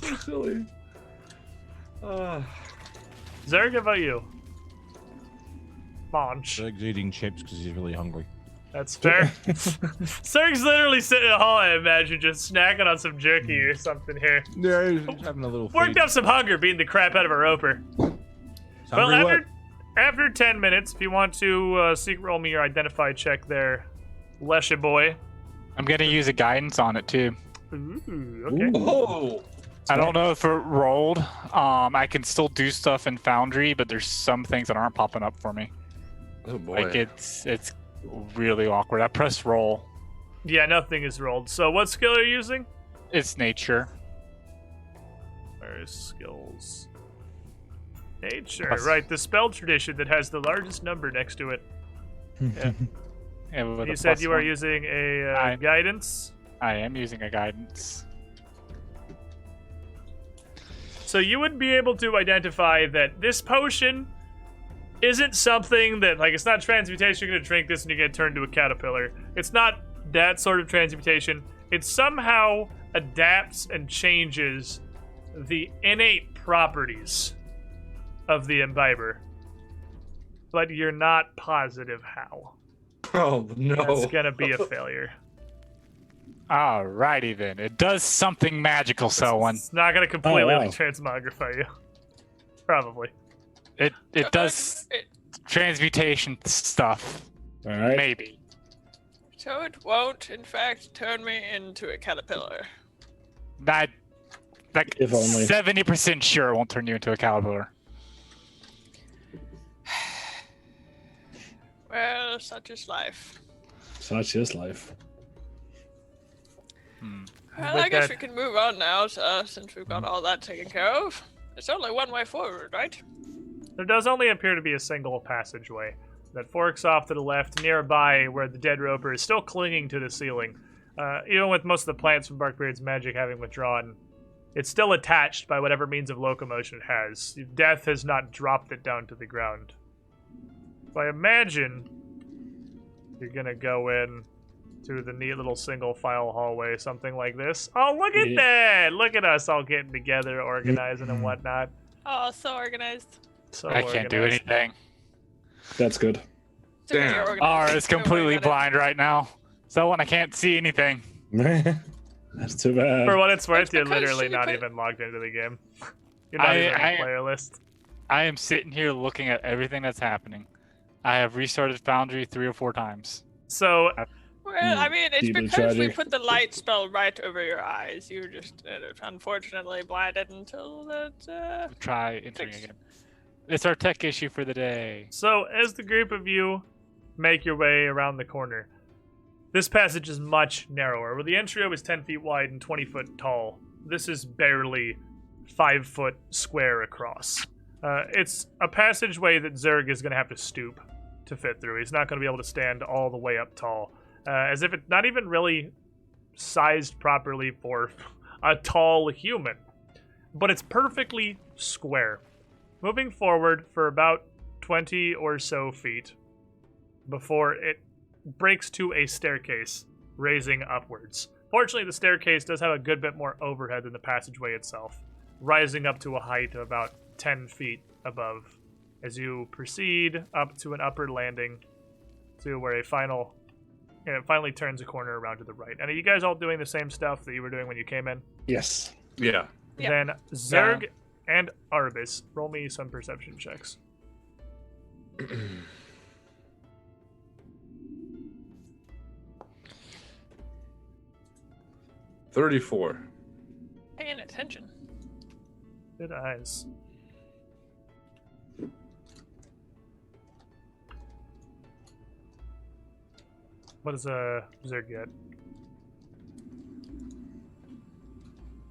so silly. Zerg, how about you? Munch. Zerg's eating chips because he's really hungry. That's fair. Zerg's literally sitting in the hall, I imagine, just snacking on some jerky or something here. Yeah, he's just having a little Worked feed. up some hunger beating the crap out of a roper. He's Well, hungry after 10 minutes, if you want to secret roll me your identify check there, Lesha boy. I'm going to use a guidance on it, too. Ooh, okay. Oh, I don't know if it rolled. I can still do stuff in Foundry, but there's some things that aren't popping up for me. oh boy. Like, it's really awkward. I press roll. Yeah, nothing is rolled. So what skill are you using? It's nature. Where's skills? Nature, Plus- right, the spell tradition that has the largest number next to it. Yeah, with You a said plus you are one. using a I- guidance. I am using a guidance. So you would be able to identify that this potion isn't something that, like, it's not transmutation, you're gonna drink this and you're gonna turn into a caterpillar. It's not that sort of transmutation. It somehow adapts and changes the innate properties of the imbiber. but you're not positive how. Oh no. That's gonna be a failure. Alrighty then. It does something magical, someone. It's not gonna completely wow. transmogrify you. Probably. It does transmutation stuff. All right. Maybe. So it won't, in fact, turn me into a caterpillar. Not like If only. 70% sure it won't turn you into a caterpillar. Well, such is life. Such is life. Well, With I guess that- we can move on now, since we've got all that taken care of. There's only one way forward, right? There does only appear to be a single passageway that forks off to the left nearby where the dead roper is still clinging to the ceiling. Even with most of the plants from Barkbeard's magic having withdrawn, it's still attached by whatever means of locomotion it has. Death has not dropped it down to the ground. So I imagine you're gonna go in to the neat little single file hallway, something like this. Oh, look at that! Look at us all getting together, organizing and whatnot. Oh, so organized. So I can't do organized. anything. That's good. So Damn. you're organized. Ara is Don't worry completely about it. blind right now. Someone, I can't see anything. That's too bad. For what it's worth, It's you're because literally she not put- even logged into the game. You're not even on the player list. I am sitting here looking at everything that's happening. I have restarted Foundry 3 or 4 times. So Well, I mean, it's Deeply because we tragic. put the light spell right over your eyes. You were just unfortunately blinded until that. Try entering Fix. again. It's our tech issue for the day. as the group of you make your way around the corner, this passage is much narrower. Where the entry is 10 feet wide and 20 foot tall, this is barely 5 foot square across. It's a passageway that Zerg is going to have to stoop to fit through. He's not going to be able to stand all the way up tall. As if it's not even really sized properly for a tall human. But it's perfectly square. Moving forward for about 20 or so feet before it breaks to a staircase, raising upwards. Fortunately, the staircase does have a good bit more overhead than the passageway itself, rising up to a height of about 10 feet above as you proceed up to an upper landing to where it finally turns a corner around to the right. And are you guys all doing the same stuff that you were doing when you came in? Yes. Yeah. Yeah. Then Zerg and Arbus, roll me some perception checks. 34. Paying attention. Good eyes. What does Zerg get?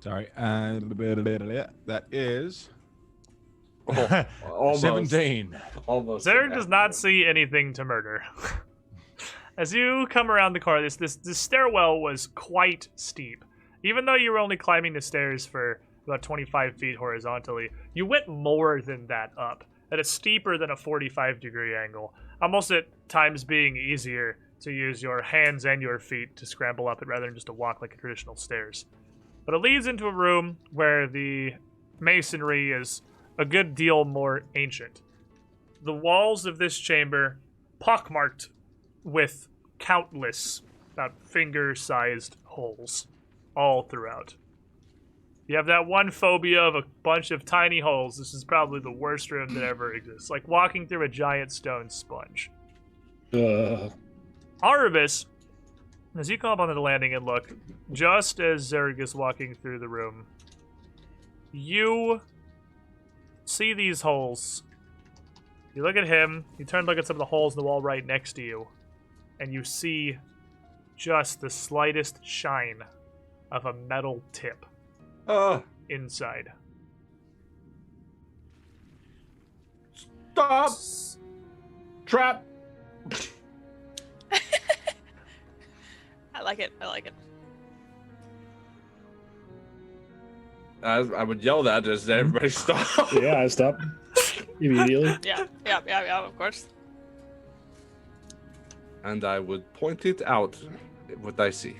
Sorry. That is Almost. 17. Almost. Zerg does not see anything to murder. As you come around the corner, this stairwell was quite steep. Even though you were only climbing the stairs for about 25 feet horizontally, you went more than that up, at a steeper than a 45-degree angle, almost at times being easier to use your hands and your feet to scramble up it rather than just to walk like a traditional stairs. But it leads into a room where the masonry is a good deal more ancient. The walls of this chamber, pockmarked with countless, about finger-sized holes all throughout. You have that one phobia of a bunch of tiny holes. This is probably the worst room that ever exists. Like walking through a giant stone sponge. Arubis, as you come up onto the landing and look, just as Zerg is walking through the room, you see these holes. You look at him, you turn to look at some of the holes in the wall right next to you, and you see just the slightest shine of a metal tip inside. Stop! Trap! I like it. I like it. I would yell that as everybody stop. Yeah, I stopped immediately. Yeah, of course. And I would point it out what I see.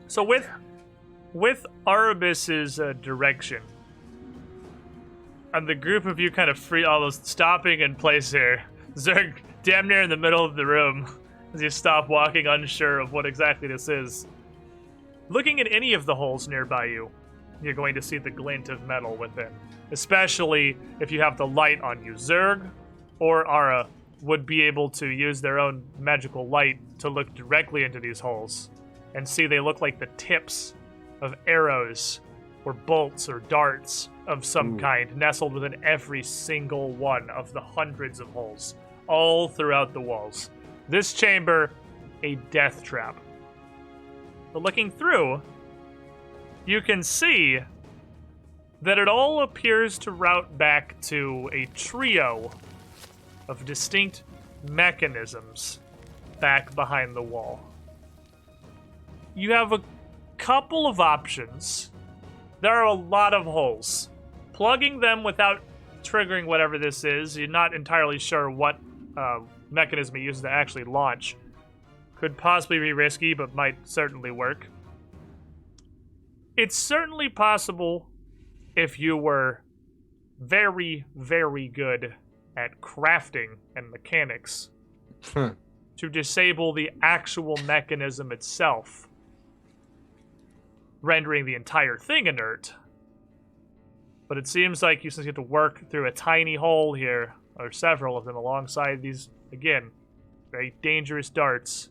So with Arubis's direction, and the group of you kind of free, almost stopping in place here. Zerg, damn near in the middle of the room, as you stop walking, unsure of what exactly this is. Looking at any of the holes nearby you, you're going to see the glint of metal within, especially if you have the light on you. Zerg or Ara would be able to use their own magical light to look directly into these holes and see they look like the tips of arrows or bolts or darts of some kind nestled within every single one of the hundreds of holes all throughout the walls. This chamber, a death trap. But looking through, you can see that it all appears to route back to a trio of distinct mechanisms back behind the wall. You have a couple of options. There are a lot of holes. Plugging them without triggering whatever this is, you're not entirely sure what mechanism it uses to actually launch. Could possibly be risky, but might certainly work. It's certainly possible if you were very, very good at crafting and mechanics to disable the actual mechanism itself, rendering the entire thing inert. But it seems like you just get to work through a tiny hole here, or several of them alongside these, again, very dangerous darts.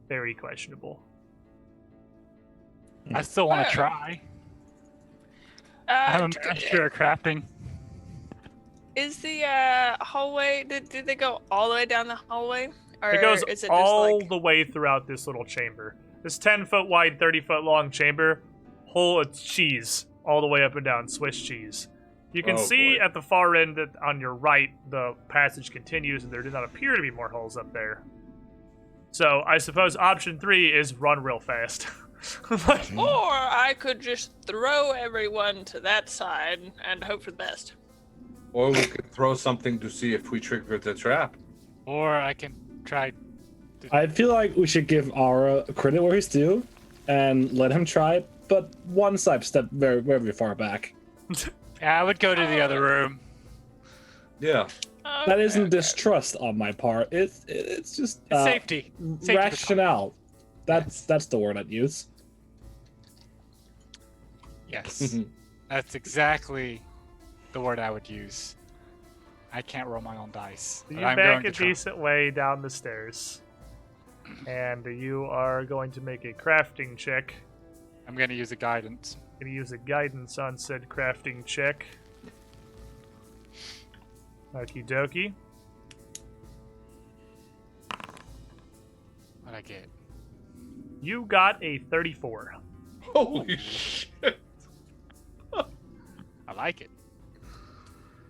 Very questionable. I still want to try. I'm sure crafting. Is the hallway? Did they go all the way down the hallway, or It goes is it all just like... the way throughout this little chamber. This 10-foot wide, 30-foot long chamber, whole of cheese all the way up and down, Swiss cheese. You can see at the far end that on your right, the passage continues, and there do not appear to be more holes up there. So I suppose option 3 is run real fast. Or I could just throw everyone to that side and hope for the best. Or we could throw something to see if we trigger the trap. Or I can try. I feel like we should give Ara credit where he's due and let him try it, but one step very, very far back. Yeah, I would go to the other room. Yeah. That isn't distrust on my part. It's just Safety. rationale. That's the word I'd use. Yes. That's exactly the word I would use. I can't roll my own dice. You but I'm back going a to try. decent way down the stairs. And you are going to make a crafting check. I'm going to use a guidance. Going to use a guidance on said crafting check. Okie dokie. What'd I get? You got a 34. Holy shit. I like it.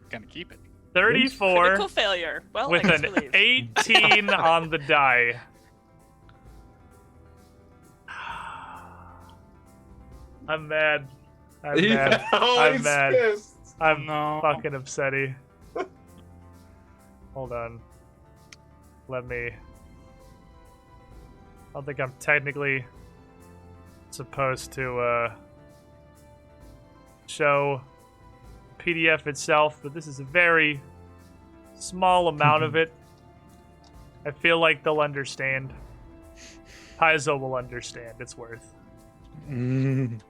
Gonna keep it. 34 Critical failure. Well, with I guess an we leave. 18 on the die. I'm mad. I'm mad. I'm mad. I'm No. fucking upsetty. Hold on. Let me... I don't think I'm technically supposed to show PDF itself, but this is a very small amount of it. I feel like they'll understand. Paizo will understand its worth. Brand.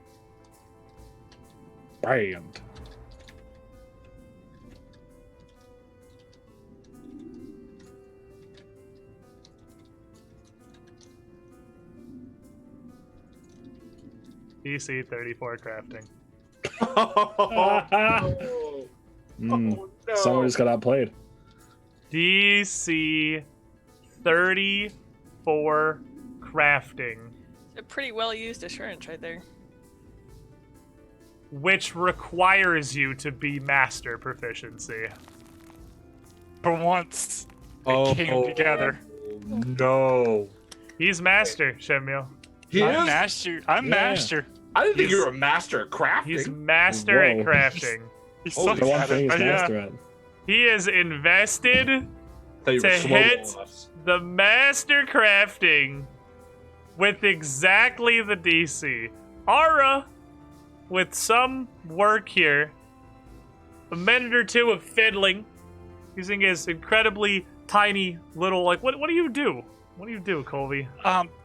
DC 34 crafting. No. Someone just got outplayed. DC 34 crafting, A pretty well used assurance right there. which requires you to be master proficiency. For once, it came together. No. He's master, Shemil. He I'm is? master. I'm Yeah. master. I didn't think you were a master at crafting. He's master at Whoa. crafting. He's Holy The one at thing it, he's but yeah. master at. He is invested Thought you were to slow hit on us. the master crafting with exactly the DC. Ara, with some work here, a minute or two of fiddling, using his incredibly tiny little, like, what do you do? What do you do, Colby?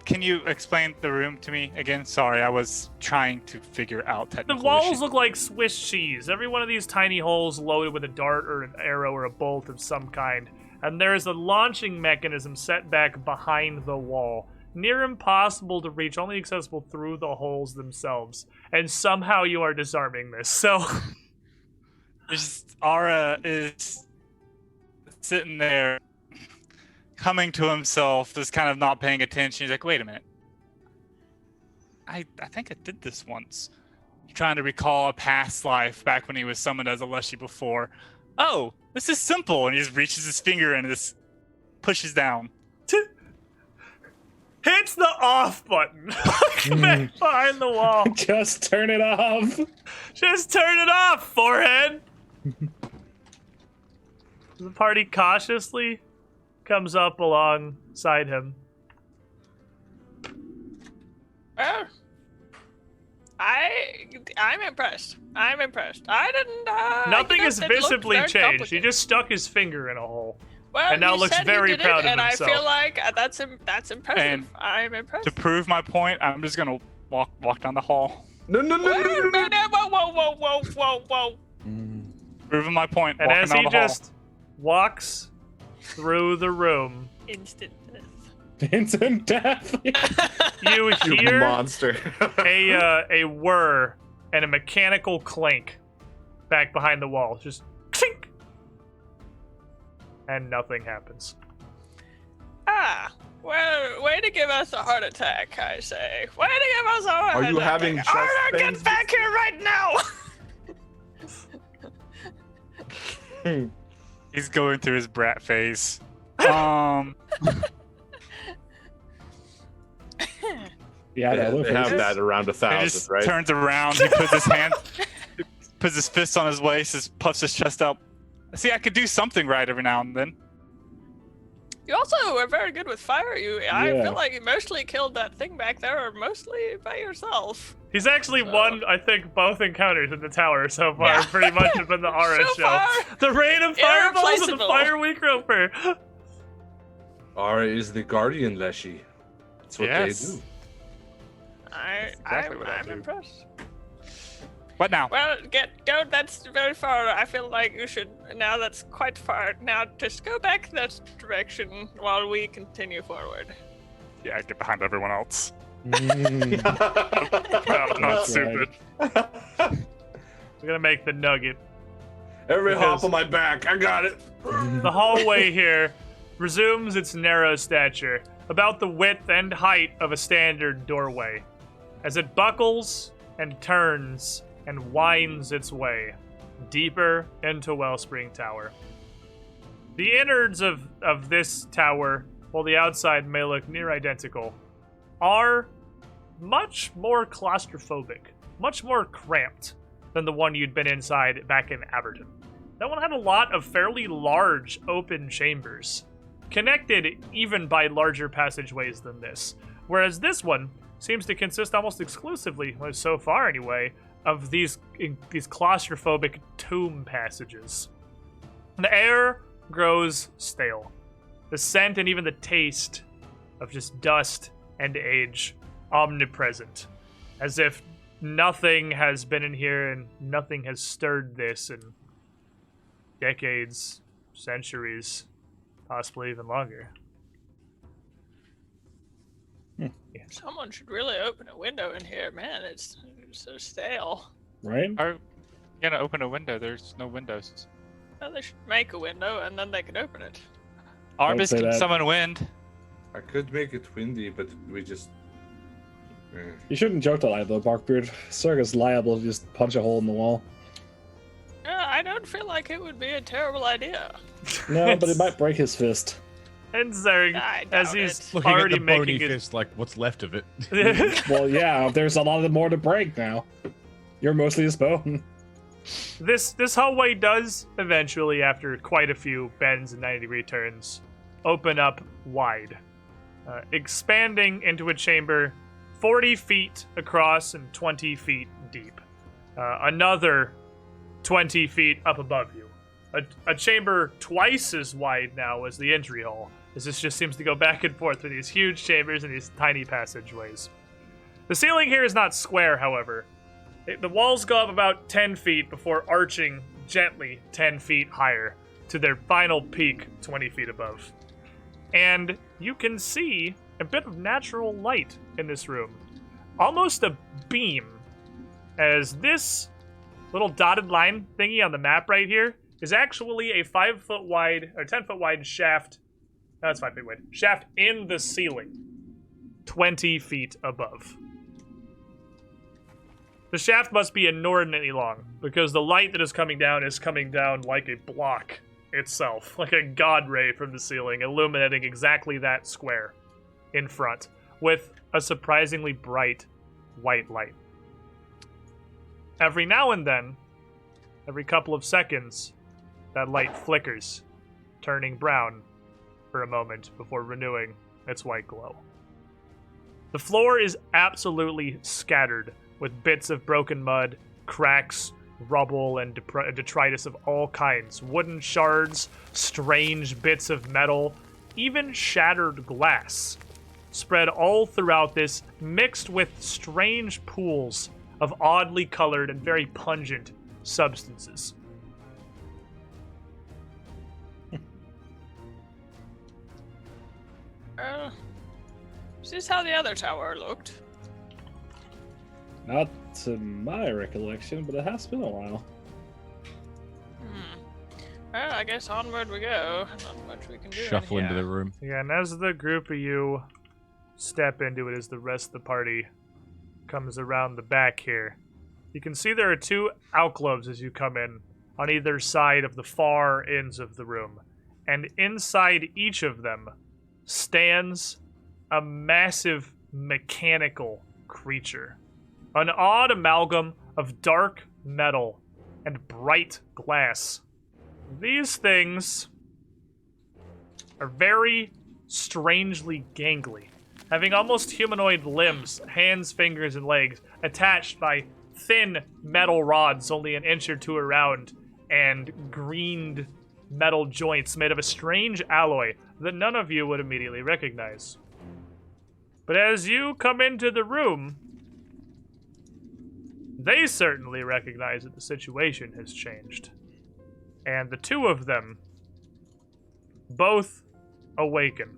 Can you explain the room to me again? Sorry, I was trying to figure out The technical walls issues. look like Swiss cheese. Every one of these tiny holes loaded with a dart or an arrow or a bolt of some kind. And there is a launching mechanism set back behind the wall. Near impossible to reach, only accessible through the holes themselves. And somehow you are disarming this, so... Just Ara is sitting there, coming to himself, just kind of not paying attention. He's like, wait a minute. I think I did this once. Trying to recall a past life back when he was summoned as a Leshy before. Oh, this is simple. And he just reaches his finger and just pushes down. Hits the off button. Back behind the wall. Just turn it off. Just turn it off, forehead. The party cautiously comes up alongside him. Well, I'm impressed. I'm impressed. I didn't. Nothing has it looked visibly very changed. He complicated. just stuck his finger in a hole. Well, and now he looks said he very did proud it, of and himself. I feel like that's impressive. And I'm impressed. To prove my point, I'm just gonna walk down the hall. No, no, no, no, no, no, no. Whoa. Proving my point. And walking as down he the hall. just walks through the room, Instant death. Instant death. you You hear monster. a whir and a mechanical clink back behind the wall. Just clink! And nothing happens. Well, way to give us a heart attack, I say. Way to give us a heart Are attack. you having chest Arthur, pains? get back here right now! He's going through his brat phase. Yeah, no, They have that around He 1,000, just right? turns around. He puts his hand, puts his fist on his waist, just puffs his chest out. See, I could do something right every now and then. You also are very good with fire. I Yeah. feel like you mostly killed that thing back there, mostly by yourself. He's actually won, I think, both encounters in the tower so far. Yeah. Pretty much have been the Aura So show. far, The rain of fireballs and the irreplaceable. fire weak roper. Ara is the guardian Leshy. That's what Yes. they do. exactly what I I'm do. impressed. What now? Well, go. That's very far. I feel like you should. Now that's quite far. Now just go back that direction while we continue forward. Yeah, I get behind everyone else. Mm. I'm not That's stupid. We're gonna make the nugget. Everybody hop Because- on my back. I got it. The hallway here resumes its narrow stature, about the width and height of a standard doorway, as it buckles and turns and winds its way deeper into Wellspring Tower. The innards of this tower, while the outside may look near identical, are much more claustrophobic, much more cramped than the one you'd been inside back in Aberton. That one had a lot of fairly large open chambers, connected even by larger passageways than this, whereas this one seems to consist almost exclusively, well, so far anyway, of these claustrophobic tomb passages. The air grows stale. The scent and even the taste of just dust and age omnipresent, as if nothing has been in here and nothing has stirred this in decades, centuries, possibly even longer. Someone should really open a window in here, man. It's so stale. Right? Are you gonna open a window? There's no windows. Well, they should make a window and then they can open it. would Arbus say can that. summon wind. I could make it windy, but we just. You shouldn't joke that like though, Barkbeard. Serga's liable to just punch a hole in the wall. I don't feel like it would be a terrible idea. No, but it might break his fist. And Zerg, I as doubt he's it. Looking already at the bony making it. fist, like what's left of it. Well, yeah, there's a lot more to break now. You're mostly his bone. This hallway does eventually, after quite a few bends and 90-degree turns, open up wide, expanding into a chamber 40 feet across and 20 feet deep. Another 20 feet up above you. A chamber twice as wide now as the entry hall, as this just seems to go back and forth through these huge chambers and these tiny passageways. The ceiling here is not square, however. The walls go up about 10 feet before arching gently 10 feet higher to their final peak 20 feet above. And you can see a bit of natural light in this room. Almost a beam, as this little dotted line thingy on the map right here is actually a 5 foot wide, or 10 foot wide shaft. No, that's 5 feet wide. Shaft in the ceiling, 20 feet above. The shaft must be inordinately long, because the light that is coming down like a block itself, like a god ray from the ceiling, illuminating exactly that square in front, with a surprisingly bright white light. Every now and then, every couple of seconds, that light flickers, turning brown for a moment before renewing its white glow. The floor is absolutely scattered with bits of broken mud, cracks, rubble, and detritus of all kinds. Wooden shards, strange bits of metal, even shattered glass, spread all throughout this, mixed with strange pools of oddly colored and very pungent substances. Is this how the other tower looked? Not to my recollection, but it has been a while. Well, I guess onward we go. Not much we can do. Shuffle into the room. Yeah, and as the group of you step into it, as the rest of the party comes around the back here, you can see there are two alcoves as you come in on either side of the far ends of the room. And inside each of them stands a massive mechanical creature. An odd amalgam of dark metal and bright glass. These things are very strangely gangly, having almost humanoid limbs, hands, fingers, and legs, attached by thin metal rods only an inch or two around, and greened metal joints made of a strange alloy that none of you would immediately recognize. But as you come into the room, they certainly recognize that the situation has changed. And the two of them both awaken.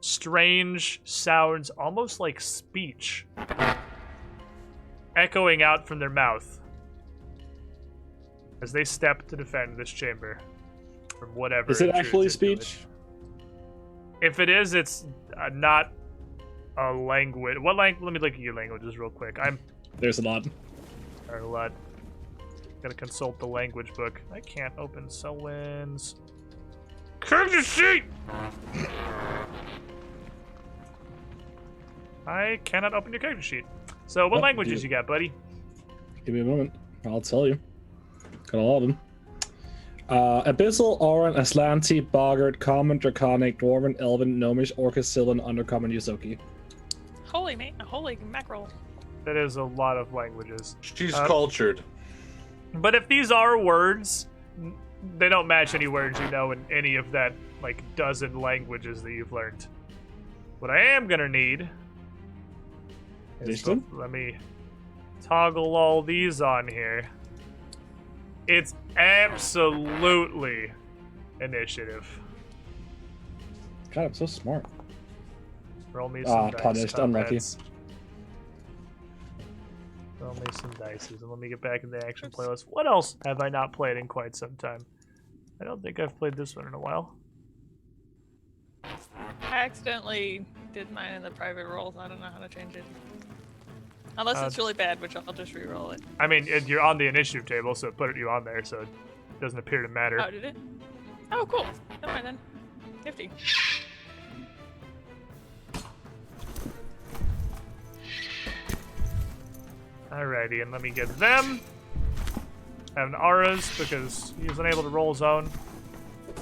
Strange sounds, almost like speech, echoing out from their mouth as they step to defend this chamber from whatever. Is it actually speech? If it is, it's not a language. What language? Let me look at your languages real quick. There's a lot. Or a lot. Gotta consult the language book. I can't open Selwyn's character sheet! I cannot open your character sheet. So, what languages you got, buddy? Give me a moment. I'll tell you. Got a lot of them. Abyssal, Auran, Aslanti, Boggart, Common, Draconic, Dwarven, Elven, Gnomish, Orcish, Sylvan, Undercommon, Yuzoki. Holy mackerel. That is a lot of languages. She's cultured. But if these are words, they don't match any words you know in any of that, like, dozen languages that you've learned. What I am gonna need is, let me toggle all these on here. It's absolutely initiative. God, I'm so smart. Roll me some dice. Punished, unlucky. Roll me some dices, and let me get back in the action playlist. What else have I not played in quite some time? I don't think I've played this one in a while. I accidentally did mine in the private roles. I don't know how to change it. Unless it's really bad, which I'll just re-roll it. I mean, you're on the initiative table, so it put you on there, so it doesn't appear to matter. Oh, did it? Oh, cool. Never mind then. Nifty. Alrighty, and let me get them. And Ara's, because he was unable to roll his own.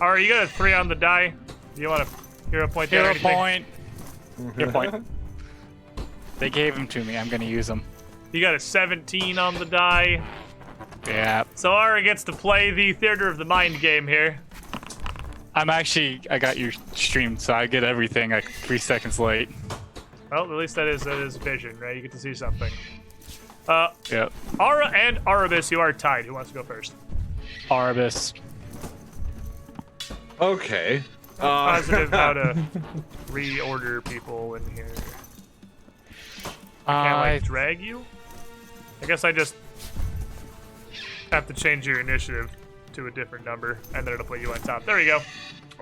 Ara, you got a 3 on the die. Do you want a hero point there? Hero point. Hero point. They gave them to me. I'm going to use them. You got a 17 on the die. Yeah. So Ara gets to play the theater of the mind game here. I got your stream, so I get everything like 3 seconds late. Well, at least that is vision, right? You get to see something. Yep. Ara and Arabis, you are tied. Who wants to go first? Arbus. Okay. Positive how to reorder people in here. I can't like drag you? I guess I just have to change your initiative to a different number, and then it'll put you on top. There you go.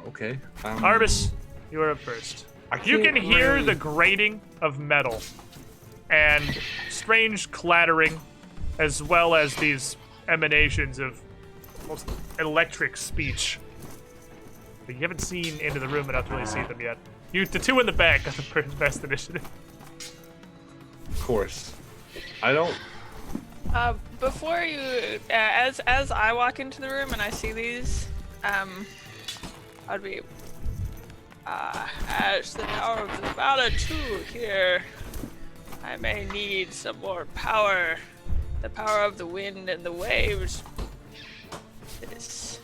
Okay. Arbus, you are up first. I You can can't hear really- the grating of metal and strange clattering, as well as these emanations of almost electric speech. But you haven't seen into the room enough to really see them yet. The two in the back got the best initiative. Of course. I don't. Before you, as I walk into the room and I see these, I'd be, as the Tower of the Valor 2 here, I may need some more power. The power of the wind and the waves. This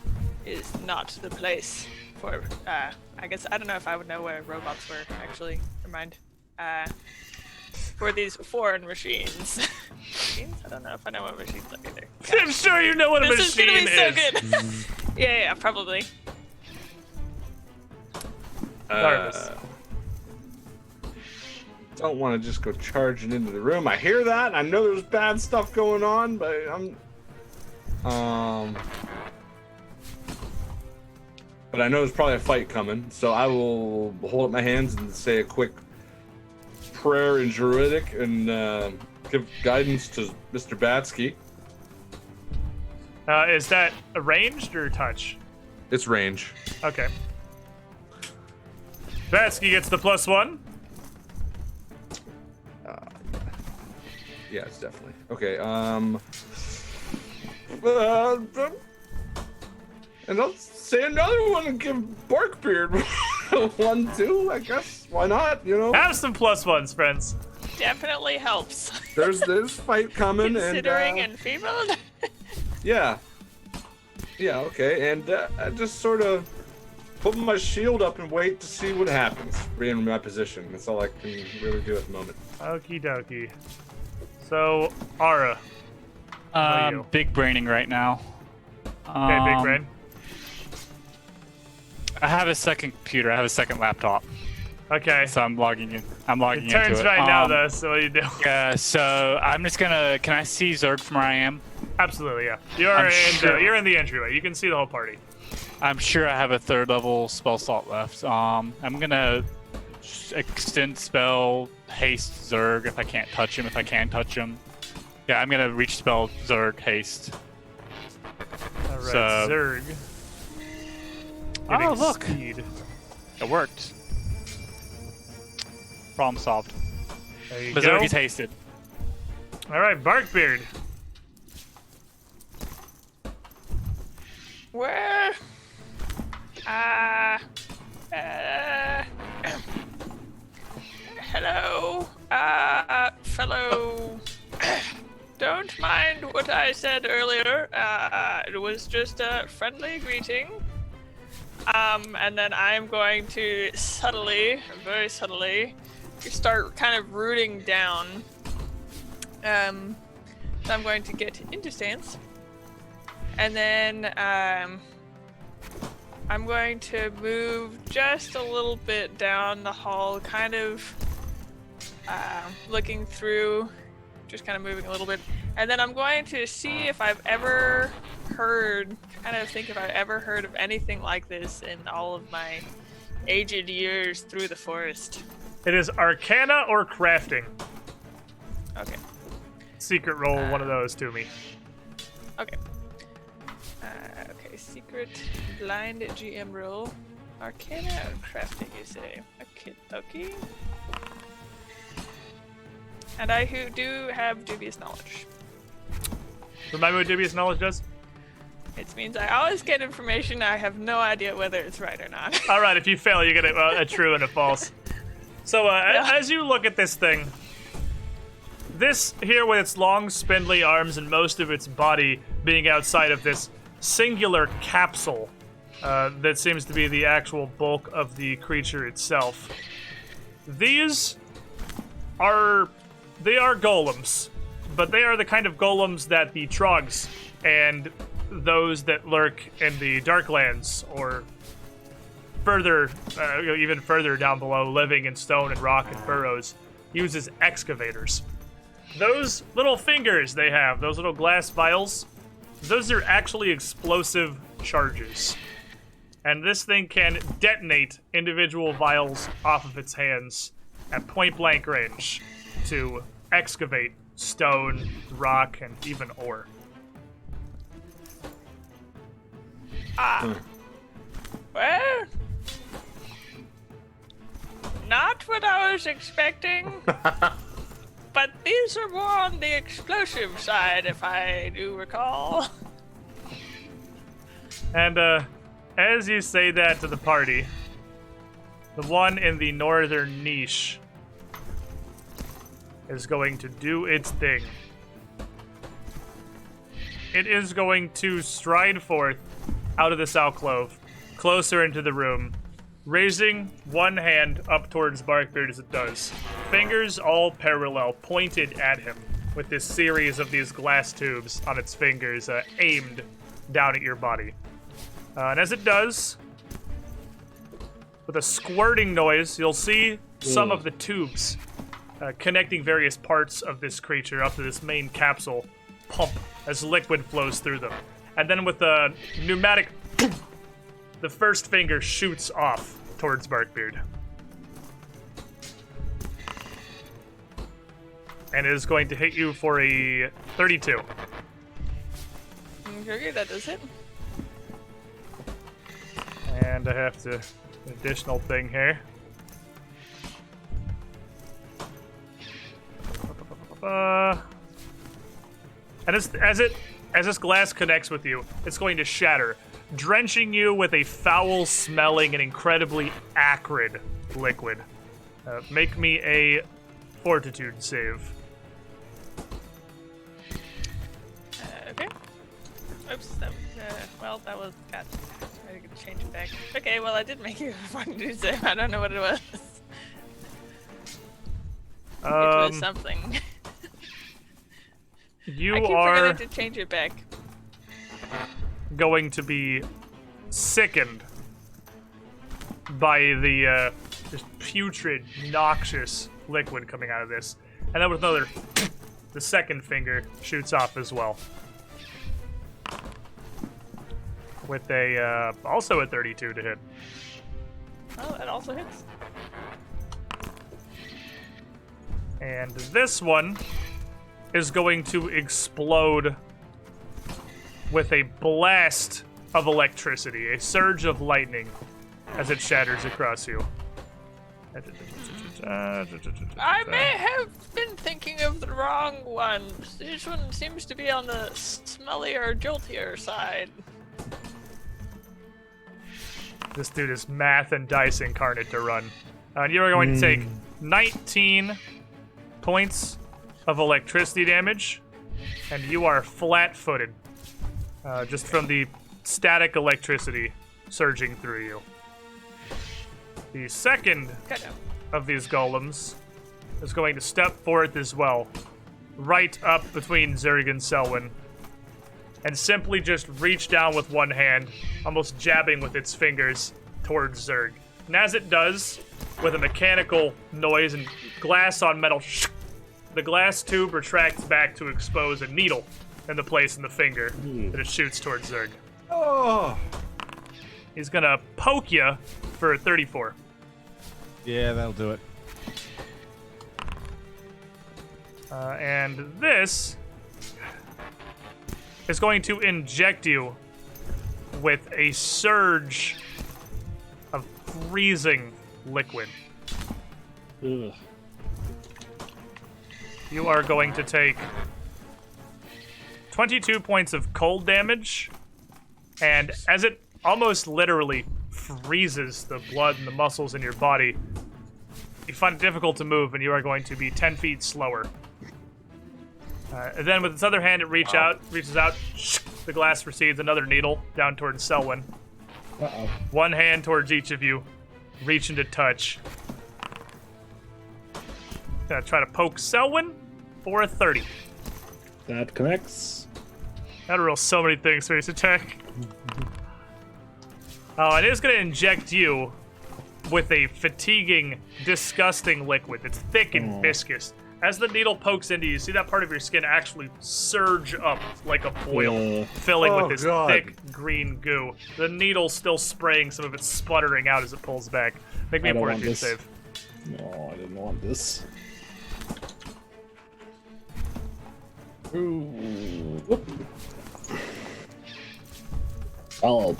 is not the place for, I guess, I don't know if I would know where robots were, actually. Never mind. For these foreign machines. Machines? I don't know if I know what machines are either. I'm sure you know what a This is gonna machine be so is. good. yeah, probably. Arbus. Don't want to just go charging into the room. I hear that. I know there's bad stuff going on, but but I know there's probably a fight coming, so I will hold up my hands and say a quick prayer in Druidic and give guidance to Mr. Batsky. Is that ranged or touch? It's range. Okay. Batsky gets the +1. Yeah, it's definitely okay. And I'll say another one and give Barkbeard 1, 2. I guess why not? You know, Have some +1s, friends. Definitely helps. there's fight coming, Considering and enfeebled. yeah, okay, and I just sort of put my shield up and wait to see what happens. In my position. That's all I can really do at the moment. Okie dokie. So, Ara. you? Big braining right now. Okay, big brain. I have a second computer. I have a second laptop, Okay. so I'm logging in. I'm logging It turns into it. right now, though, so what do you do? Yeah, so I'm just gonna. Can I see Zerg from where I am? Absolutely, yeah. You're I'm in, sure. you're in the entryway. You can see the whole party. I'm sure I have a 3rd level spell slot left. I'm gonna extend spell haste Zerg if I can't touch him. If I can touch him, yeah, I'm gonna reach spell Zerg haste. All right, So- Zerg. Oh, Getting look. Speed. It worked. Problem solved. There you The go. Zerg is hasted. All right, Barkbeard. Where? Hello, fellow. Don't mind what I said earlier. It was just a friendly greeting. And then I'm going to subtly, very subtly, start kind of rooting down. So I'm going to get into stance. And then I'm going to move just a little bit down the hall, kind of looking through, just kind of moving a little bit. And then I'm going to see if I've ever heard, if I've ever heard of anything like this in all of my aged years through the forest. It is Arcana or Crafting. Okay. Secret roll one of those to me. Okay. Okay, secret blind GM roll. Arcana or crafting, you say? Okay. And I who do have dubious knowledge. Remind me what dubious knowledge does? It means I always get information, I have no idea whether it's right or not. All right, if you fail, you get a true and a false. So as you look at this thing, this here with its long, spindly arms and most of its body being outside of this singular capsule that seems to be the actual bulk of the creature itself. These are golems, but they are the kind of golems that the troggs and those that lurk in the Darklands or further, even further down below, living in stone and rock and burrows, use as excavators. Those little fingers they have, those little glass vials, those are actually explosive charges. And this thing can detonate individual vials off of its hands at point-blank range to excavate stone, rock, and even ore. Well, not what I was expecting. But these are more on the explosive side, if I do recall. And as you say that to the party, the one in the northern niche is going to do its thing. It is going to stride forth out of this alcove, closer into the room, raising one hand up towards Barkbeard as it does. Fingers all parallel, pointed at him, with this series of these glass tubes on its fingers aimed down at your body. And as it does, with a squirting noise, you'll see some of the tubes connecting various parts of this creature up to this main capsule pump as liquid flows through them. And then with a pneumatic, the first finger shoots off towards Barkbeard. And it is going to hit you for a 32. Okay, that does it. And I have to, an additional thing here. And as this glass connects with you, it's going to shatter, drenching you with a foul-smelling and incredibly acrid liquid. Make me a fortitude save. Okay. Oops, that was, God, I could change it back. Okay, well, I did make you a fortitude save. I don't know what it was. It was something. You I keep are forgetting to change it back. going to be sickened by the just putrid, noxious liquid coming out of this. And then with another, the second finger shoots off as well. With a, also a 32 to hit. Oh, that also hits. And this one is going to explode with a blast of electricity, a surge of lightning as it shatters across you. I may have been thinking of the wrong one. This one seems to be on the smellier, joltier side. This dude is math and dice incarnate to run. And you are going to take 19 points of electricity damage, and you are flat-footed, just from the static electricity surging through you. The second of these golems is going to step forth as well, right up between Zerg and Selwyn, and simply just reach down with one hand, almost jabbing with its fingers towards Zerg. And as it does, with a mechanical noise and glass on metal, the glass tube retracts back to expose a needle in the place in the finger that it shoots towards Zerg. Oh. He's gonna poke you for a 34. Yeah, that'll do it. And this is going to inject you with a surge of freezing liquid. Ugh. You are going to take 22 points of cold damage, and as it almost literally freezes the blood and the muscles in your body, you find it difficult to move, and you are going to be 10 feet slower. And then with its other hand, it reaches out. The glass recedes another needle down towards Selwyn. Uh-oh. One hand towards each of you, reaching to touch. Gonna try to poke Selwyn for a 30. That connects. Gotta roll so many things for his attack. Oh, and it is gonna inject you with a fatiguing, disgusting liquid. It's thick and viscous. As the needle pokes into you, see that part of your skin actually surge up like a boil, filling with this thick green goo. The needle's still spraying, some of it sputtering out as it pulls back. Make me a fortitude save. No, I didn't want this. Ooh. Whoop. Oh,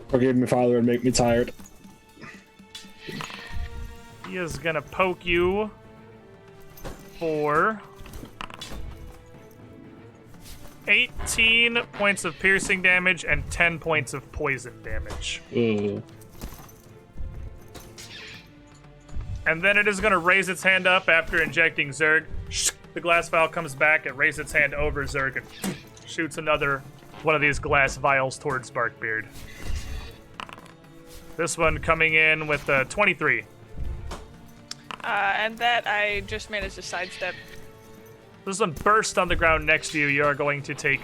Forgive me, Father, and make me tired. He is gonna poke you for 18 points of piercing damage and 10 points of poison damage. Ooh. And then it is gonna raise its hand up after injecting Zerg. The glass vial comes back, it raises its hand over Zerg and shoots another one of these glass vials towards Barkbeard. This one coming in with 23. And that I just managed to sidestep. This one burst on the ground next to you. You are going to take...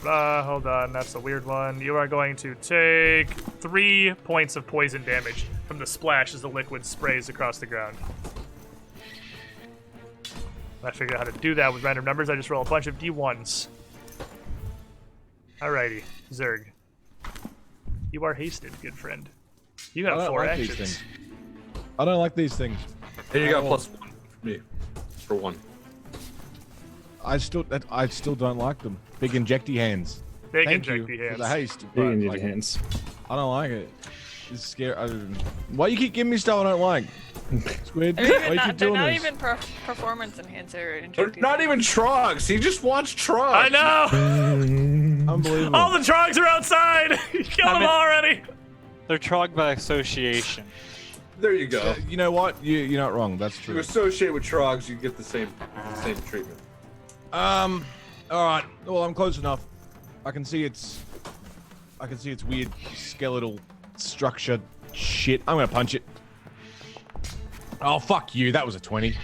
hold on, that's a weird one. You are going to take 3 points of poison damage from the splash as the liquid sprays across the ground. I figured out how to do that with random numbers. I just roll a bunch of D1s. Alrighty, Zerg. You are hasted, good friend. You have 4 actions. I don't like these things. And you got +1 for me. For 1. I still don't like them. Big injecty hands. Big Thank injecty you hands. for the haste. Big but, injecty like, hands. I don't like it. It's scary. Why you keep giving me stuff I don't like? Squid. They're, Why even you not, keep they're doing not this? even performance enhancer. They're not even trogs. He just wants trogs. I know! Unbelievable. All the trogs are outside! You killed them already! They're trog by association. There you go. You know what? You're not wrong. That's You true. associate with trogs, you get the same treatment. All right. Well, I'm close enough. I can see its weird skeletal structure shit. I'm gonna punch it. Oh, fuck you. That was a 20.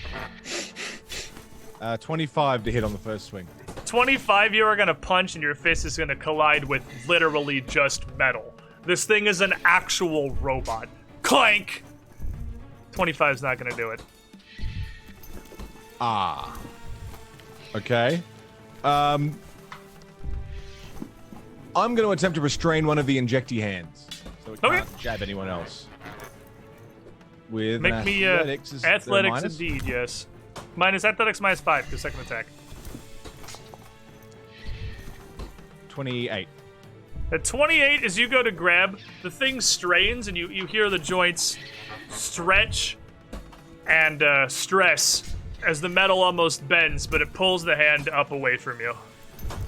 25 to hit on the first swing. 25 you are gonna punch and your fist is gonna collide with literally just metal. This thing is an actual robot. Clank! 25 is not gonna do it. Ah. Okay. I'm going to attempt to restrain one of the injecty hands, so it can't jab anyone else. With Make me athletics, is there a athletics minus? indeed, yes. Minus athletics -5 for second attack. 28. At 28, as you go to grab, the thing strains and you hear the joints stretch and stress as the metal almost bends, but it pulls the hand up away from you.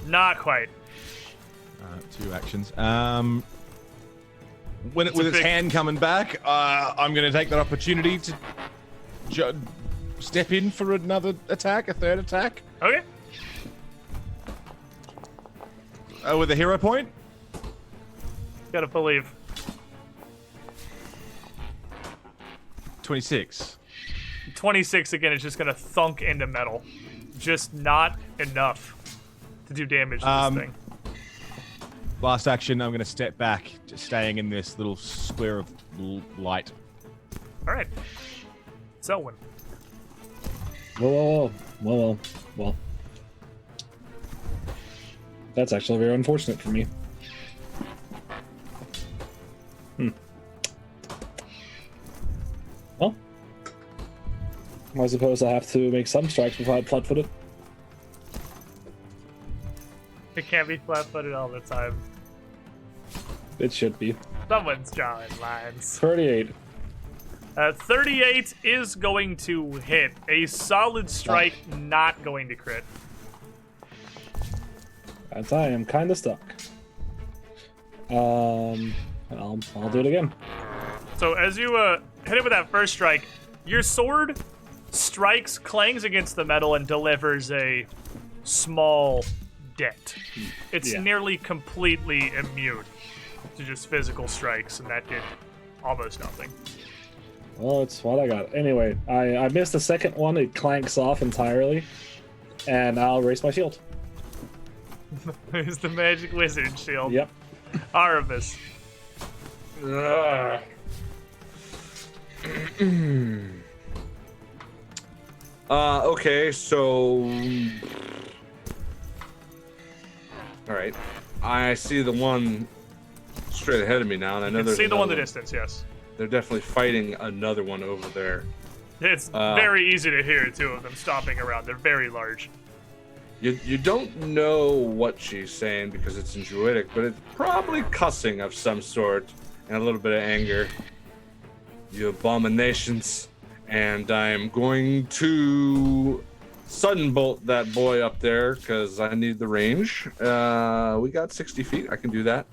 Not quite. 2 actions. With its hand coming back, I'm going to take that opportunity to step in for another attack, a third attack. Okay. With a hero point. Gotta believe. 26. 26 again is just gonna thunk into metal. Just not enough to do damage to this thing. Last action, I'm going to step back, just staying in this little square of light. Alright. Selwyn. Well. That's actually very unfortunate for me. Well, I suppose I have to make some strikes without flat-footed. It can't be flat-footed all the time. It should be. Someone's drawing lines. 38. 38 is going to hit. A solid strike, not going to crit. As I am kind of stuck. I'll do it again. So as you hit it with that first strike. Your sword strikes, clangs against the metal, and delivers a small dent. It's nearly completely immune to just physical strikes, and that did almost nothing. Oh, it's what I got. Anyway, I missed the second one. It clanks off entirely, and I'll raise my shield. It's the magic wizard shield. Yep. Arabus. Okay, so... Alright. I see the one straight ahead of me now, and I know You can there's see the one in another the distance, yes. They're definitely fighting another one over there. It's very easy to hear two of them stomping around. They're very large. You don't know what she's saying because it's in Druidic, but it's probably cussing of some sort and a little bit of anger. You abominations. And I'm going to sudden bolt that boy up there because I need the range. We got 60 feet. I can do that.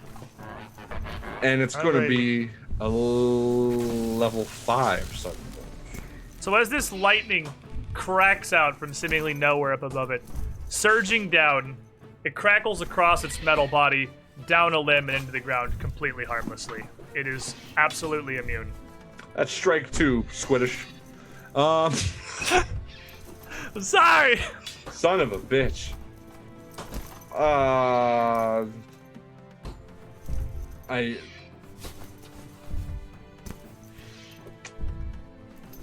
And it's going to be a level 5 sudden bolt. So as this lightning cracks out from seemingly nowhere up above it, surging down, it crackles across its metal body, down a limb and into the ground completely harmlessly. It is absolutely immune. That's strike 2, Squiddish. I'm sorry! Son of a bitch.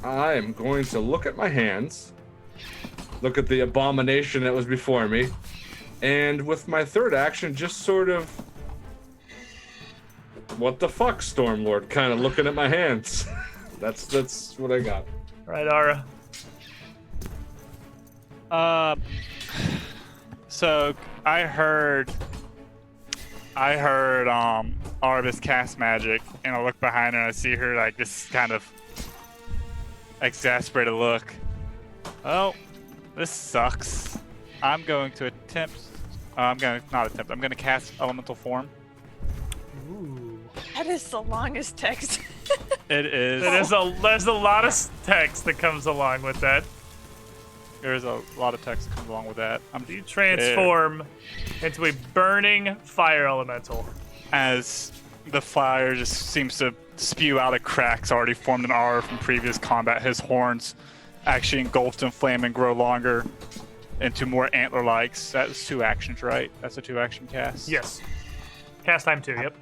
I am going to look at my hands, look at the abomination that was before me, and with my third action, just sort of, what the fuck, Stormlord, kind of looking at my hands. That's what I got. Right, Ara. So I heard Arvis cast magic, and I look behind her and I see her like this kind of exasperated look. Oh, this sucks. I'm going to attempt. I'm gonna cast elemental form. Ooh. That is the longest text. It is. There's a lot of text that comes along with that. There's a lot of text that comes along with that. You transform into a burning fire elemental. As the fire just seems to spew out of cracks already formed in Aura from previous combat, his horns actually engulfed in flame and grow longer into more antler-likes. That's 2 actions, right? That's a 2-action cast? Yes. Cast time 2, yep.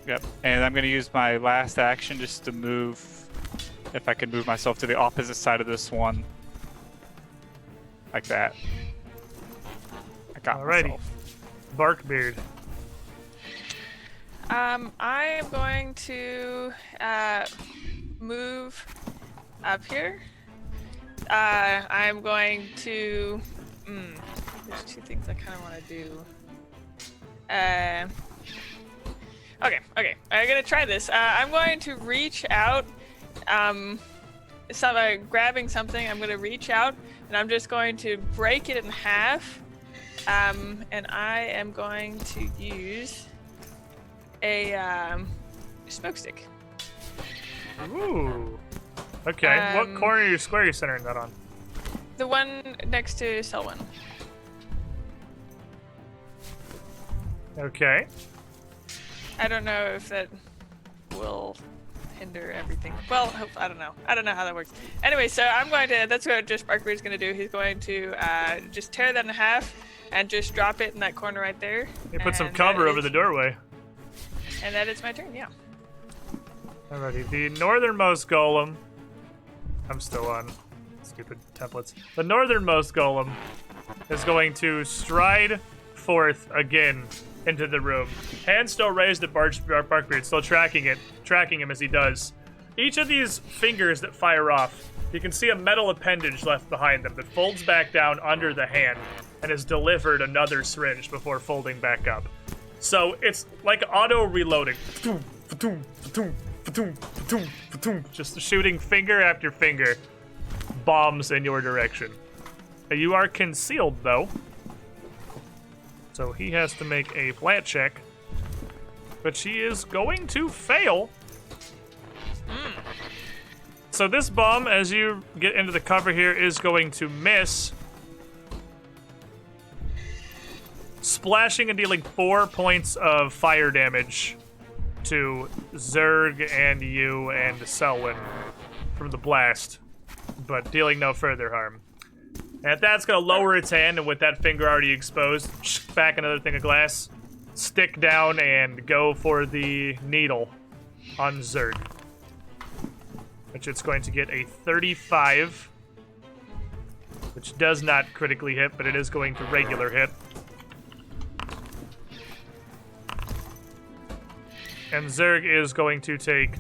Yep. And I'm going to use my last action just to move, if I can move myself to the opposite side of this one. Like that. I got myself. Barkbeard. I am going to move up here. I'm going to. There's 2 things I kind of want to do. Okay. I'm gonna try this. I'm going to reach out. Grabbing something, I'm gonna reach out, and I'm just going to break it in half. And I am going to use a smoke stick. Ooh. Okay. What corner of your square are you centering that on? The one next to Selwyn. Okay. I don't know if that will hinder everything. Well, I don't know. I don't know how that works. Anyway, so I'm going to. That's what just Barkbeard's going to do. He's going to just tear that in half and just drop it in that corner right there. You put some cover over the doorway. And that is my turn. Yeah. Alrighty. The northernmost golem. I'm still on stupid templates. The northernmost golem is going to stride forth again into the room. Hand still raised at Barkbeard, still tracking him as he does. Each of these fingers that fire off, you can see a metal appendage left behind them that folds back down under the hand and has delivered another syringe before folding back up. So it's like auto-reloading. Just shooting finger after finger. Bombs in your direction. You are concealed, though. So he has to make a flat check. But she is going to fail. So this bomb, as you get into the cover here, is going to miss, splashing and dealing 4 points of fire damage to Zerg and you and Selwyn from the blast, but dealing no further harm. And that's going to lower its hand, and with that finger already exposed, back another thing of glass, stick down and go for the needle on Zerg, which it's going to get a 35, which does not critically hit, but it is going to regular hit. And Zerg is going to take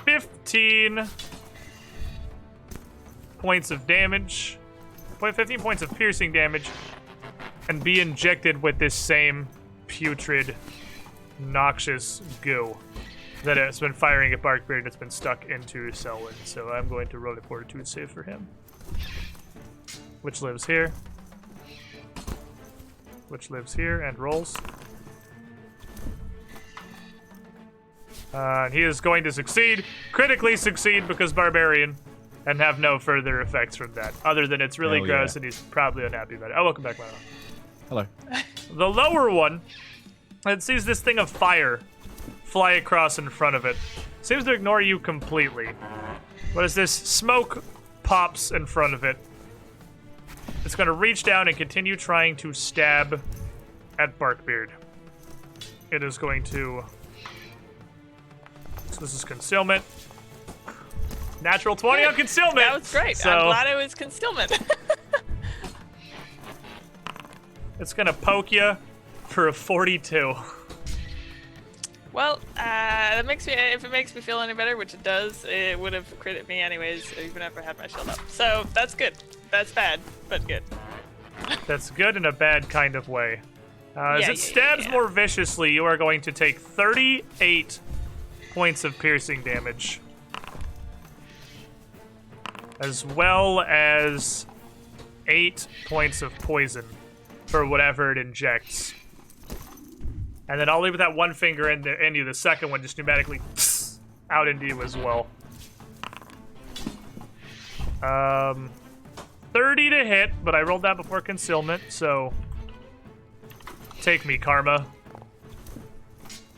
15 points of damage, 15 points of piercing damage, and be injected with this same putrid, noxious goo that has been firing at Barkbeard and it's been stuck into Selwyn. So I'm going to roll a fortitude save for him, which lives here, which lives here and rolls. He is going to succeed, critically succeed, because Barbarian, and have no further effects from that, other than it's really Hell gross yeah. and he's probably unhappy about it. Oh, welcome back, Lana. Hello. The lower one, it sees this thing of fire fly across in front of it. Seems to ignore you completely. But as this smoke pops in front of it, it's going to reach down and continue trying to stab at Barkbeard. It is going to... So this is concealment. Natural 20 on concealment. That was great. So I'm glad it was concealment. it's gonna poke you for a 42. Well, that makes me. If it makes me feel any better, which it does, it would have critted me anyways, even if I had my shield up. So that's good. That's bad, but good. That's good in a bad kind of way. As it stabs more viciously, you are going to take 38 points of piercing damage, as well as 8 points of poison for whatever it injects. And then I'll leave with that one finger in you. The second one just pneumatically out into you as well. 30 to hit, but I rolled that before concealment, so take me, Karma.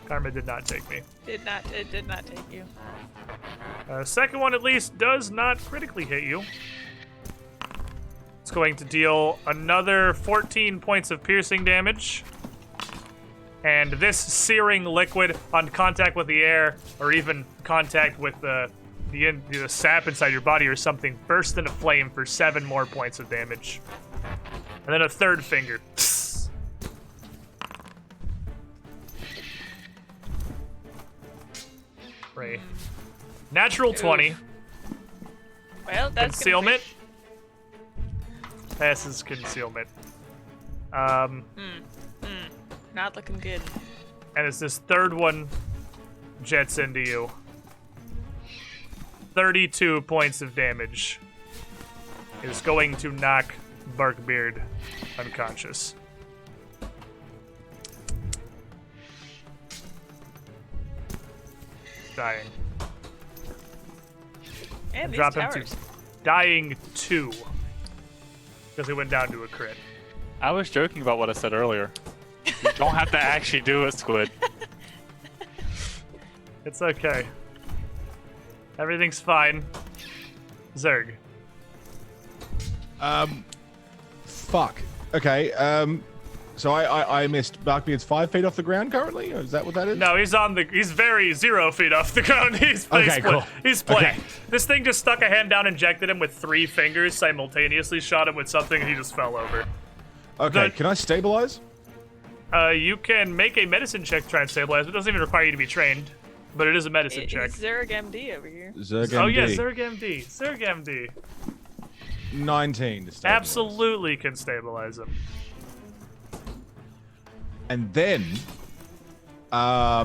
Karma did not take me. It did not take you. Second one, at least, does not critically hit you. It's going to deal another 14 points of piercing damage. And this searing liquid on contact with the air, or even contact with the sap inside your body or something, bursts into flame for 7 more points of damage. And then a third finger. Right. Natural 20. Well, that's Concealment. Passes concealment. Not looking good. And as this third one jets into you, 32 points of damage is going to knock Barkbeard unconscious. Dying. And these Drop him towers. to dying 2. Because he went down to a crit. I was joking about what I said earlier. You don't have to actually do it, Squid. It's okay. Everything's fine. Zerg. Fuck. Okay, so I missed Barkbeard's 5 feet off the ground currently? Is that what that is? No, he's very 0 feet off the ground. He's cool. He's playing. Okay. This thing just stuck a hand down, injected him with 3 fingers simultaneously, shot him with something, and he just fell over. Okay, can I stabilize? You can make a medicine check to try and stabilize. It doesn't even require you to be trained, but it is a medicine check. It's Zerg MD over here. Zerg MD. Oh yeah, Zerg MD. Zerg MD. 19 to stabilize. Absolutely can stabilize him. And then, I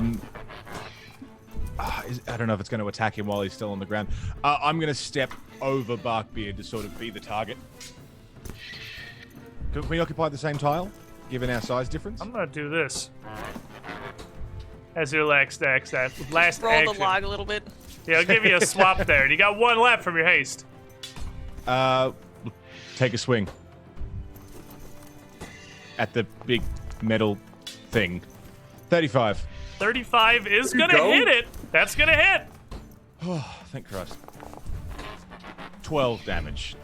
don't know if it's going to attack him while he's still on the ground. I'm going to step over Barkbeard to sort of be the target. Can we occupy the same tile, given our size difference? I'm gonna do this as your last action. Roll the log a little bit. Yeah, I'll give you a swap there. And you got 1 left from your haste. Take a swing. At the big metal thing. 35. 35 is gonna go. hit it. That's gonna hit. Oh, thank Christ. 12 damage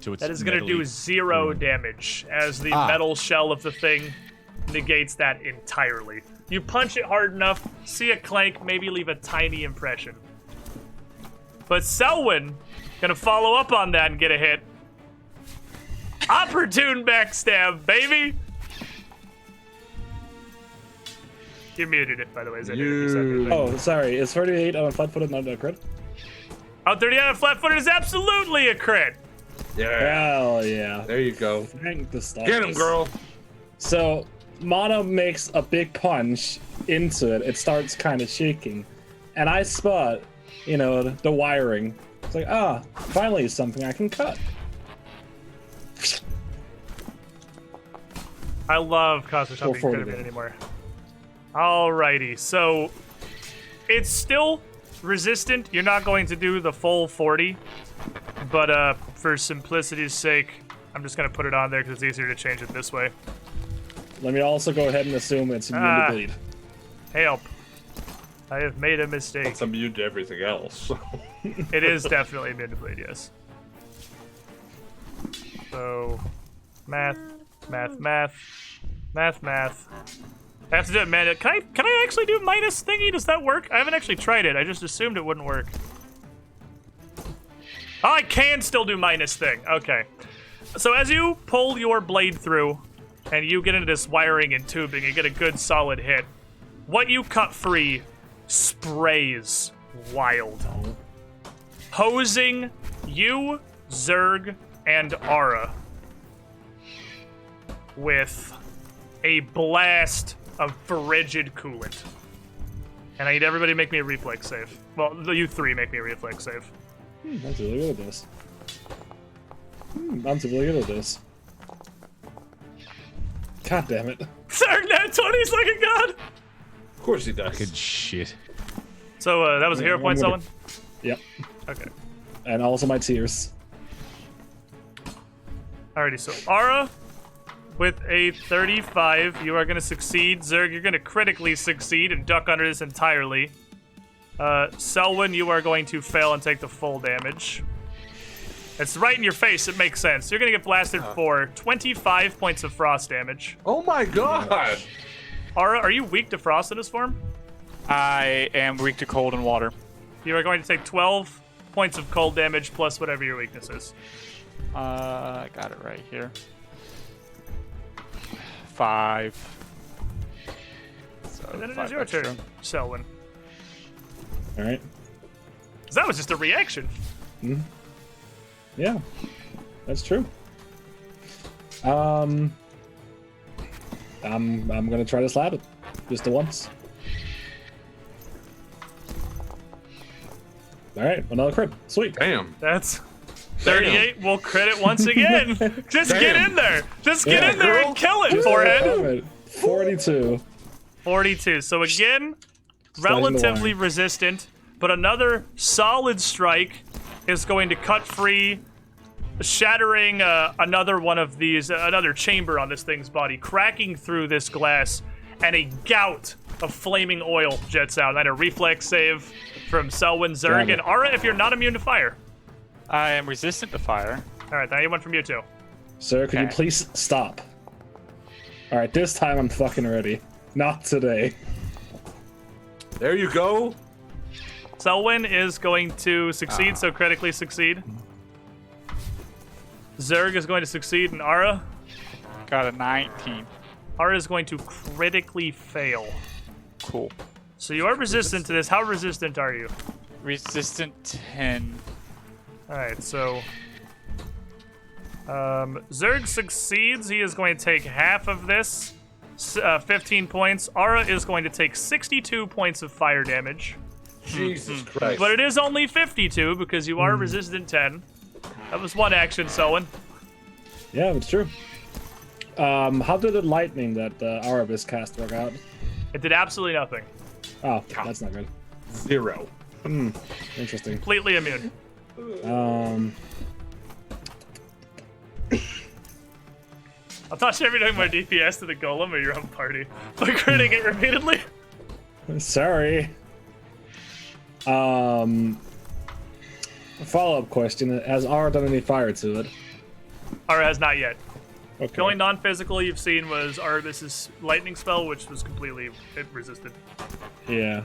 to its That is gonna do metally- 0 damage as the metal shell of the thing negates that entirely. You punch it hard enough, see a clank, maybe leave a tiny impression. But Selwyn gonna follow up on that and get a hit. Opportune backstab, baby. You're muted, it by the way. Is that You- Oh, sorry. Is 38 on a flat-footed not a crit? Oh, 30 on a flat-footed is absolutely a crit. Yeah. Hell yeah. There you go. Thank the stars. Get him, girl. So, Mono makes a big punch into it. It starts kind of shaking. And I spot, the wiring. It's like, finally something I can cut. I love Cosmic not being 440 crit damage. anymore. Alrighty, so it's still resistant. You're not going to do the full 40, but for simplicity's sake, I'm just going to put it on there because it's easier to change it this way. Let me also go ahead and assume it's immune to bleed. Help. I have made a mistake. It's immune to everything else. It is definitely immune to bleed, yes. So, math. I have to do it manually. Can I actually do minus thingy? Does that work? I haven't actually tried it. I just assumed it wouldn't work. Oh, I can still do minus thing. Okay. So as you pull your blade through and you get into this wiring and tubing and get a good solid hit, what you cut free sprays wild. Hosing you, Zerg, and Ara with a blast of frigid coolant. And I need everybody to make me a reflex save. Well, you 3 make me a reflex save. I'm really good at this. I'm really good at this. God damn it. Zerg, nat 20's like a god! Of course he does. Good shit. So, that was a hero I'm point, gonna- someone? Yep. Okay. And also my tears. Alrighty, so Ara, with a 35, you are going to succeed. Zerg, you're going to critically succeed and duck under this entirely. Selwyn, you are going to fail and take the full damage. It's right in your face, it makes sense. You're going to get blasted for 25 points of frost damage. Oh my god! Ara, are you weak to frost in this form? I am weak to cold and water. You are going to take 12 points of cold damage plus whatever your weakness is. I got it right here. 5. So And then it 5 is your extra. turn, Selwyn. Alright. 'Cause that was just a reaction. Yeah. That's true. I'm gonna try to slap it. Just the once. Alright, another crit. Sweet. Damn. That's 38. We'll crit it once again. Just get Damn. in there. Just get Yeah, in there girl. and kill it, Damn forehead. it. 42. 42. So again, Sliding the relatively wire. resistant, but another solid strike is going to cut free, shattering another one of these, another chamber on this thing's body, cracking through this glass, and a gout of flaming oil jets out. And a reflex save from Selwyn, Zerg, Got it. and Ara if you're not immune to fire. I am resistant to fire. All right, now you went from you two. Sir, could you Okay. please stop? Alright, this time I'm fucking ready. Not today. There you go. Selwyn is going to succeed, so critically succeed. Zerg is going to succeed, and Ara. Got a 19. Ara is going to critically fail. Cool. So you are resistant to this. How resistant are you? Resistant 10. Alright, so... Zerg succeeds. He is going to take half of this. 15 points. Ara is going to take 62 points of fire damage. Jesus Christ. But it is only 52 because you are resistant 10. That was one action, Selwyn. Yeah, it's true. How did the lightning that Arabis cast work out? It did absolutely nothing. Oh, that's not good. 0. Interesting. Completely immune. I'll toss everything more DPS to the golem or your own party by critting it repeatedly. Sorry. Follow-up question: has Aura done any fire to it? Aura has not yet. Okay. The only non-physical you've seen was Arbus's lightning spell, which was completely resisted. Yeah.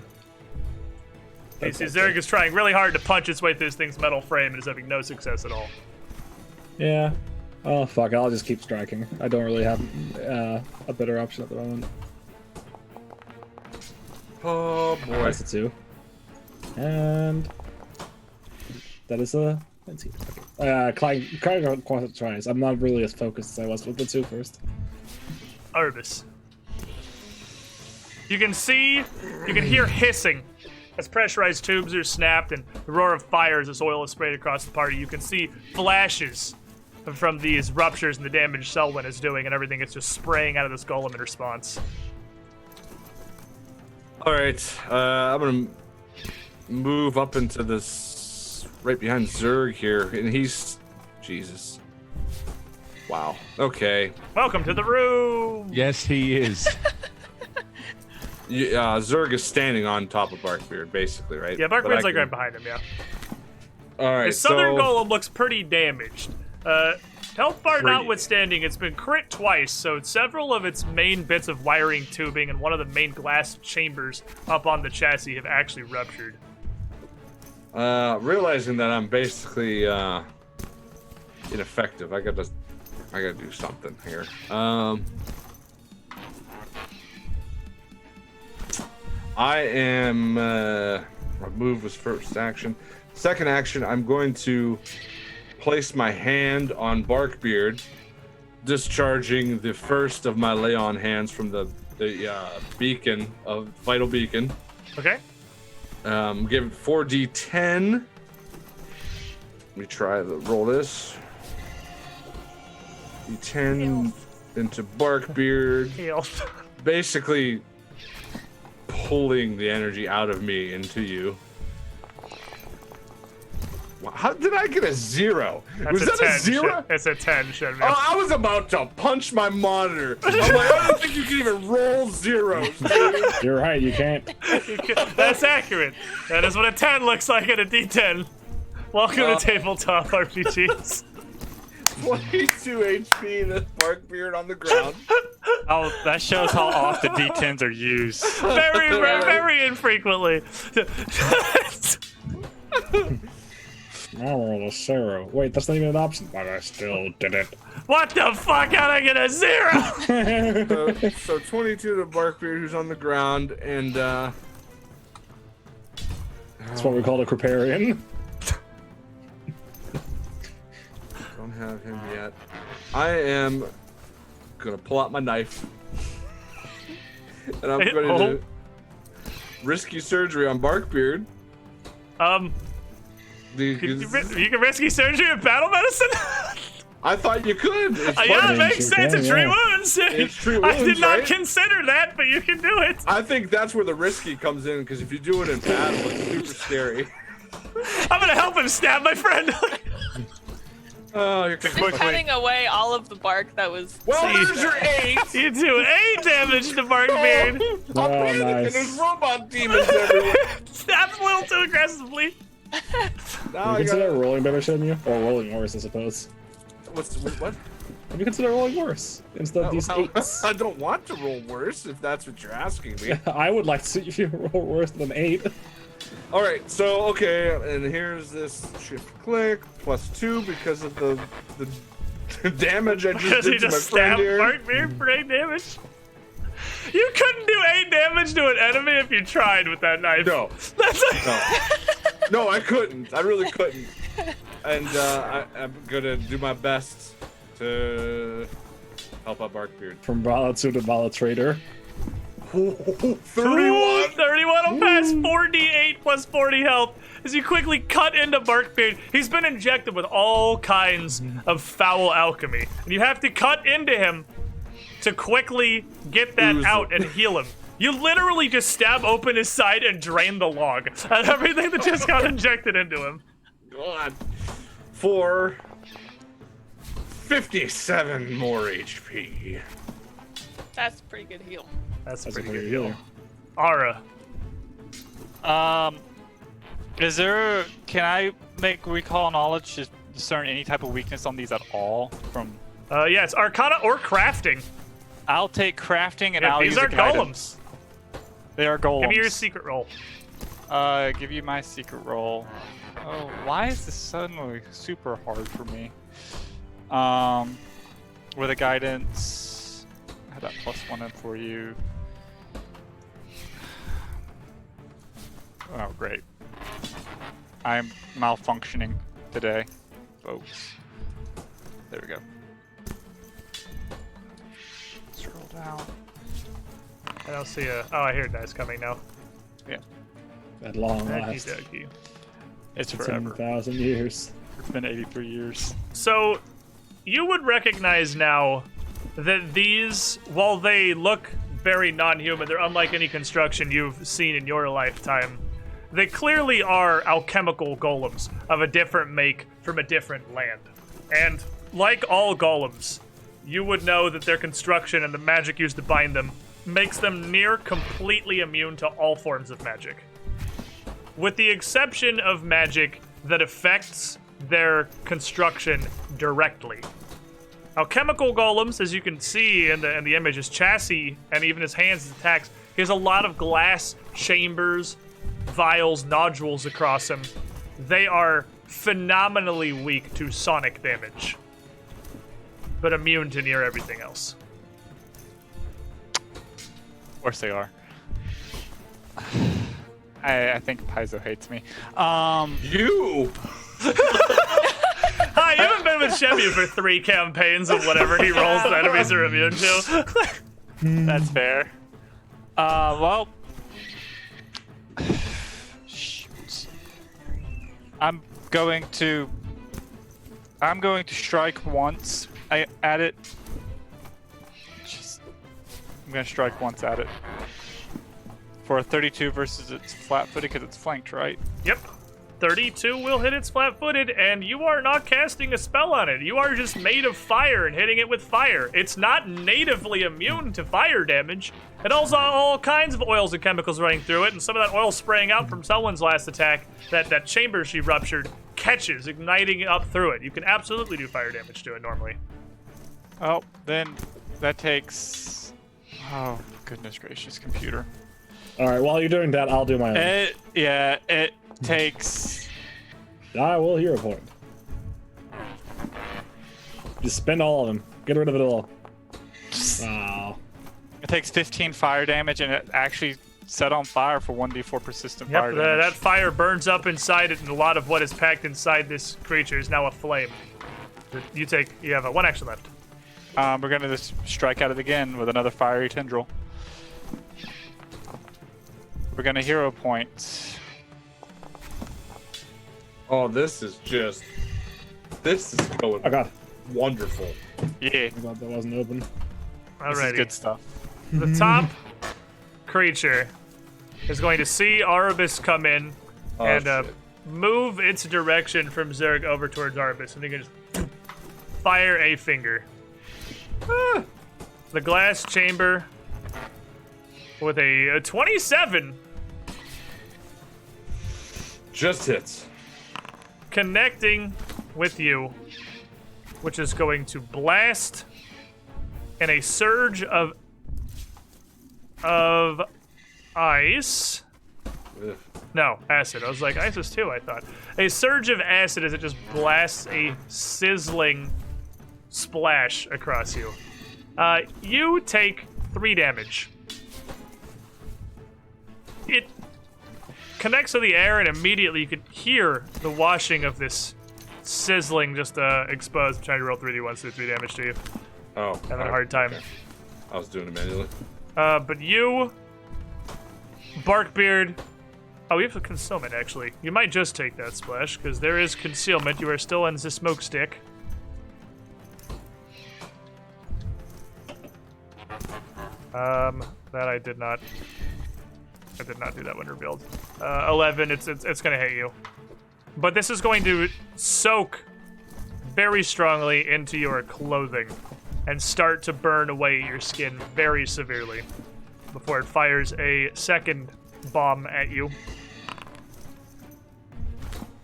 You see, Zerg is trying really hard to punch its way through this thing's metal frame and is having no success at all. Yeah. Oh fuck! I'll just keep striking. I don't really have a better option at the moment. Oh boy. That's a 2. And that is a 19. Okay. Clyde tries. I'm not really as focused as I was with the 2 first. Arbus. You can hear hissing as pressurized tubes are snapped and the roar of fire as this oil is sprayed across the party. You can see flashes from these ruptures and the damage Selwyn is doing, and everything is just spraying out of this golem in response. All right, I'm gonna move up into this right behind Zerg here, and he's Jesus. Wow. Okay. Welcome to the room. Yes, he is. Zerg is standing on top of Barkbeard, basically, right? Yeah, But Barkbeard's I like can- right behind him. Yeah. All right. The southern so... golem looks pretty damaged. Health bar Pretty. notwithstanding, it's been crit twice, so several of its main bits of wiring tubing and one of the main glass chambers up on the chassis have actually ruptured. Realizing that I'm basically ineffective, I gotta do something here. I am. My move was first action. Second action, I'm going to place my hand on Barkbeard, discharging the first of my lay on hands from the beacon of vital beacon. Okay. Give it 4d10. Let me try to roll this. D10 into Barkbeard, Health. basically pulling the energy out of me into you. Wow, how did I get a 0? Was that a 0? It's a 10, Shenmue. Oh, I was about to punch my monitor. I'm like, I don't think you can even roll zeros, dude. You're right. You can't. That's accurate. That is what a 10 looks like at a D10. Welcome to Tabletop RPGs. 22 HP, this Barkbeard on the ground. Oh, that shows how off the D10s are used. Very, very infrequently. I rolled a 0. Wait, that's not even an option. But I still did it. What the fuck? How'd I get a 0? So 22 to Barkbeard, who's on the ground, and That's what we call a Creparian. don't have him yet. I am gonna pull out my knife, and I'm Hey, going to risky surgery on Barkbeard. You can rescue surgery with battle medicine? I thought you could. It's Yeah, fun. it makes sense. It's treat Yeah. wounds. It's treat I did wounds, not right? consider that, but you can do it. I think that's where the risky comes in, because if you do it in battle, it's super scary. I'm gonna help him stab my friend. Oh, you're Just quick. cutting away all of the bark that was. Well, there's your 8. You do 8 damage to Barkbeard. I'm Oh, panicking. nice. There's robot demons everywhere. Stabs a little too aggressively. Now You I consider got. rolling better, shouldn't you? Or rolling worse, I suppose. What? You consider rolling worse instead of these 8s. I don't want to roll worse if that's what you're asking me. I would like to see if you roll worse than 8. All right, so okay, and here's this shift click +2 because of the damage I just Because he did to my just friend stabbed here. Barkbeard for 8 damage. You couldn't do 8 damage to an enemy if you tried with that knife. No, That's like, no, I couldn't. I really couldn't. And I'm gonna do my best to help out Barkbeard. From Vala 2 to Vala Trader. 31. 31 will pass. 4d8 plus 40 health as you quickly cut into Barkbeard. He's been injected with all kinds of foul alchemy, and you have to cut into him to quickly get that Ooze. out and heal him. You literally just stab open his side and drain the log and everything that just got injected into him. God. For 57 more HP. That's a pretty good heal. That's That's a pretty pretty good. healer. Ara. Is there? Can I make recall knowledge to discern any type of weakness on these at all? From Yeah, it's Arcana or crafting. I'll take crafting and Yeah, I'll these use are a guidance. golems. They are golems. Give me your secret roll. Give you my secret roll. Oh, why is this suddenly super hard for me? With a guidance, I had that +1 in for you. Oh, great. I'm malfunctioning today, folks. There we go. Scroll down. I don't see a. Oh, I hear dice coming now. At long last. Okey-dokey. It's forever. 10,000 years. It's been 83 years. So, you would recognize now that these, while they look very non-human, they're unlike any construction you've seen in your lifetime. They clearly are alchemical golems of a different make from a different land. And like all golems, you would know that their construction and the magic used to bind them makes them near completely immune to all forms of magic. With the exception of magic that affects their construction directly. Alchemical golems, as you can see in the image, his chassis and even his hands, his attacks, he has a lot of glass chambers, vials, nodules across him. They are phenomenally weak to sonic damage, but immune to near everything else. Of course they are. I think Paizo hates me. You! Hi, you haven't been with Shemu for 3 campaigns of whatever he rolls the enemies are immune to. That's fair. Well, shoot. I'm going to strike once at it. Jeez. I'm gonna strike once at it. For a 32 versus its flat-footed because it's flanked, right? Yep. 32 will hit its flat-footed, and you are not casting a spell on it. You are just made of fire and hitting it with fire. It's not natively immune to fire damage. It also has all kinds of oils and chemicals running through it, and some of that oil spraying out from someone's last attack, that chamber she ruptured, catches, igniting up through it. You can absolutely do fire damage to it normally. Oh, then that takes... Oh, goodness gracious, computer. All right, while you're doing that, I'll do my own. It takes... I will hero point. Just spend all of them. Get rid of it all. Wow. It takes 15 fire damage, and it actually set on fire for 1d4 persistent fire Yep, damage. that fire burns up inside it, and a lot of what is packed inside this creature is now aflame. You have a 1 action left. We're gonna just strike at it again with another fiery tendril. We're gonna hero point. Oh, this is going Oh god. wonderful. Yeah, I thought that wasn't open. this is Alrighty. good stuff. The top creature is going to see Arubis come in Oh, and shit. move its direction from Zerg over towards Arubis, and they can just fire a finger. The glass chamber with a 27 Just hits. connecting with you, which is going to blast in a surge of ice. Ugh. No, acid. I was like, ice is 2, I thought. A surge of acid as it just blasts a sizzling splash across you. You take 3 damage. It connects to the air, and immediately you could hear the washing of this sizzling just exposed. I'm trying to roll 3d1s to do 3 damage to you. Oh. Having a hard time. Okay. I was doing it manually. But you, Barkbeard. Oh, we have a concealment, actually. You might just take that splash, because there is concealment. You are still in the smoke stick. That I did not. I did not do that when revealed. 11. It's gonna hit you, but this is going to soak very strongly into your clothing and start to burn away your skin very severely before it fires a second bomb at you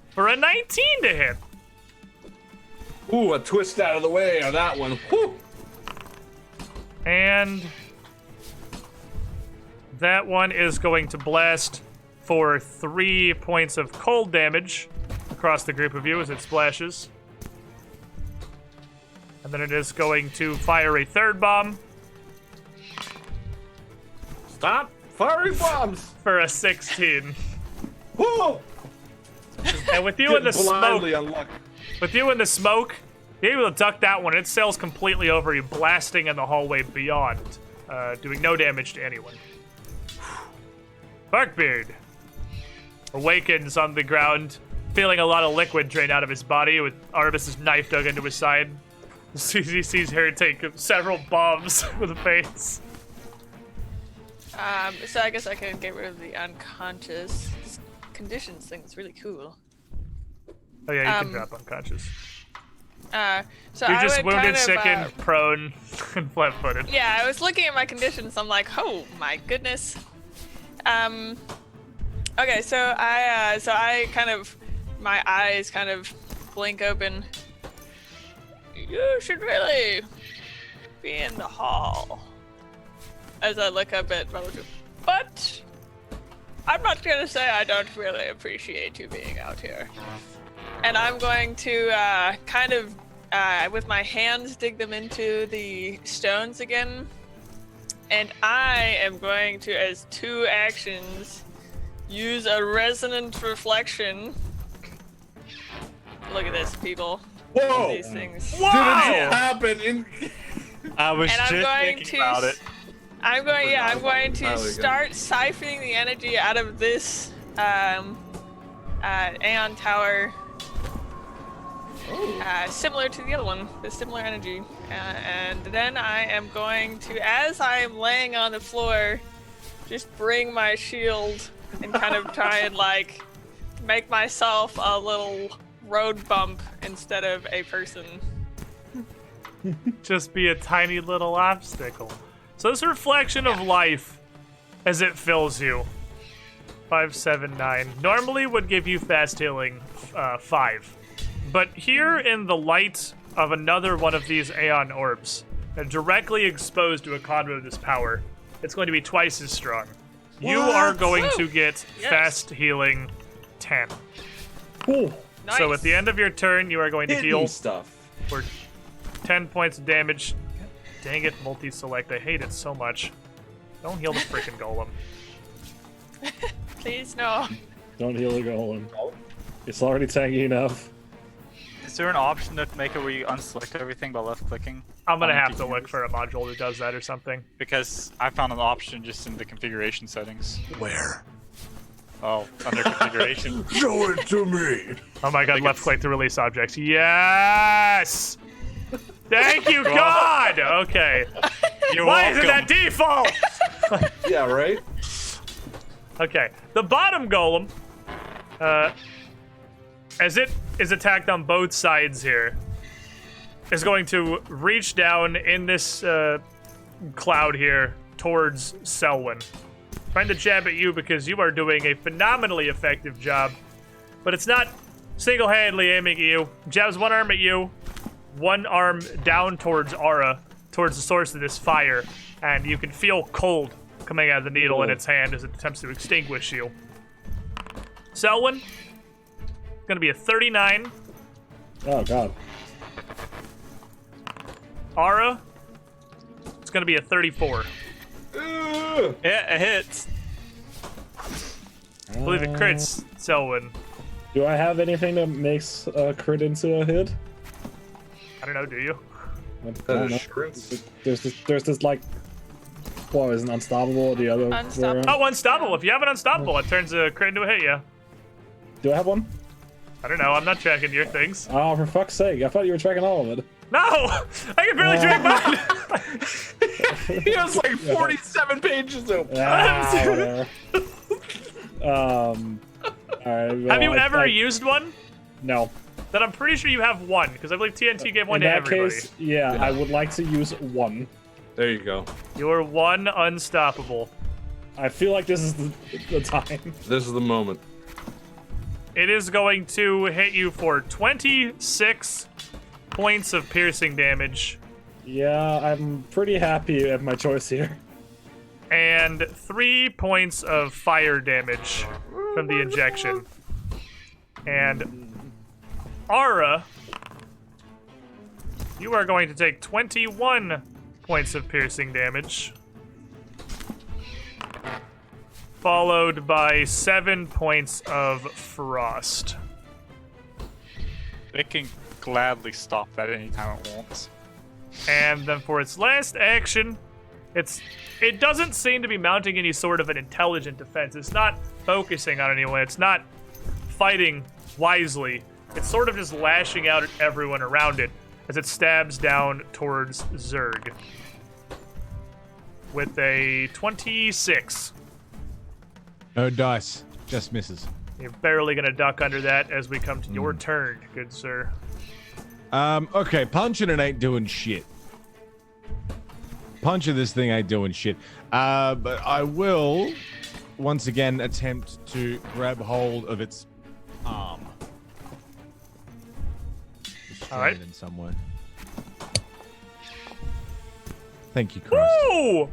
for a 19 to hit. Ooh, a twist out of the way on that one. Whew. And that one is going to blast for 3 points of cold damage across the group of you as it splashes. And then it is going to fire a third bomb Stop firing bombs. for a 16. Whoa! And with you in the Blindly smoke, unlucky. you're able to duck that one. It sails completely over you, blasting in the hallway beyond, doing no damage to anyone. Barkbeard awakens on the ground, feeling a lot of liquid drain out of his body, with Arbus's knife dug into his side. He sees her take several bombs with a face. So I guess I can get rid of the unconscious. This conditions thing is really cool. Oh yeah, you can drop unconscious. So You're I just would wounded, kind of, sickened, prone, and flat-footed. yeah, I was looking at my conditions. I'm like, oh my goodness. Okay, so I kind of, my eyes kind of blink open. You should really be in the hall. As I look up at Relative. But I'm not gonna say I don't really appreciate you being out here. And I'm going to kind of, with my hands, dig them into the stones again. And I am going to, as 2 actions, use a resonant reflection. Look at this, people. Whoa! These things. Didn't happen in. I was And I'm just going thinking to about it. I'm going to Highly start siphoning the energy out of this Aeon Tower, similar to the other one, the similar energy. And then I am going to, as I am laying on the floor, just bring my shield and kind of try and like make myself a little road bump instead of a person. Just be a tiny little obstacle. So this reflection of life as it fills you. 5, 7, 9. Normally would give you fast healing 5. But here in the light of another one of these Aeon orbs, and directly exposed to a conduit of this power, it's going to be twice as strong. You are going to get Yes. fast healing 10. Ooh. Nice. So at the end of your turn, you are going to heal Hidden stuff. for 10 points of damage. Dang it, multi-select. I hate it so much. Don't heal the freaking golem. Please no. Don't heal the golem. It's already tanky enough. Is there an option to make it where you unselect everything by left-clicking? I'm gonna on have the to look keys? for a module that does that or something. Because I found an option just in the configuration settings. Where? Oh, under configuration. Show it to me. Oh my god, think left it's- click to release objects. Yes! Thank you, God! Okay. You're Why isn't welcome. that default? Yeah, right? Okay. The bottom golem, as it is attacked on both sides here, is going to reach down in this cloud here towards Selwyn. Trying to jab at you because you are doing a phenomenally effective job, but it's not single-handedly aiming at you. Jabs one arm at you, one arm down towards Aura, towards the source of this fire, and you can feel cold coming out of the needle in its hand as it attempts to extinguish you. Selwyn, gonna be a 39. Oh god. Aura, it's gonna be a 34. Ugh. Yeah, it hits. I believe it crits Selwyn. Do I have anything that makes a crit into a hit? I don't know, do you? I don't know. Assurance. There's this like, what is an unstoppable? The other. way Unstoppable. around? Oh, unstoppable. If you have an unstoppable, it turns a crit into a hit, yeah. Do I have one? I don't know, I'm not tracking your things. Oh, for fuck's sake! I thought you were tracking all of it. No! I can barely track mine! He has like 47 pages open. Whatever. All right. Well, Have you ever used one? No. Then I'm pretty sure you have one, because I believe TNT gave one In to that everybody. case, yeah, I would like to use one. There you go. You're one unstoppable. I feel like this is the time. This is the moment. It is going to hit you for 26 points of piercing damage Yeah, I'm pretty happy at my choice here. and 3 points of fire damage from the injection. And Ara, you are going to take 21 points of piercing damage, followed by 7 points of frost. It can gladly stop that anytime it wants. And then for its last action, it doesn't seem to be mounting any sort of an intelligent defense. It's not focusing on anyone. It's not fighting wisely. It's sort of just lashing out at everyone around it as it stabs down towards Zerg with a 26. No dice, just misses. You're barely gonna duck under that as we come to your turn, good sir. Okay, punching it ain't doing shit. Punching this thing ain't doing shit. But I will once again attempt to grab hold of its arm. All right. Restrain it in some way. Thank you, Christ. Woo!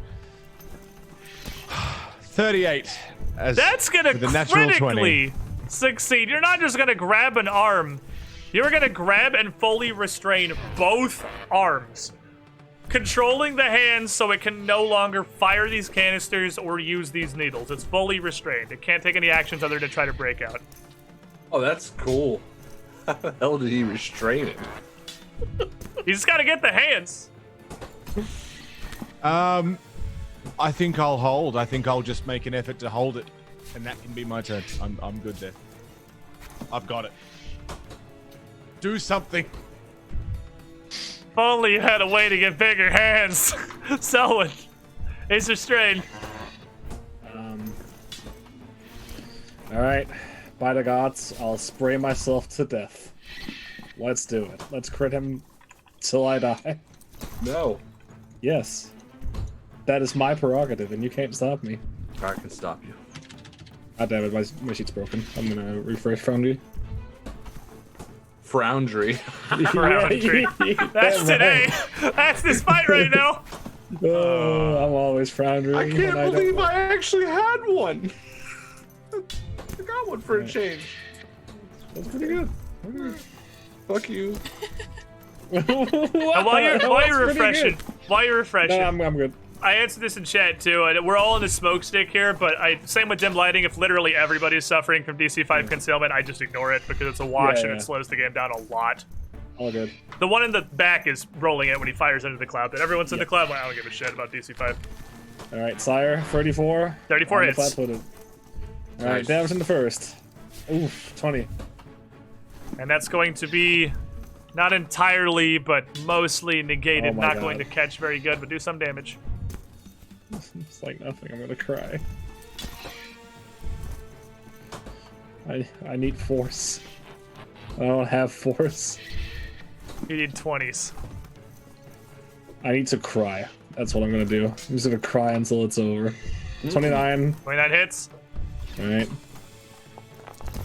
38. That's gonna with a natural 20. critically succeed. You're not just gonna grab an arm. You're gonna grab and fully restrain both arms, controlling the hands so it can no longer fire these canisters or use these needles. It's fully restrained. It can't take any actions other than try to break out. Oh, that's cool. How the hell did he restrain it? You just gotta get the hands. I think I'll hold. I think I'll just make an effort to hold it, and that can be my turn. I'm good there. I've got it. Do something. If only you had a way to get bigger hands. Selwyn, he's restrained. All right, by the gods, I'll spray myself to death. Let's do it. Let's crit him till I die. No. Yes. That is my prerogative, and you can't stop me. I can stop you. God damn it, my sheet's broken. I'm gonna refresh Foundry. Foundry. Foundry. That's today. That's this fight right now. Oh, I'm always Foundry. I can't believe I actually had one. I got one for a change. That's pretty good. Fuck you. And while you're refreshing, No, I'm good. I answered this in chat too. We're all in the smoke stick here, but same with dim lighting. If literally everybody's suffering from DC5 concealment, I just ignore it because it's a wash and Yeah. it slows the game down a lot. All good. The one in the back is rolling it when he fires into the cloud, but everyone's in the cloud. Well, I don't give a shit about DC5. All right, Sire, 34. 34 on the hits. flat-footed. All right, Nice. damage in the first. Oof, 20. And that's going to be not entirely, but mostly negated. Oh my Not God. going to catch very good, but do some damage. It's like nothing. I'm gonna cry. I need force. I don't have force. You need 20s. I need to cry. That's what I'm gonna do. I'm just gonna cry until it's over. 29. 29 hits. All right.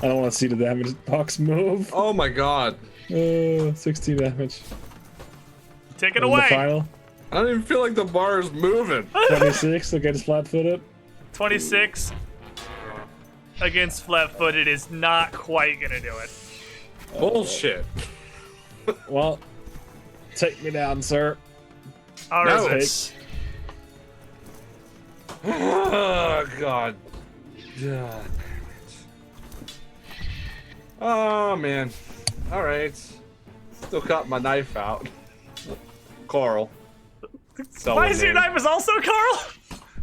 I don't want to see the damage box move. Oh my god. 16 damage. Take it And the away. final. I don't even feel like the bar is moving. 26. Okay, just flat-footed. 26 against flat-footed is not quite gonna do it. Bullshit. Well, take me down, sir. All No. right. Oh god. Oh man. Alright. Still got my knife out. Carl. Why is your knife is also Carl?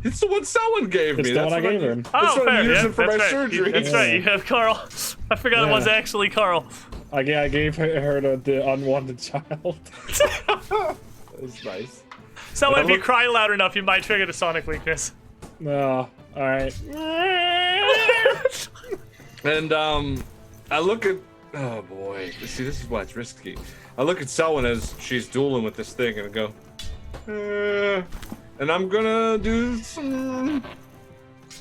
It's the one Selwyn gave It's me. the That's one I what gave him. That's Oh, what I'm fair. using Yeah, for that's my right. surgery. That's right. You have Carl. I forgot it was Yeah. actually Carl. I gave her the unwanted child. That was nice. So And if you cry loud enough, you might trigger the sonic weakness. No. All right. And I look at. Oh boy. See, this is why it's risky. I look at Selwyn as she's dueling with this thing, and I go, and I'm gonna do some.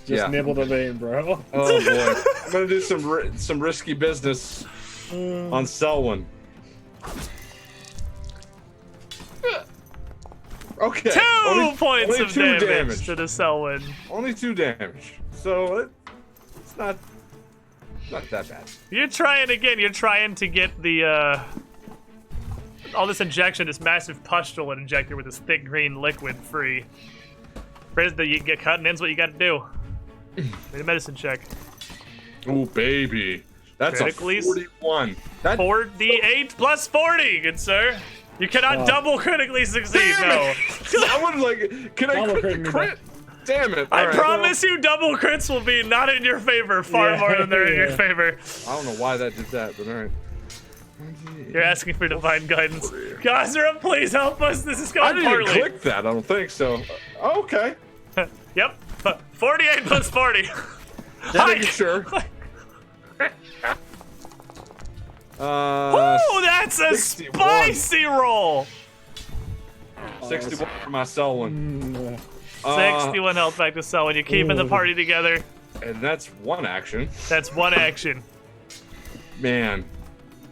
Just nibble the vein, bro. Oh boy. I'm gonna do some risky business on Selwyn. Okay. 2 points only of 2 damage to the Selwyn. Only 2 damage. So it's not that bad. You're trying again. You're trying to get the all this injection, this massive pustule injector with this thick green liquid free. You get cutting in's what you got to do. Make a medicine check. Oh baby, that's Critically, a 41. That 4d8 plus 40, good sir. You cannot double critically succeed. No. I would like. Can I crit? Damn it! I promise you, double crits will be not in your favor far more than they're in your favor. I don't know why that did that, but all right. You're asking for divine guidance. Gazra, please help us. This is I going didn't poorly. click that. I don't think so. Okay. Yep. 48 plus 40. Just making sure. Ooh, that's a 61. spicy roll. 61 for my Selwyn. 61 health back to Selwyn. You're keeping the party together. And that's one action. That's one action. Man,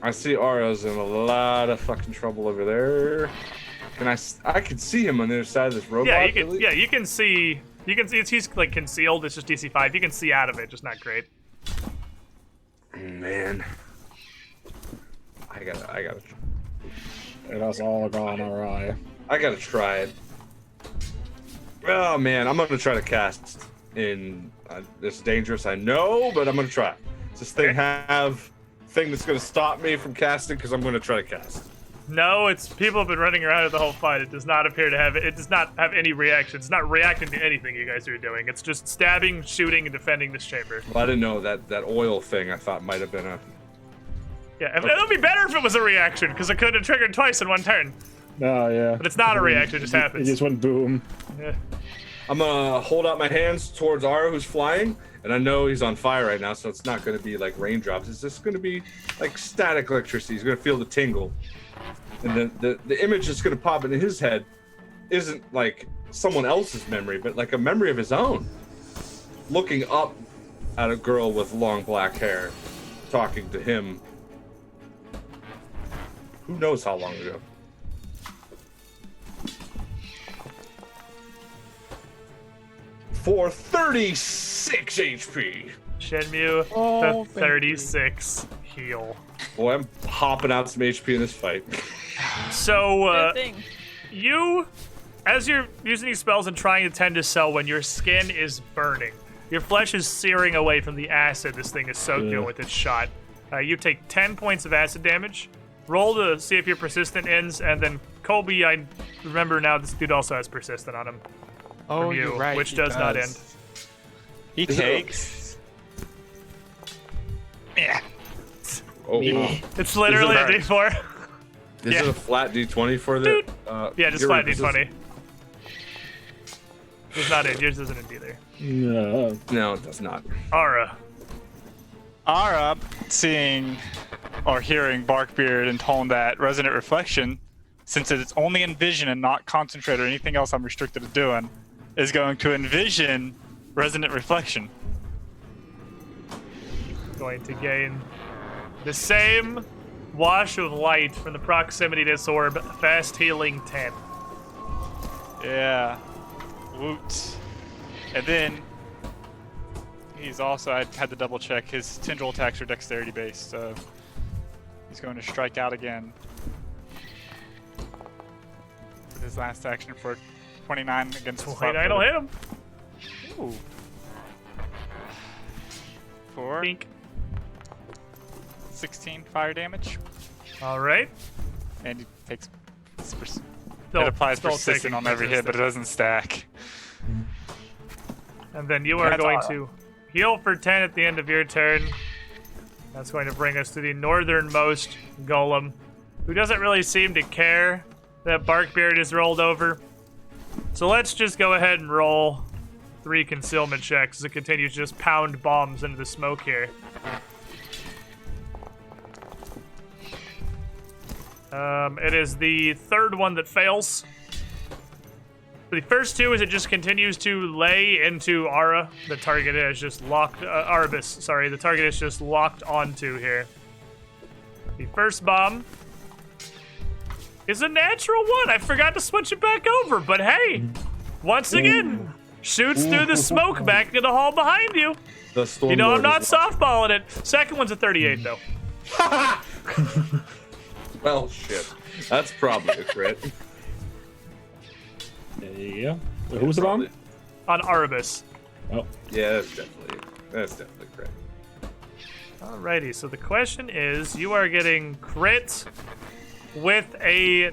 I see Ara's in a lot of fucking trouble over there. And I can see him on the other side of this robot. Yeah, you can. Yeah, you can see. You can see he's like concealed. It's just DC 5. You can see out of it, just not great. Man, I gotta. That's all gone awry. I gotta try it. Oh man, I'm gonna try to cast in. It's dangerous, I know, but I'm gonna try. Does this thing have thing that's gonna stop me from casting? Because I'm gonna try to cast. No, it's people have been running around it the whole fight. It does not appear to have. It does not have any reaction. It's not reacting to anything you guys are doing. It's just stabbing, shooting, and defending this chamber. Well, I didn't know that oil thing. I thought might have been a. Yeah, it would be better if it was a reaction, because it could have triggered twice in one turn. Oh yeah. But it's not a reaction. It just happens. It just went boom. Yeah. I'm gonna hold out my hands towards Ara, who's flying, and I know he's on fire right now, so it's not gonna be like raindrops. It's just gonna be like static electricity. He's gonna feel the tingle, and the image that's gonna pop into his head isn't like someone else's memory, but like a memory of his own. Looking up at a girl with long black hair, talking to him. Who knows how long ago? For 36 HP. Shenmue, the 36 heal. Boy, I'm hopping out some HP in this fight. So, Good thing. you, as you're using these spells and trying to tend to Selwyn, your skin is burning. Your flesh is searing away from the acid this thing is soaked in with its shot. You take 10 points of acid damage. Roll to see if your persistent ends, and then Colby, I remember now this dude also has persistent on him. Oh, From you, you're right. which he does not end. He takes. Yeah. Oh, It's literally a Is D4. Is Yeah. it a flat D20 for the? Yeah, just your flat resistance? D20. It's not in. Yours isn't in either. No. No, it does not. Ara. Ara, seeing or hearing Barkbeard intone that resonant reflection, since it's only in vision and not concentrate or anything else I'm restricted to doing, is going to envision resonant reflection. Going to gain the same wash of light from the proximity to this orb, fast healing 10. Yeah. Woot. And then he's also, I had to double check, his tendril attacks are dexterity based, so he's going to strike out again. With his last action for 29 against 29 will hit him. Ooh. 4. Pink. 16 fire damage. All right. And he takes. Still- It applies still persistent taking on every hit, but it doesn't stack. And then you are That's going Ara. to heal for 10 at the end of your turn. That's going to bring us to the northernmost golem, who doesn't really seem to care that Barkbeard is rolled over. So let's just go ahead and roll 3 concealment checks as it continues to just pound bombs into the smoke here. It is the third one that fails. The first 2 is it just continues to lay into Ara. The target is just locked, Arbus, sorry, the target is just locked onto here. The first bomb is a natural 1. I forgot to switch it back over, but hey, once again, shoots through the smoke back into the hall behind you. The Storm You know, I'm Lord not is- softballing it. Second one's a 38, though. Well, shit. That's probably a crit. There you go. Who was it on? On Arbus. Oh, Yeah, that's definitely crit. Alrighty, so the question is, you are getting crit with a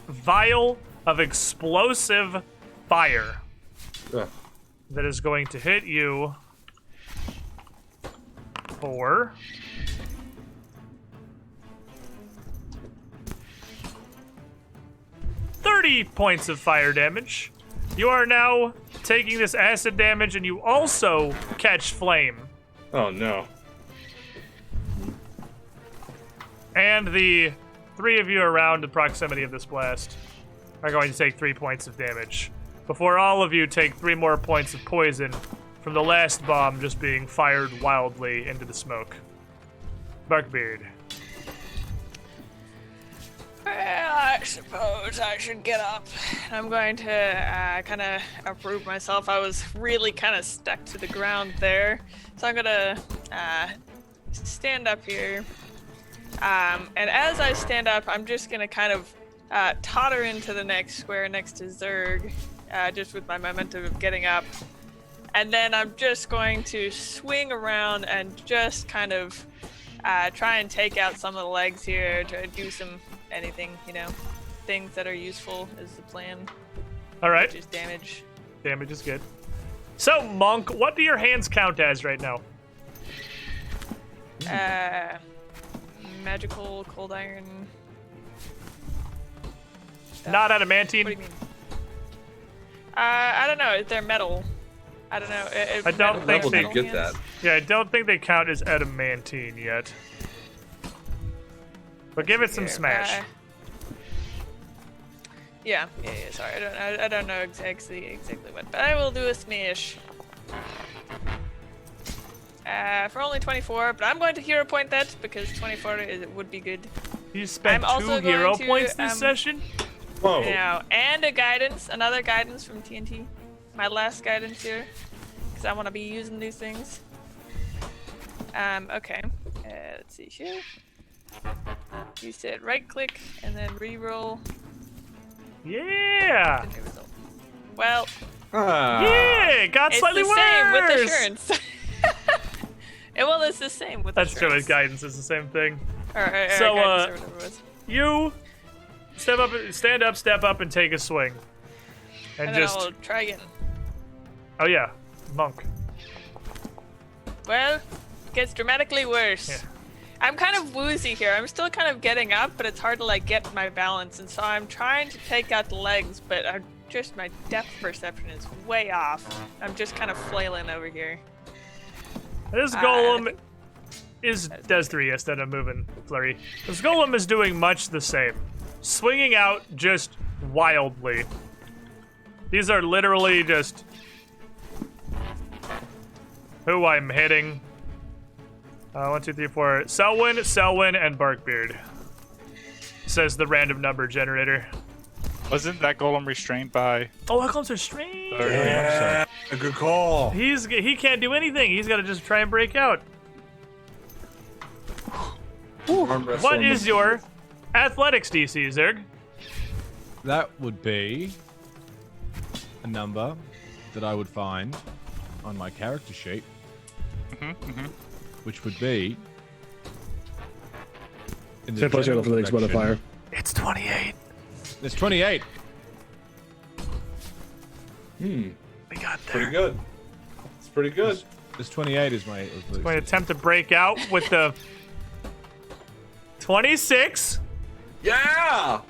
vial of explosive fire Ugh. that is going to hit you for 30 points of fire damage. You are now taking this acid damage, and you also catch flame. Oh no. And the 3 of you around the proximity of this blast are going to take 3 points of damage, before all of you take 3 more points of poison from the last bomb just being fired wildly into the smoke. Barkbeard. Well, I suppose I should get up. I'm going to kind of uproot myself. I was really kind of stuck to the ground there. So I'm going to stand up here. And as I stand up, I'm just going to kind of totter into the next square next to Zerg, just with my momentum of getting up. And then I'm just going to swing around and just kind of try and take out some of the legs here, to do some anything, you know, things that are useful is the plan. All right. Just damage. Damage is good. So, Monk, what do your hands count as right now? Magical, cold iron. Not What do adamantine? you mean? I don't know. They're metal. I don't know. I don't think Level do they- you get that? Yeah, I don't think they count as adamantine yet. But give it some smash. Yeah. Sorry, I don't know exactly what, but I will do a smash. For only 24, but I'm going to hero point that because 24 would be good. You spent I'm also 2 hero going to, points this session? Whoa. You know, and a guidance, another guidance from TNT. My last guidance here, because I want to be using these things. Okay. Let's see here. You said right click and then re-roll. Yeah! the new result. Well, Yeah! Got it's slightly the worse! same with assurance. Well, it's the same with That's true, assurance. his guidance is the same thing. Or So, guidance or whatever it was. You stand up, step up, and take a swing. And And then just. I'll try again. Oh, yeah. Monk. Well, it gets dramatically worse. Yeah. I'm kind of woozy here. I'm still kind of getting up, but it's hard to like get my balance, and so I'm trying to take out the legs, but my depth perception is way off. I'm just kind of flailing over here. This golem does 3 instead of moving flurry. This golem is doing much the same. Swinging out just wildly. These are literally just who I'm hitting. 1, 2, 3, 4. Selwyn, and Barkbeard. Says the random number generator. Wasn't that golem restrained by? Oh, how comes they're strange? Yeah. A good call. He can't do anything. He's got to just try and break out. Arm wrestle What on the- is your athletics DC, Zerg? That would be a number that I would find on my character sheet, which would be in the Same place you general got for the next section. modifier. It's 28. It's 28. We got Pretty there. good. It's pretty good. This 28 is my. Going to attempt to break out with the 26 Yeah.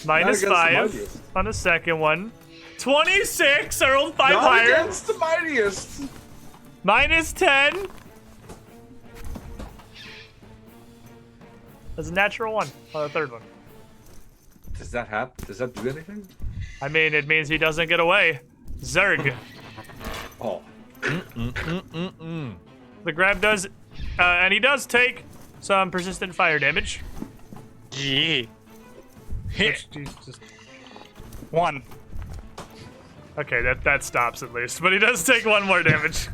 minus Not against the 5. mightiest. on the second one. 26, I rolled 5 Not higher. against the mightiest. Minus 10. That's a natural 1 on the third one. Does that happen? Does that do anything? I mean, it means he doesn't get away. Zerg. Oh. The grab does, and he does take some persistent fire damage. Yeah. Here. Which he's just, 1. okay, that stops at least, but he does take 1 more damage.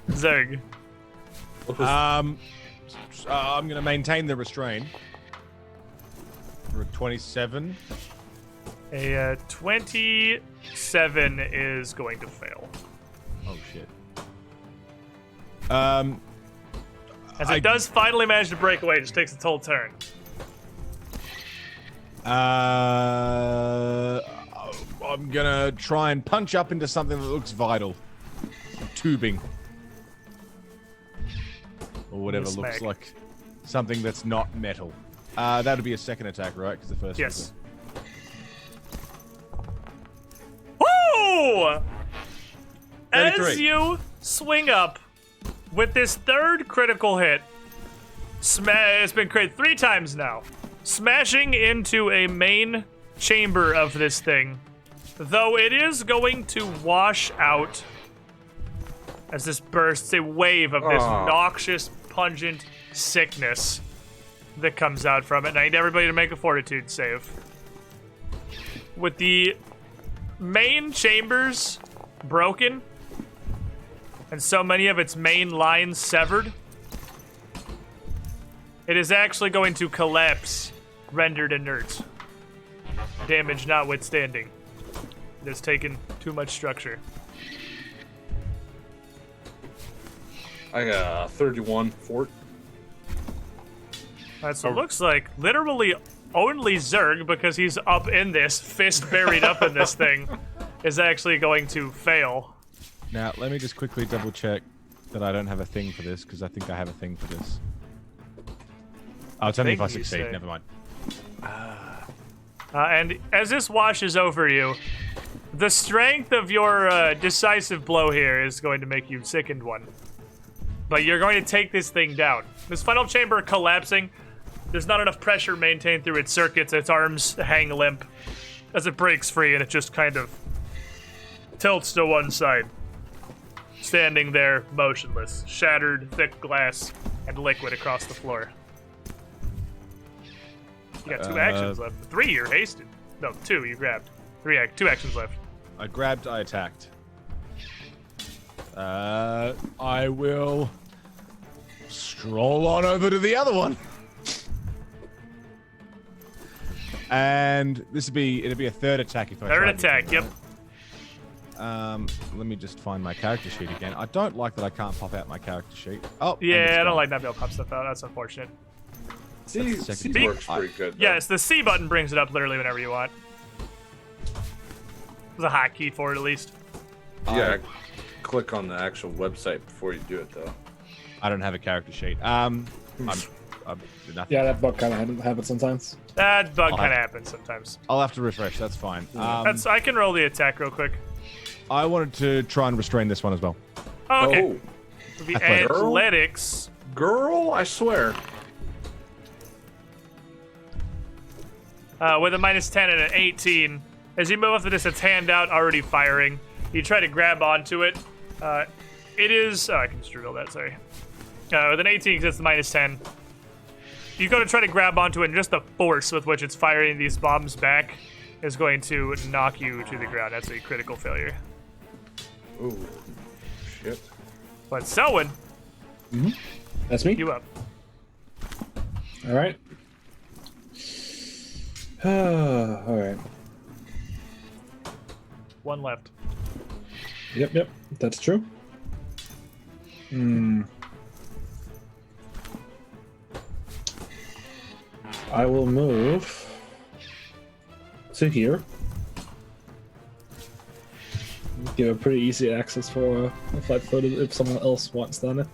Zerg. I'm gonna maintain the restrain. For a 27. A 27 is going to fail. Oh shit. As it does finally manage to break away, it just takes its whole turn. I'm gonna try and punch up into something that looks vital. Tubing. Or whatever looks Smack. like something that's not metal. That'll be a second attack, right? Because the first Yes. was Woo! As 33. you swing up with this third critical hit, it's been crit 3 times now, smashing into a main chamber of this thing, though it is going to wash out as this bursts a wave of this noxious, pungent sickness that comes out from it. And I need everybody to make a fortitude save. With the main chambers broken and so many of its main lines severed, it is actually going to collapse, rendered inert. Damage notwithstanding. It has taken too much structure. I got 31 fort. So it looks like literally only Zerg, because he's up in this, fist buried up in this thing, is actually going to fail. Now, let me just quickly double check that I don't have a thing for this, because I think I have a thing for this. Oh, it's only if I Thing, you succeed. say. Never mind. And as this washes over you, the strength of your decisive blow here is going to make you sickened 1. But you're going to take this thing down. This final chamber collapsing, there's not enough pressure maintained through its circuits. Its arms hang limp as it breaks free, and it just kind of tilts to one side, standing there motionless, shattered thick glass and liquid across the floor. You got 2 actions left. 3 you're hasted. No, 2 you grabbed. 2 actions left. I grabbed, I attacked. I will stroll on over to the other one. And it'll be a third attack if I Third try attack, anything, yep. right? Let me just find my character sheet again. I don't like that I can't pop out my character sheet. Oh, and it's Yeah, I don't gone. like not being able to pop stuff out. That's unfortunate. C second works pretty good. though. Yes, the C button brings it up literally whenever you want. There's a hotkey for it at least. Yeah. Click on the actual website before you do it, though. I don't have a character sheet. I'm nothing. Yeah, that bug kind of happens sometimes. That bug I'll kind of have- happens sometimes. I'll have to refresh. That's fine. I can roll the attack real quick. I wanted to try and restrain this one as well. Oh, okay. Oh, The Athletics. athletics. girl, I swear. With a minus 10 and an 18. As you move up to this, its hand out, already firing. You try to grab onto it. It is... Oh, I can just reveal that, sorry. With an 18, because it's the minus 10. You go to try to grab onto it, and just the force with which it's firing these bombs back is going to knock you to the ground. That's a critical failure. Ooh, shit. But Selwyn, That's me. you up. All right. All right. 1 left. Yep. That's true. I will move to here. Give a pretty easy access for a flat-footed if someone else wants that.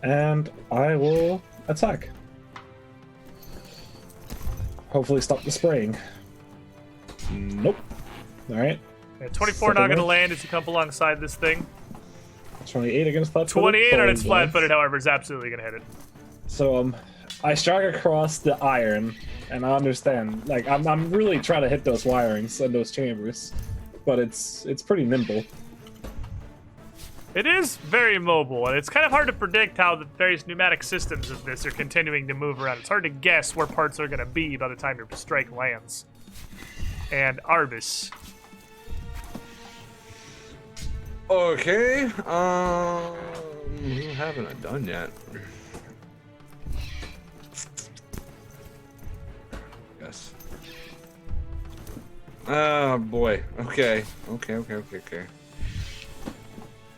And I will attack. Hopefully stop the spraying. Nope. Alright. Yeah, 24 Second not going to one. land as you come alongside this thing. 28 against flat-footed. 28 on its Bold flat-footed, ones. however, is absolutely going to hit it. So I strike across the iron, and I understand. Like I'm really trying to hit those wirings and those chambers, but it's pretty nimble. It is very mobile, and it's kind of hard to predict how the various pneumatic systems of this are continuing to move around. It's hard to guess where parts are going to be by the time your strike lands. And Arbus. Okay. Who haven't I done yet? Yes. Oh boy. Okay. Okay.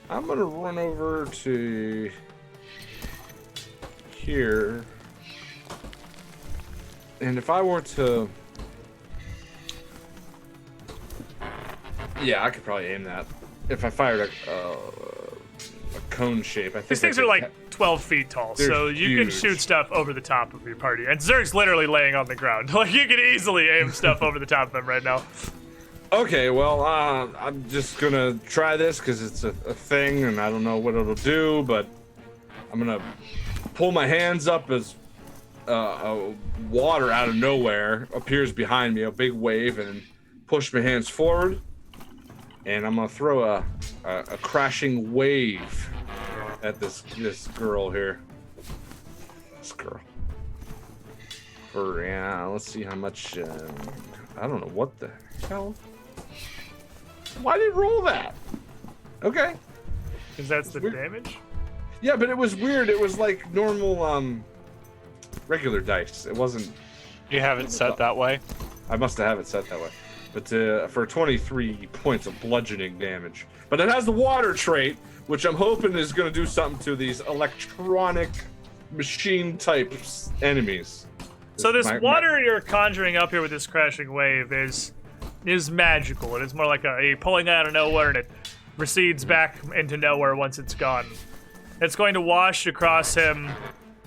I'm gonna run over to here, and if I were to, yeah, I could probably aim that. If I fired a cone shape, I think These things I are could like 12 feet tall, They're so you can huge. shoot stuff over the top of your party. And Zerg's literally laying on the ground. Like, you can easily aim stuff over the top of him right now. Okay, well, I'm just gonna try this because it's a thing, and I don't know what it'll do, but I'm gonna pull my hands up as water out of nowhere appears behind me, a big wave, and push my hands forward, and I'm gonna throw a crashing wave at this girl here. This girl. Let's see how much. I don't know what the hell. Why did you roll that? Okay. Because that's the Weird. damage? Yeah, but it was weird. It was like normal, regular dice. It wasn't. You have it set that way. I must have it set that way. But for 23 points of bludgeoning damage. But it has the water trait, which I'm hoping is going to do something to these electronic machine type enemies. So this My- water you're conjuring up here with this crashing wave is magical. It is more like a pulling out of nowhere, and it recedes back into nowhere once it's gone. It's going to wash across him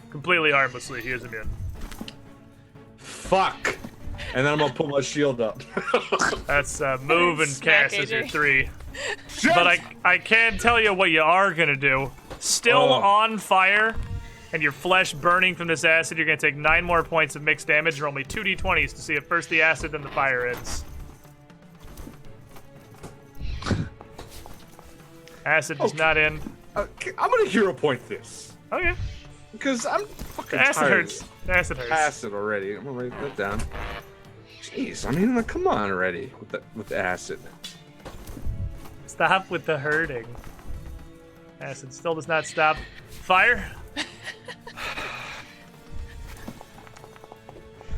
completely harmlessly. He is immune. Fuck. And then I'm gonna pull my shield up. That's move and Smack cast as your AJ. 3. Shit! But I can tell you what you are gonna do. Still Oh. on fire, and your flesh burning from this acid, you're gonna take 9 more points of mixed damage. Roll me 2d20s to see if first the acid then the fire ends. Acid does Okay. not end. I'm gonna hero point this Okay. because I'm fucking The acid tired. hurts. The acid hurts. Acid already. I'm gonna write that down. Jeez, I mean, like, come on already with the acid. Stop with the hurting. Acid still does not stop. Fire.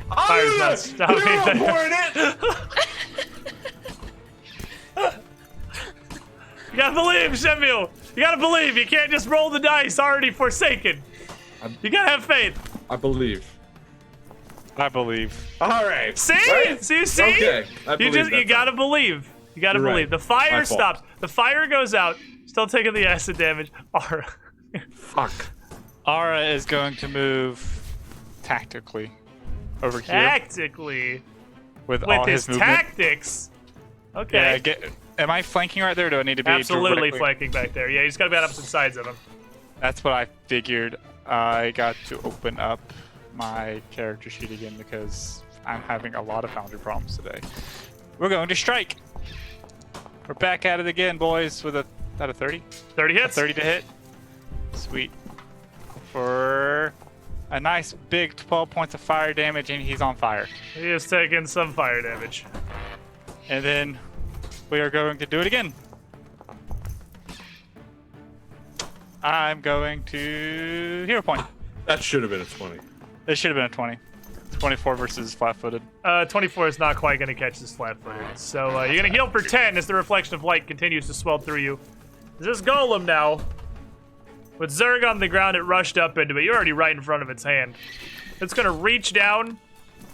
Fire's not stopping. Hero point it. You gotta believe, Shemil. You gotta believe. You can't just roll the dice already forsaken. You gotta have faith. I believe. I believe. All right. See? Right? See? Okay. I You believe that gotta believe. You gotta You're believe. right. The fire My fault. stops. The fire goes out. Still taking the acid damage. Aura. Fuck. Ara is going to move tactically over here Tactically. with all With his his movement. tactics. Okay. Yeah, am I flanking right there? Or do I need to be Absolutely directly- flanking back there. Yeah, you just gotta be on opposite sides of him. That's what I figured. I got to open up my character sheet again because I'm having a lot of Foundry problems today. We're going to strike. We're back at it again, boys, with a 30? 30 A hits. 30 to hit. Sweet. For a nice big 12 points of fire damage, and he's on fire. He is taking some fire damage. And then we are going to do it again. I'm going to hero point. That should have been a 20. It should have been a 20. 24 versus flat-footed. 24 is not quite going to catch this flat-footed. So you're going to heal for 10 as the reflection of light continues to swell through you. This golem now, with Zerg on the ground, it rushed up into it. You're already right in front of its hand. It's going to reach down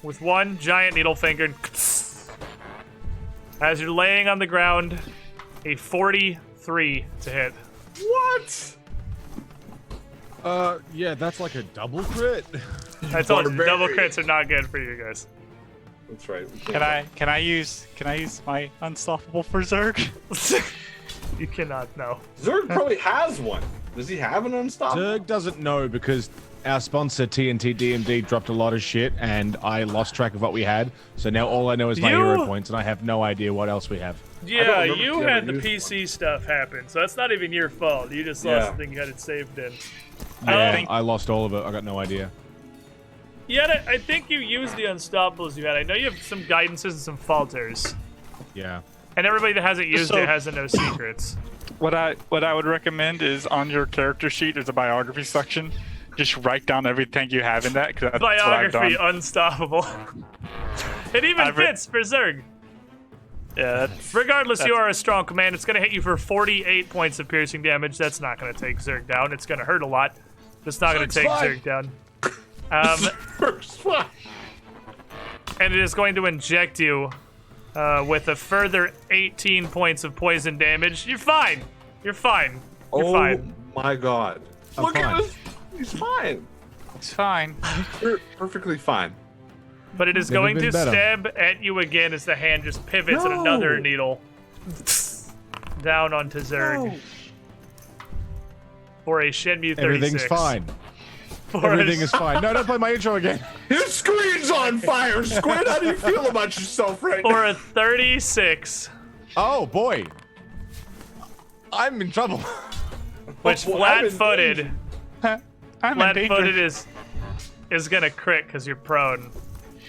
with one giant needle finger and as you're laying on the ground, a 43 to hit. What? Yeah, that's like a double crit. I told you, double Barbarian. crits are not good for you guys. That's right. Can I use my unstoppable for Zerg? You cannot, no. Zerg probably has one. Does he have an unstoppable? Zerg doesn't know because our sponsor TNT DMD dropped a lot of shit and I lost track of what we had. So now all I know is my hero points and I have no idea what else we have. Yeah, remember if you you had ever the used PC stuff happen, so that's not even your fault. You just lost something you had it saved in. Yeah, I lost all of it. I got no idea. Yeah, I think you used the unstoppables you had. I know you have some guidances and some falters. Yeah. And everybody that hasn't used So- it has a no secrets. What I would recommend is on your character sheet, there's a biography section. Just write down everything you have in that. Because that's what I've Biography done. unstoppable. It even fits for Zerg. Yeah. Regardless, you are a strong command. It's going to hit you for 48 points of piercing damage. That's not going to take Zerg down. It's going to hurt a lot. That's not going to take Zerg down. And it is going to inject you with a further 18 points of poison damage. You're fine. You're fine. You're fine. My God. I'm Look fine. at this. He's fine. It's fine. Perfectly fine. But it is Never going been to better. stab at you again as the hand just pivots and another needle down onto Zerg. For a Shenmue 36. Everything's fine. For Everything a, is fine. No, don't play my intro again. His screen's on fire. Squid, how do you feel about yourself right For now? a 36. Oh, boy. I'm in trouble. Which Well, I'm in flat-footed. I'm in Flat-footed danger. is gonna crit because you're prone.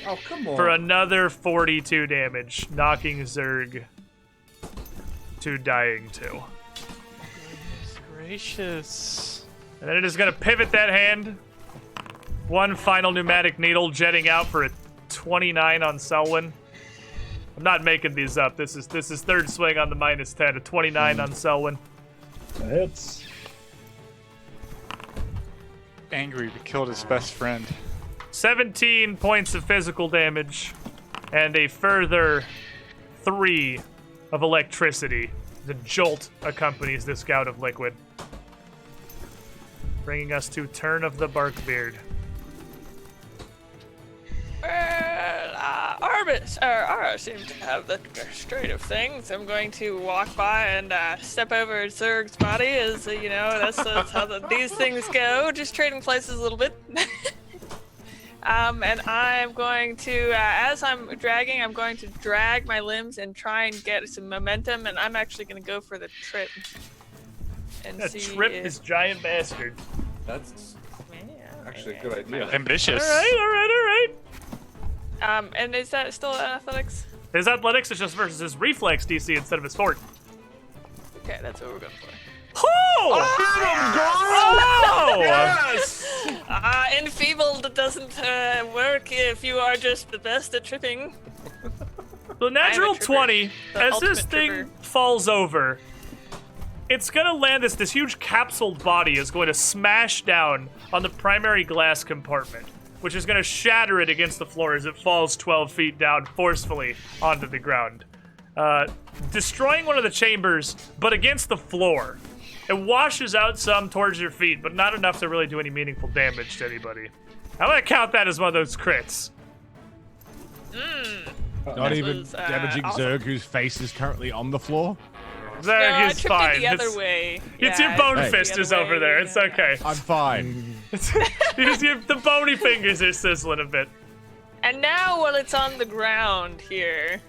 Oh, come on. For another 42 damage, knocking Zerg to dying 2. Gracious. And then it is gonna pivot that hand. One final pneumatic needle jetting out for a 29 on Selwyn. I'm not making these up. This is third swing on the -10. A 29 on Selwyn. That hits. Angry, we killed his best friend. 17 points of physical damage, and a further 3 of electricity. The jolt accompanies this gout of liquid. Bringing us to turn of the Barkbeard. Well, Ara seems to have the straight of things. I'm going to walk by and step over Zerg's body, as you know, that's how these things go. Just trading places a little bit. And I'm going to, as I'm dragging, I'm going to drag my limbs and try and get some momentum. And I'm actually going to go for the trip. And That see trip if... is giant bastard. That's Yeah, actually a good idea. Ambitious. All right. and is that still athletics? His athletics is just versus his reflex DC instead of his fort. Okay, that's what we're going for. Oh! Oh! Yes! Enfeebled doesn't work if you are just the best at tripping. The natural tripper. 20, The as this ultimate thing tripper. falls over, it's gonna land this huge capsuled body is going to smash down on the primary glass compartment, which is gonna shatter it against the floor as it falls 12 feet down forcefully onto the ground. Destroying one of the chambers, but against the floor. It washes out some towards your feet, but not enough to really do any meaningful damage to anybody. I'm gonna count that as one of those crits. Not even was, damaging awesome. Zerg, whose face is currently on the floor. No, I Zerg is tripped fine. it the other way. It's Yeah, your bone I tripped fist the is other over way, there. It's yeah. okay. I'm fine. The bony fingers are sizzling a bit. And now, while it's on the ground here,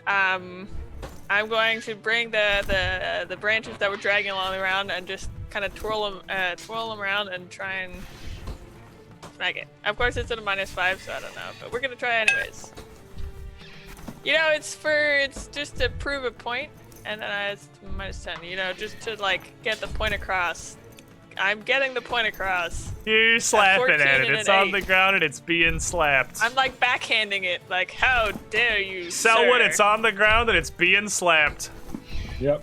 I'm going to bring the branches that we're dragging along around and just kind of twirl them around and try and smack it. Of course, it's at a -5, so I don't know, but we're gonna try anyways. You know, it's just to prove a point, and then it's -10. You know, just to like get the point across. I'm getting the point across. You're slapping 14 at it. and It's an on 8. the ground and it's being slapped. I'm like backhanding it, like, how dare you, Selwyn, sir? it's on the ground and it's being slapped. Yep.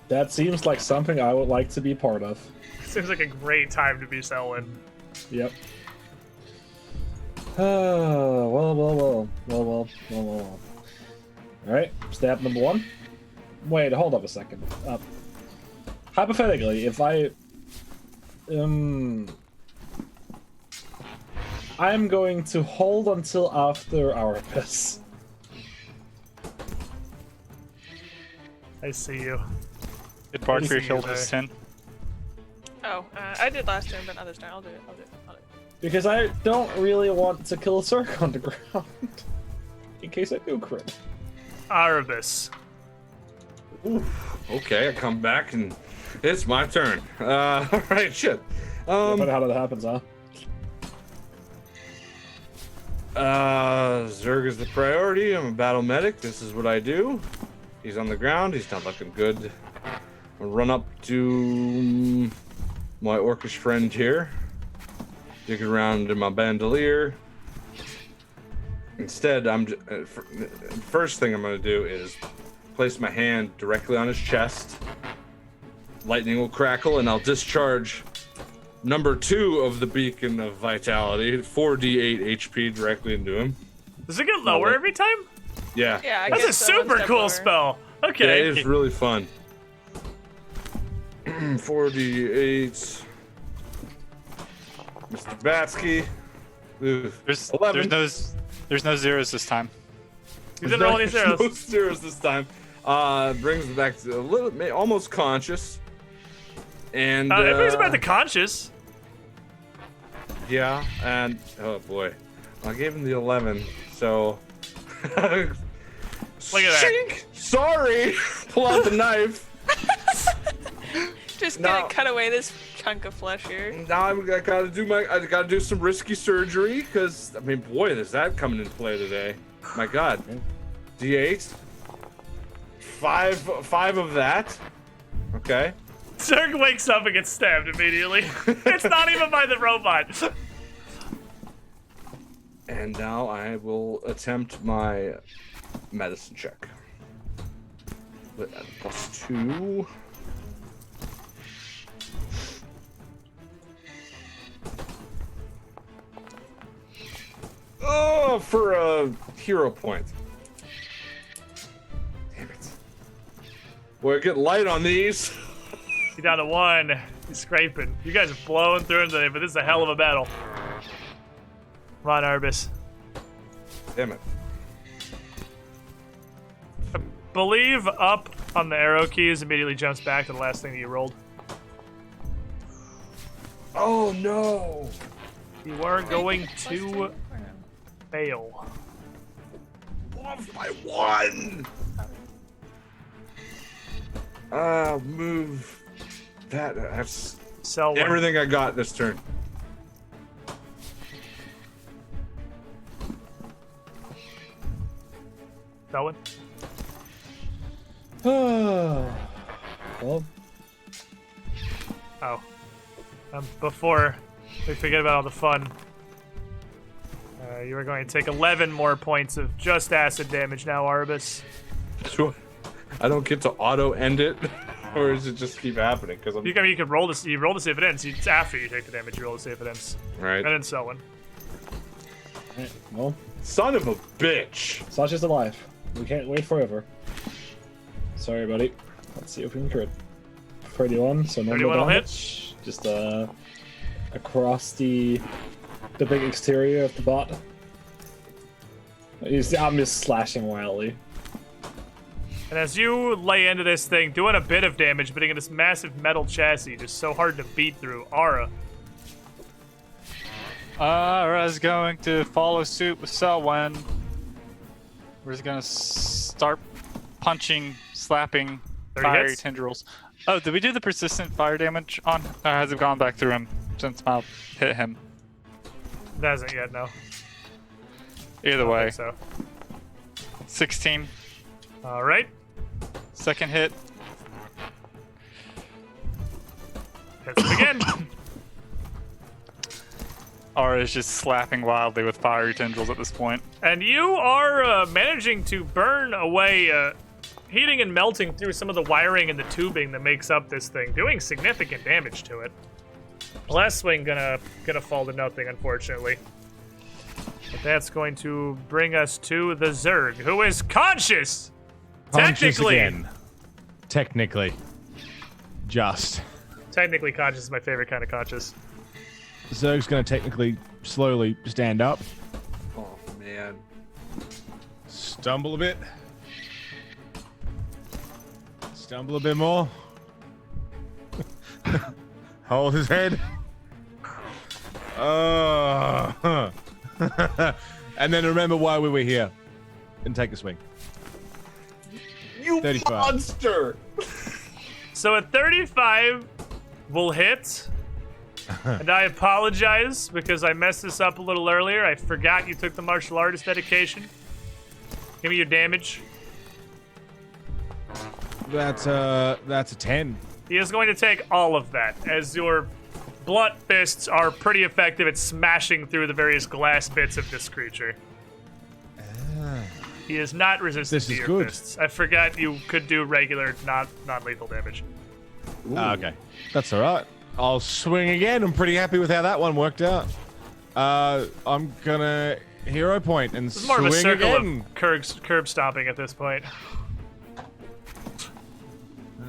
That seems like something I would like to be part of. Seems like a great time to be Selwyn. Yep. Well. Alright, stab number 1. Wait, hold up a second. Hypothetically, if I... I'm going to hold until after our piss. I see you. Good bar for your see you shoulders, there. 10. Oh, I did last turn, but not this turn. I'll do it. Because I don't really want to kill a Zerg on the ground. In case I do crit. Arabis. Okay, I come back and it's my turn. All right, shit. But how that happens, huh? Zerg is the priority. I'm a battle medic. This is what I do. He's on the ground. He's not looking good. I'll run up to my orcish friend here. Dig around in my bandolier. Instead, first thing I'm going to do is place my hand directly on his chest. Lightning will crackle, and I'll discharge number 2 of the beacon of vitality, 4d8 HP directly into him. Does it get lower every time? Yeah. Yeah, I That's a guess so, one super step cool lower. spell. Yeah, Okay. it is really fun. 4d8. Mr. Batsky. Ooh, There's 11. there's no zeros this time. You didn't roll any zeros. No zeros this time. Brings me back to a little, almost conscious. And It brings it back to conscious. yeah, and oh boy, I gave him the 11. So Look at that. Shink! Sorry. Pull out the knife. Just No. gonna cut away this chunk of flesh here. Now I gotta do some risky surgery because I mean, boy, is that coming into play today? My God, D8, five of that. Okay. Zerg wakes up and gets stabbed immediately. It's not even by the robot. And now I will attempt my medicine check. With a +2. Oh, for a hero point. Damn it. Boy, get light on these. He's down to 1. He's scraping. You guys are blowing through him today, but this is a hell of a battle. Come on, Arbus. Damn it. Believe up on the arrow keys immediately jumps back to the last thing that you rolled. Oh no. You are going to fail. Off by 1. Move that. That's Sell one. everything I got this turn. Sell one. Well, Oh. Before we forget about all the fun, you are going to take 11 more points of just acid damage now, Arbus. So I don't get to auto end it, or does it just keep happening? Because I'm You can roll this. You roll to see if it ends. It's after you take the damage. You roll to see if it ends, right. and then sell one. alright, well, Son of a bitch. Sasha's alive. We can't wait forever. Sorry, buddy. Let's see if we can crit. 31, so no 31 will hit. damage. Just across the big exterior of the bot. I'm just slashing wildly. And as you lay into this thing, doing a bit of damage, but in this massive metal chassis, just so hard to beat through. Ara. Ara's going to follow suit with Selwyn. We're just gonna start punching, slapping 30 fiery hits? tendrils. Oh, did we do the persistent fire damage on? Or has it gone back through him since Mouth hit him? It hasn't yet, no. Either I way, think so. 16. All right. Second hit. Hits it again. Ara is just slapping wildly with fiery tendrils at this point. And you are managing to burn away, heating and melting through some of the wiring and the tubing that makes up this thing, doing significant damage to it. Last swing gonna fall to nothing, unfortunately. But that's going to bring us to the Zerg, who is conscious. Conscious Technically. again. Technically. Just. Technically conscious is my favorite kind of conscious. Zerg's gonna technically slowly stand up. Oh man. Stumble a bit. Stumble a bit more. Hold his head. And then remember why we were here. And take a swing. You 35. monster! So at 35, we'll hit. And I apologize because I messed this up a little earlier. I forgot you took the martial artist dedication. Give me your damage. That's a 10. He is going to take all of that, as your blunt fists are pretty effective at smashing through the various glass bits of this creature. He is not resistant to your fists. I forgot you could do regular, non-lethal damage. Okay. That's all right. I'll swing again. I'm pretty happy with how that one worked out. I'm gonna hero point and This is more swing of a circle again. of curb stomping at this point.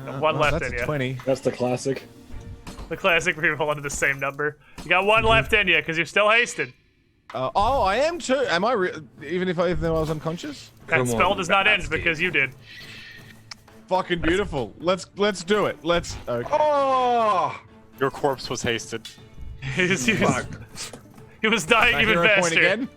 One left that's in a you. 20. That's the classic. The classic where you roll into the same number. You got one left in you because you're still hasted. Oh, I am too. Am I? Even though I was unconscious? That Come spell on, does not end bastard. because you did. Fucking beautiful. Let's do it. Let's. Okay. Oh! Your corpse was hasted. he Fuck. was dying Can I even hero point faster. again?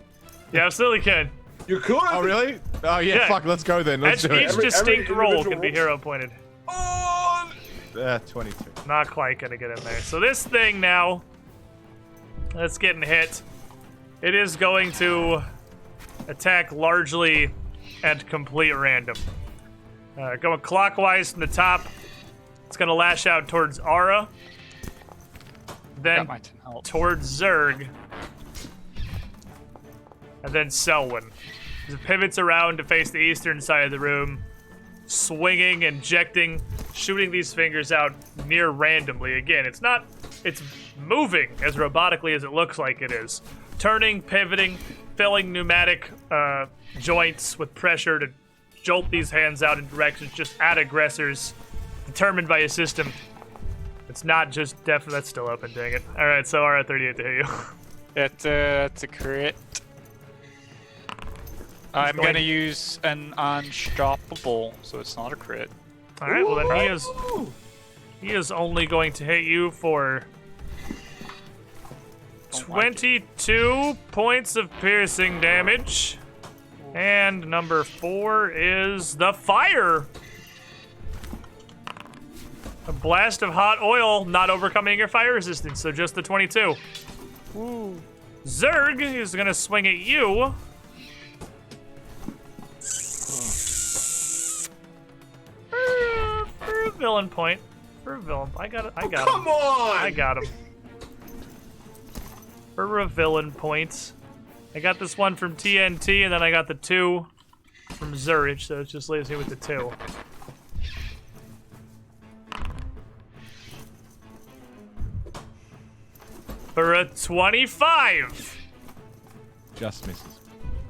You absolutely can. You could! Oh really? Oh yeah. Yeah. Fuck. Let's go then. Let's do Each it. distinct every roll individual can be roll. hero pointed. Oh! 22. Not quite gonna get in there. So this thing now, that's getting hit. It is going to attack largely at complete random. Going clockwise from the top, it's gonna lash out towards Aura, then Got my 10 health. towards Zerg, and then Selwyn. It pivots around to face the eastern side of the room, swinging, injecting, shooting these fingers out near randomly. Again, it's moving as robotically as it looks like it is. Turning, pivoting, filling pneumatic joints with pressure to jolt these hands out in directions just at aggressors, determined by a system. It's not just definitely. That's still open, dang it. Alright, so R38 to hit you. That's a crit. I'm going- gonna use an unstoppable, so it's not a crit. Alright, well then he is only going to hit you for Don't like it. 22 points of piercing damage. And number 4 is the fire. A blast of hot oil, not overcoming your fire resistance, so just the 22. Ooh. Zerg is gonna swing at you. For a villain point. For a villain. I got it. I got him. Come on! I got him. For a villain point. I got this one from TNT, and then I got the 2 from Zurich, so it just leaves me with the 2. For a 25! Just misses.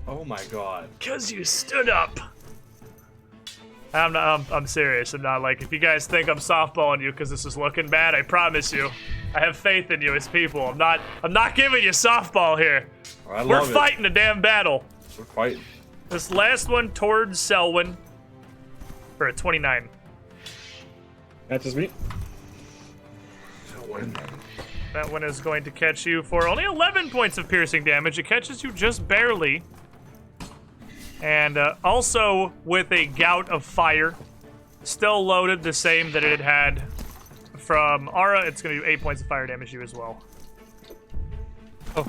Oh my god. Because you stood up. I'm serious. I'm not like, if you guys think I'm softballing you because this is looking bad, I promise you. I have faith in you as people. I'm not giving you softball here. I We're love it. fighting a damn battle. We're fighting. This last one towards Selwyn for a 29. That's just me. That one is going to catch you for only 11 points of piercing damage. It catches you just barely. And also with a gout of fire. Still loaded, the same that it had from Aura. It's going to do 8 points of fire damage to you as well. Oh.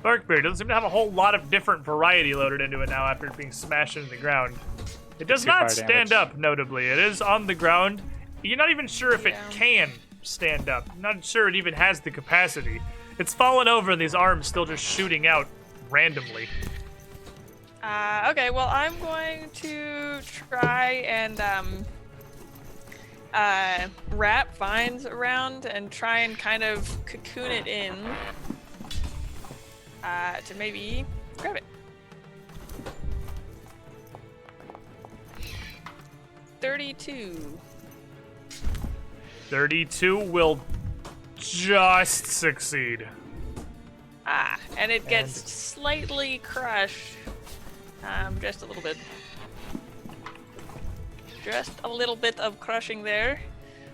Darkbeard doesn't seem to have a whole lot of different variety loaded into it now after it being smashed into the ground. It does 2 not fire stand damage. up, notably. It is on the ground. You're not even sure if it can stand up. I'm not sure it even has the capacity. It's fallen over and these arms still just shooting out randomly. Okay, well, I'm going to try and wrap vines around and try and kind of cocoon it in to maybe grab it. 32. 32 will just succeed. And it gets slightly crushed. Just a little bit. Just a little bit of crushing there.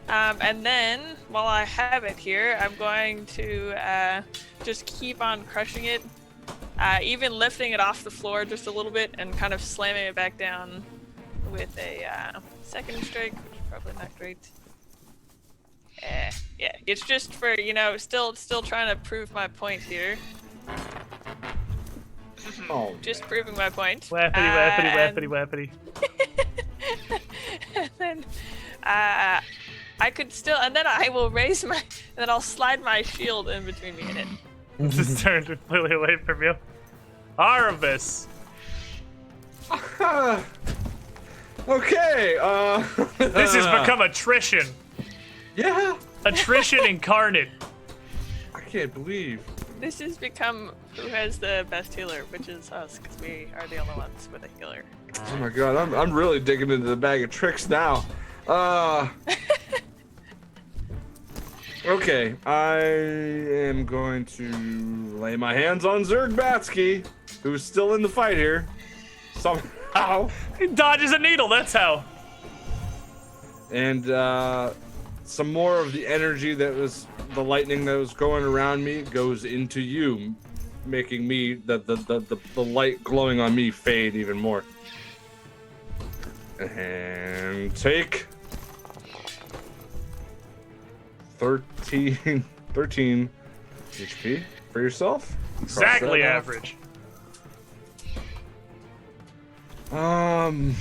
And then, while I have it here, I'm going to just keep on crushing it. Even lifting it off the floor just a little bit and kind of slamming it back down with a second strike, which is probably not great. Yeah, it's just for, still trying to prove my point here. Oh, Just proving my point. Wappity. And then I could still, and then I will raise my, and then I'll slide my shield in between me and it. Just turned completely away from you. Arvis. okay. This has become attrition. Yeah. Attrition incarnate. I can't believe. This has become who has the best healer, which is us, because we are the only ones with a healer. Oh my god, I'm really digging into the bag of tricks now. Okay, I am going to lay my hands on Zerg Batsky, who's still in the fight here. Somehow. He dodges a needle, that's how. And some more of the energy that was the lightning that was going around me goes into you, making me the light glowing on me fade even more. And take 13 HP for yourself. Exactly average. And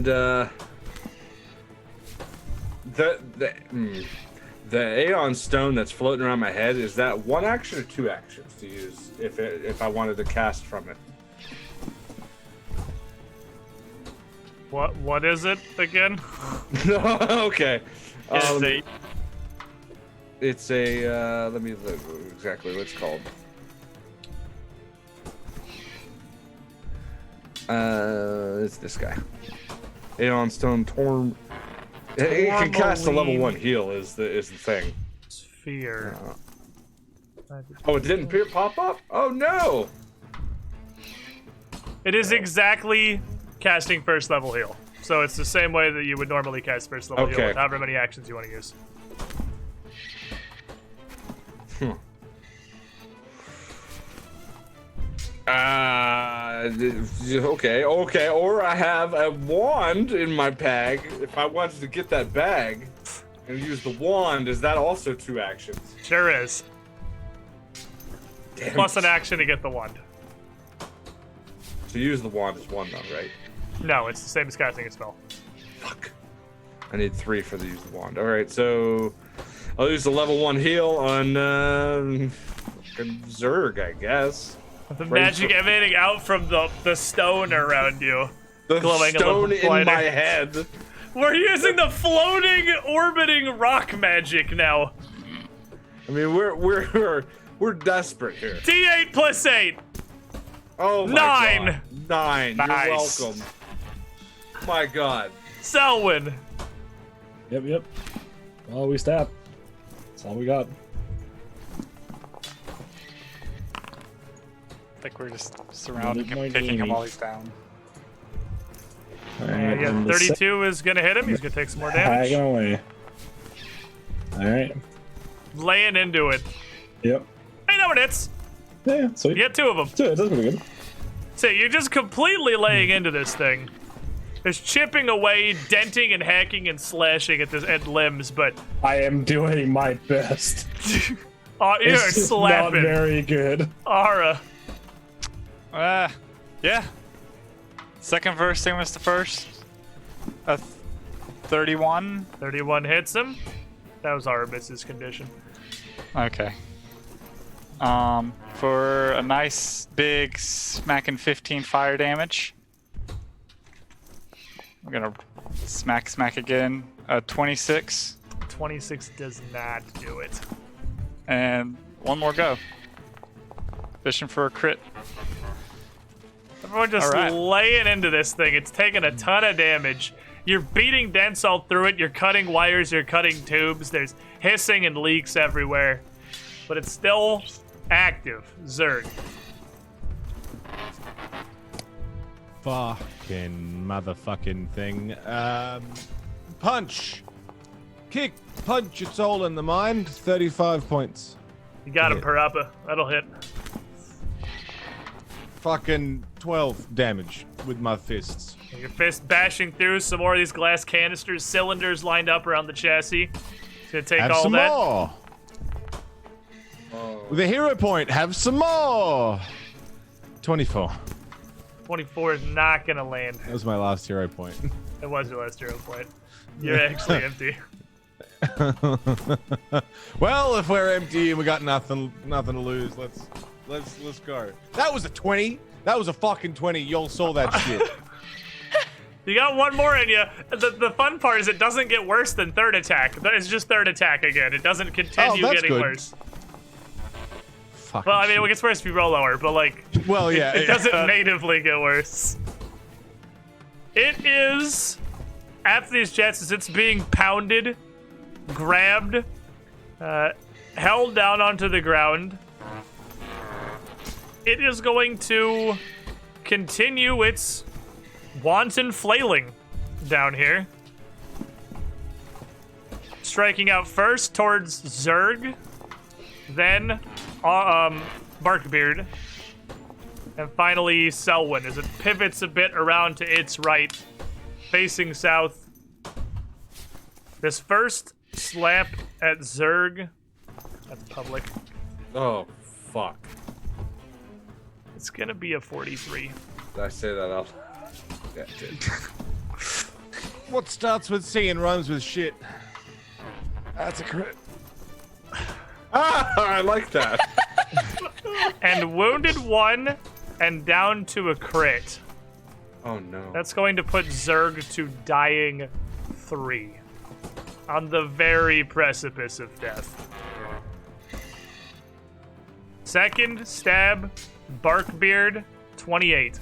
the Aeon Stone that's floating around my head, is that one action or two actions to use if I wanted to cast from it? What is it again? Okay. It's let me look exactly what it's called. It's this guy. Aeon Stone Torm. It can cast a level 1 heal is the thing. Sphere. Oh, it didn't pop up? Oh no! It is exactly casting first level heal. So it's the same way that you would normally cast first level heal with however many actions you want to use. Okay. Or I have a wand in my bag. If I wanted to get that bag and use the wand, is that also 2 actions? Sure is. Damn Plus it. an action to get the wand. To use the wand is 1 though, right? No, it's the same as casting a spell. Fuck. I need 3 for the use the wand. Alright, so I'll use the level 1 heal on Zerg, I guess. The magic emanating out from the stone around you. The Glowing a stone little in brighter. my head. We're using the floating, orbiting rock magic now. I mean, we're desperate here. T8 plus 8. Oh my 9. God. 9. Nice. You're welcome. My God. Selwyn. Yep. Well, we stab. That's all we got. I think we're just surrounding him, Mighty picking him enemy. while he's down. Alright, Yeah, and the 32 is gonna hit him. He's gonna take some more Hang damage. away. Alright. Laying into it. Yep. Hey, no, it hits. Yeah, sweet. You get 2 of them. So that's pretty good. So you're just completely laying into this thing. Just chipping away, denting and hacking and slashing at limbs, but I am doing my best. you're It's just slapping. not very good. Ara. Yeah. Second verse, same as the first. 31. 31 hits him. That was Arabis's condition. Okay. For a nice big smacking 15 fire damage. I'm gonna smack again. 26. 26 does not do it. And one more go. Fishing for a crit. Everyone just All right. laying into this thing. It's taking a ton of damage. You're beating Denzel through it. You're cutting wires. You're cutting tubes. There's hissing and leaks everywhere. But it's still active. Zerg. Fucking motherfucking thing. Punch. Kick. Punch. It's all in the mind. 35 points. You got him, Yeah. Parappa. That'll hit. Fucking 12 damage with my fists. Your fist bashing through some more of these glass canisters, cylinders lined up around the chassis. It's gonna take Have all some that. more. Oh. With a hero point, have some more. 24. 24 is not gonna land. That was my last hero point. It was your last hero point. You're actually empty. Well, if we're empty and we got nothing to lose, let's go. That was a 20. That was a fucking 20. Y'all saw that shit. You got one more in you. The fun part is it doesn't get worse than third attack. It's just third attack again. It doesn't continue that's getting good. worse. Fucking Well, I mean, shit. it gets worse if you roll lower, but like, Well, yeah. it doesn't natively get worse. It is, after these jets, as it's being pounded, grabbed, held down onto the ground, it is going to continue its wanton flailing down here. Striking out first towards Zerg, then Barkbeard, and finally Selwyn as it pivots a bit around to its right, facing south. This first slap at Zerg, that's public, Oh, fuck. it's gonna be a 43. Did I say that out? Yeah, I did. What starts with C and rhymes with shit? That's a crit. Ah, I like that. And wounded one, and down to a crit. Oh no. That's going to put Zerg to dying 3. On the very precipice of death. Second stab, Barkbeard, 28.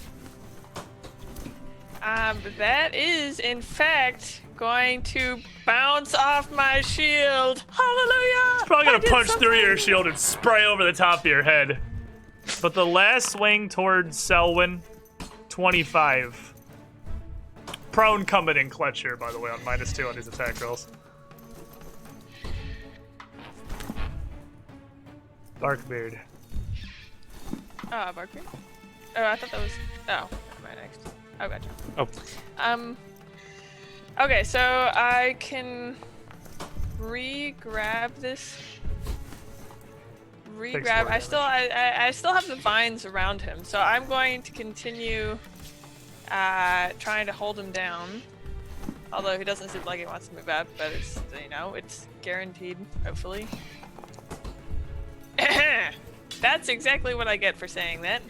That is, in fact, going to bounce off my shield. Hallelujah! It's probably gonna I did punch through something. your shield and spray over the top of your head. But the last swing towards Selwyn, 25. Prone coming in clutch here, by the way, on -2 on his attack rolls. Barkbeard. Barkbeard? Oh, I thought that was... Oh, am I next? Oh, gotcha. Oh. Okay, so I can re-grab this. Re-grab. more I still have the vines around him, so I'm going to continue trying to hold him down. Although he doesn't seem like he wants to move out, but it's, you know, it's guaranteed, hopefully. That's exactly what I get for saying that.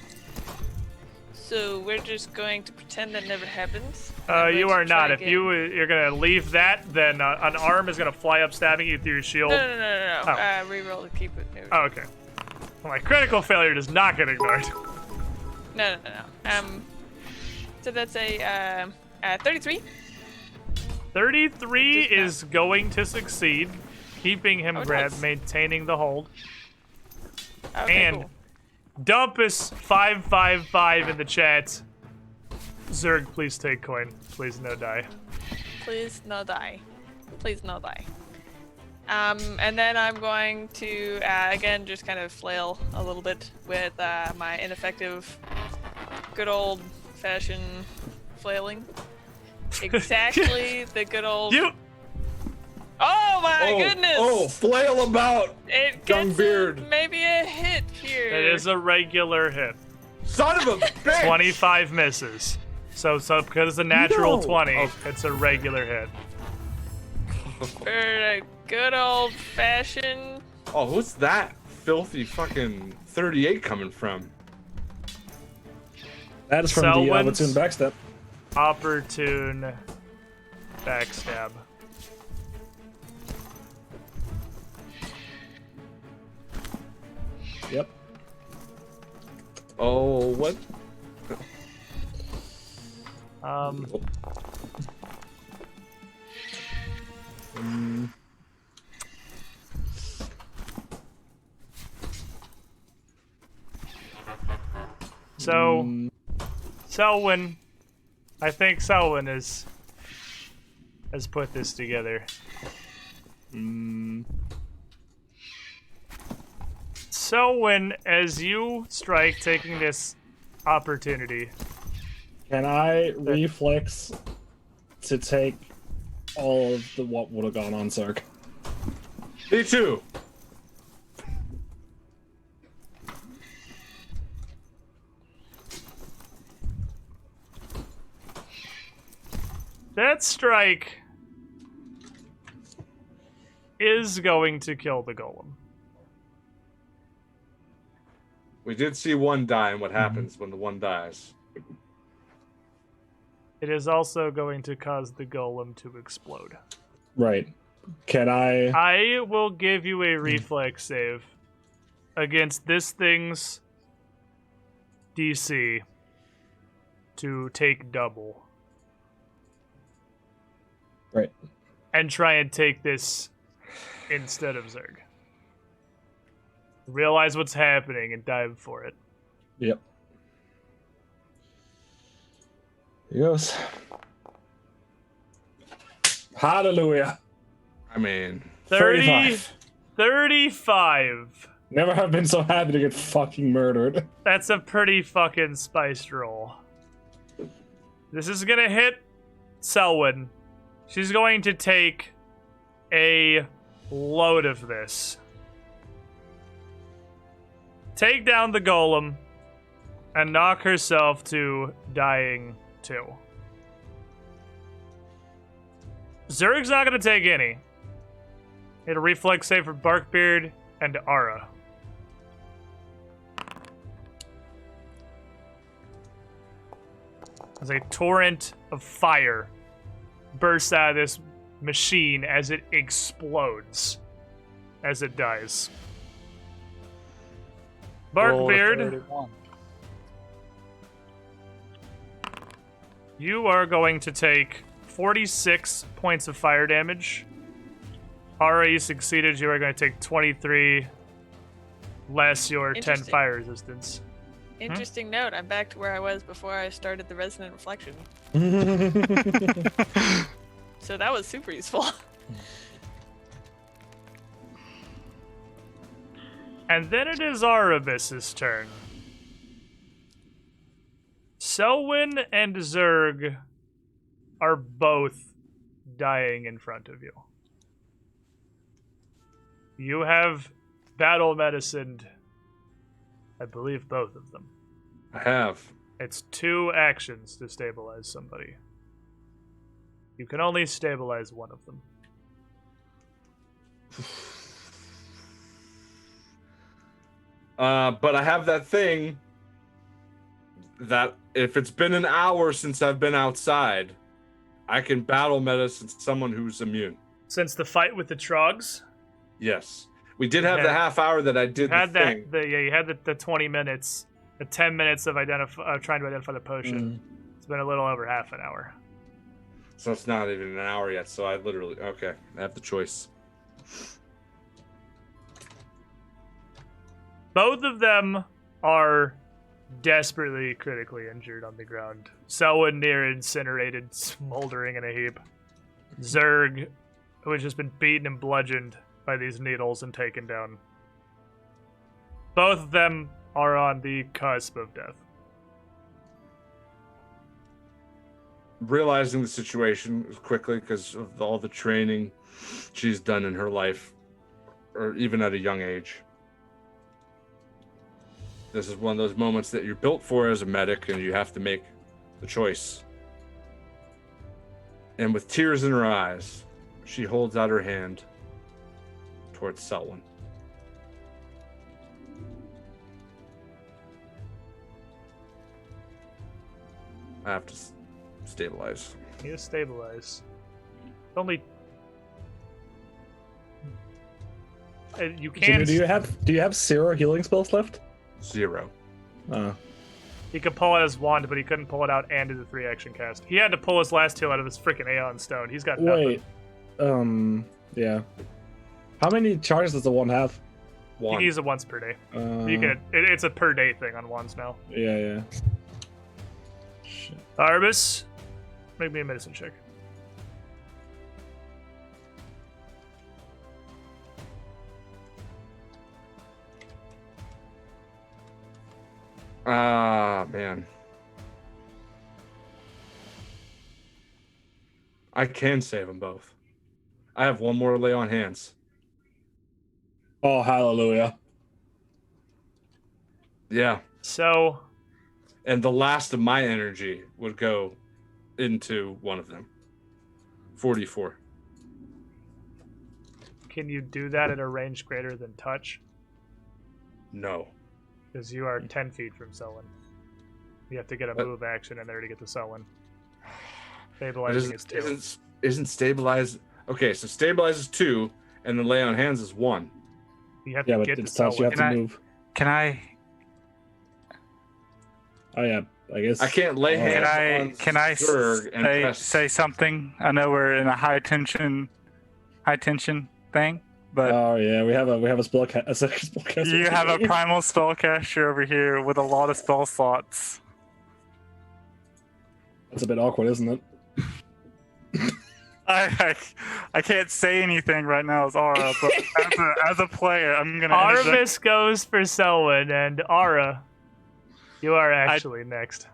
So we're just going to pretend that never happens. You are not. If you're gonna leave that, then an arm is gonna fly up, stabbing you through your shield. No. Oh. Reroll to keep it. Oh, okay. Well, my critical failure does not get ignored. No. So that's a 33. 33 Just not- is going to succeed, keeping him Oh, grabbed, nice. maintaining the hold. Okay, And cool. Dumpus555 in the chat. Zerg, please take coin. Please no die. Please no die. Please no die. And then I'm going to again just kind of flail a little bit with my ineffective, good old fashioned flailing. Exactly the good old. You. Oh my goodness! Oh, flail about, It young gets beard. maybe a hit here. It is a regular hit. Son of a bitch! 25 misses. So because it's a natural No. 20, Oh. it's a regular hit. For a good old fashioned. Oh, what's that filthy fucking 38 coming from? That is from the Selwyn's- Platoon backstep. Opportune backstab. Yep. Oh, what? So, Selwyn, I think Selwyn has put this together. Selwyn, as you strike, taking this opportunity. Can I reflex to take all of the what would have gone on Zerg? Me too. That strike is going to kill the golem. We did see one die, and what happens when the one dies? It is also going to cause the golem to explode. Right. Can I will give you a reflex save against this thing's DC to take double. Right. And try and take this instead of Zerg. Realize what's happening and dive for it. Yep. Here goes. Hallelujah. I mean, 35. Never have been so happy to get fucking murdered. That's a pretty fucking spiced roll. This is gonna hit Selwyn. She's going to take a load of this. Take down the golem and knock herself to dying too. Zerg's not going to take any. Hit a reflex save for Barkbeard and Ara. As a torrent of fire bursts out of this machine as it explodes as it dies. Barkbeard, you are going to take 46 points of fire damage. Ara, you succeeded. You are going to take 23 less your 10 fire resistance. Interesting note. I'm back to where I was before I started the resonant reflection. So that was super useful. And then it is Arabis's turn. Selwyn and Zerg are both dying in front of you. You have battle medicined, I believe, both of them. I have. It's 2 actions to stabilize somebody. You can only stabilize one of them. But I have that thing that if it's been an hour since I've been outside, I can battle medicine someone who's immune. Since the fight with the Troggs? Yes. We did have the half hour that I did had the thing. You had the 20 minutes, the 10 minutes of trying to identify the potion. It's been a little over half an hour. So it's not even an hour yet, so I literally... Okay, I have the choice. Both of them are desperately critically injured on the ground. Selwyn near incinerated, smoldering in a heap. Zerg, who has just been beaten and bludgeoned by these needles and taken down. Both of them are on the cusp of death. Realizing the situation quickly because of all the training she's done in her life, or even at a young age. This is one of those moments that you're built for as a medic, and you have to make the choice. And with tears in her eyes, she holds out her hand towards Selwyn. I have to stabilize. You stabilize. Only. You can't. Do you have 0 healing spells left? 0. He could pull out his wand, but he couldn't pull it out and do the 3-action cast. He had to pull his last heal out of his freaking Aeon Stone. He's got nothing. Wait. Yeah. How many charges does the one have? You One. can use it once per day. Uh, You can. It's a per day thing on wands now. Yeah. Shit. Arbus, make me a medicine check. Ah, man. I can save them both. I have one more lay on hands. Oh, hallelujah. Yeah. So, And the last of my energy would go into one of them. 44. can you do that at a range greater than touch? No. Because you are 10 feet from Selwyn. You have to get a What? move action in there to get to Selwyn. But Stabilizing is 2. isn't stabilize... Okay, so stabilize is 2, and then lay on hands is 1. You have Yeah, to but get to it's tough. You Selwyn. have to Can I- move. Can I Oh yeah, I guess. I can't lay Oh. hands can on I Zerg and press... say something? I know we're in a high tension thing, but Oh yeah, we have a a second spellcaster. you have a primal spellcaster over here with a lot of spell slots. That's a bit awkward, isn't it? I can't say anything right now as Aura, but as a player, I'm gonna interject. Arvis goes for Selwyn, and Ara, you are actually next.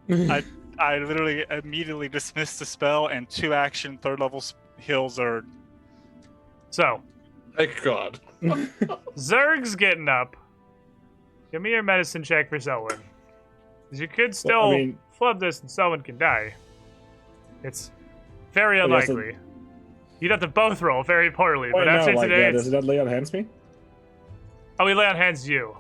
I literally immediately dismissed the spell, and 2 action 3rd level heals are. So, Thank God. Zerg's getting up. Give me your medicine check for Selwyn. 'Cause you could still Well, I mean- flub this and Selwyn can die. It's very Well, yes, unlikely. You'd have to both roll very poorly, Wait, but after no, like, today, yeah, it's... does it not lay on hands me? Oh, we lay on hands you.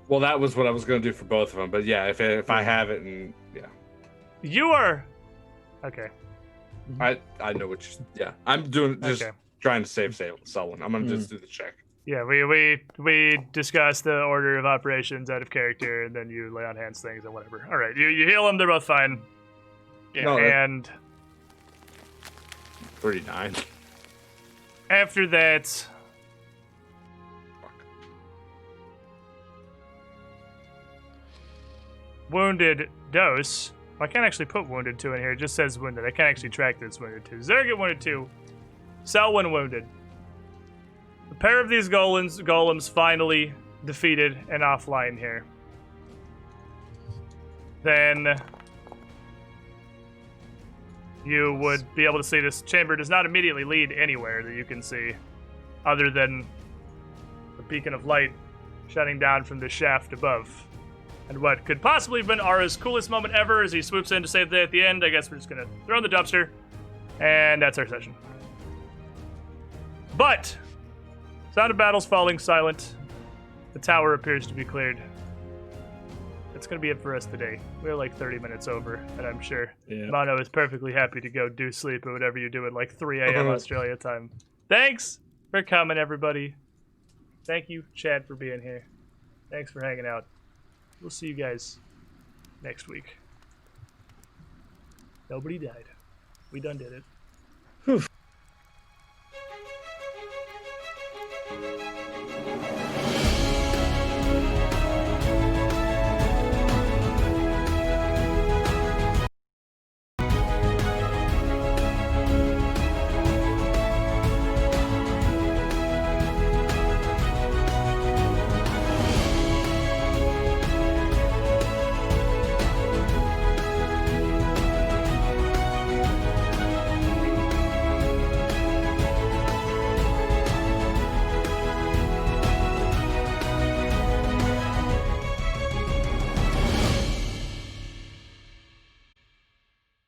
Well, that was what I was going to do for both of them. But yeah, if I have it, and yeah, You are... Okay. I know what you... Yeah, I'm doing just Okay. trying to save Selwyn. I'm going to just do the check. Yeah, we discussed the order of operations out of character, and then you lay on hands things and whatever. All right, you heal them. They're both fine. Yeah, No, And 39. after that, Fuck. wounded dose. I can't actually put wounded 2 in here. It just says wounded. I can't actually track that it's wounded 2. Zerg wounded 2. Selwyn wounded. A pair of these golems finally defeated and offline here. Then you would be able to see this chamber does not immediately lead anywhere that you can see, other than the beacon of light shining down from the shaft above. And what could possibly have been Ara's coolest moment ever as he swoops in to save the day at the end. I guess we're just going to throw in the dumpster. And that's our session. But sound of battle's falling silent. The tower appears to be cleared. That's going to be it for us today. We're like 30 minutes over, and I'm sure Yeah. Mono is perfectly happy to go do sleep or whatever you do at like 3 a.m. Australia time. Thanks for coming, everybody. Thank you, Chad, for being here. Thanks for hanging out. We'll see you guys next week. Nobody died. We done did it.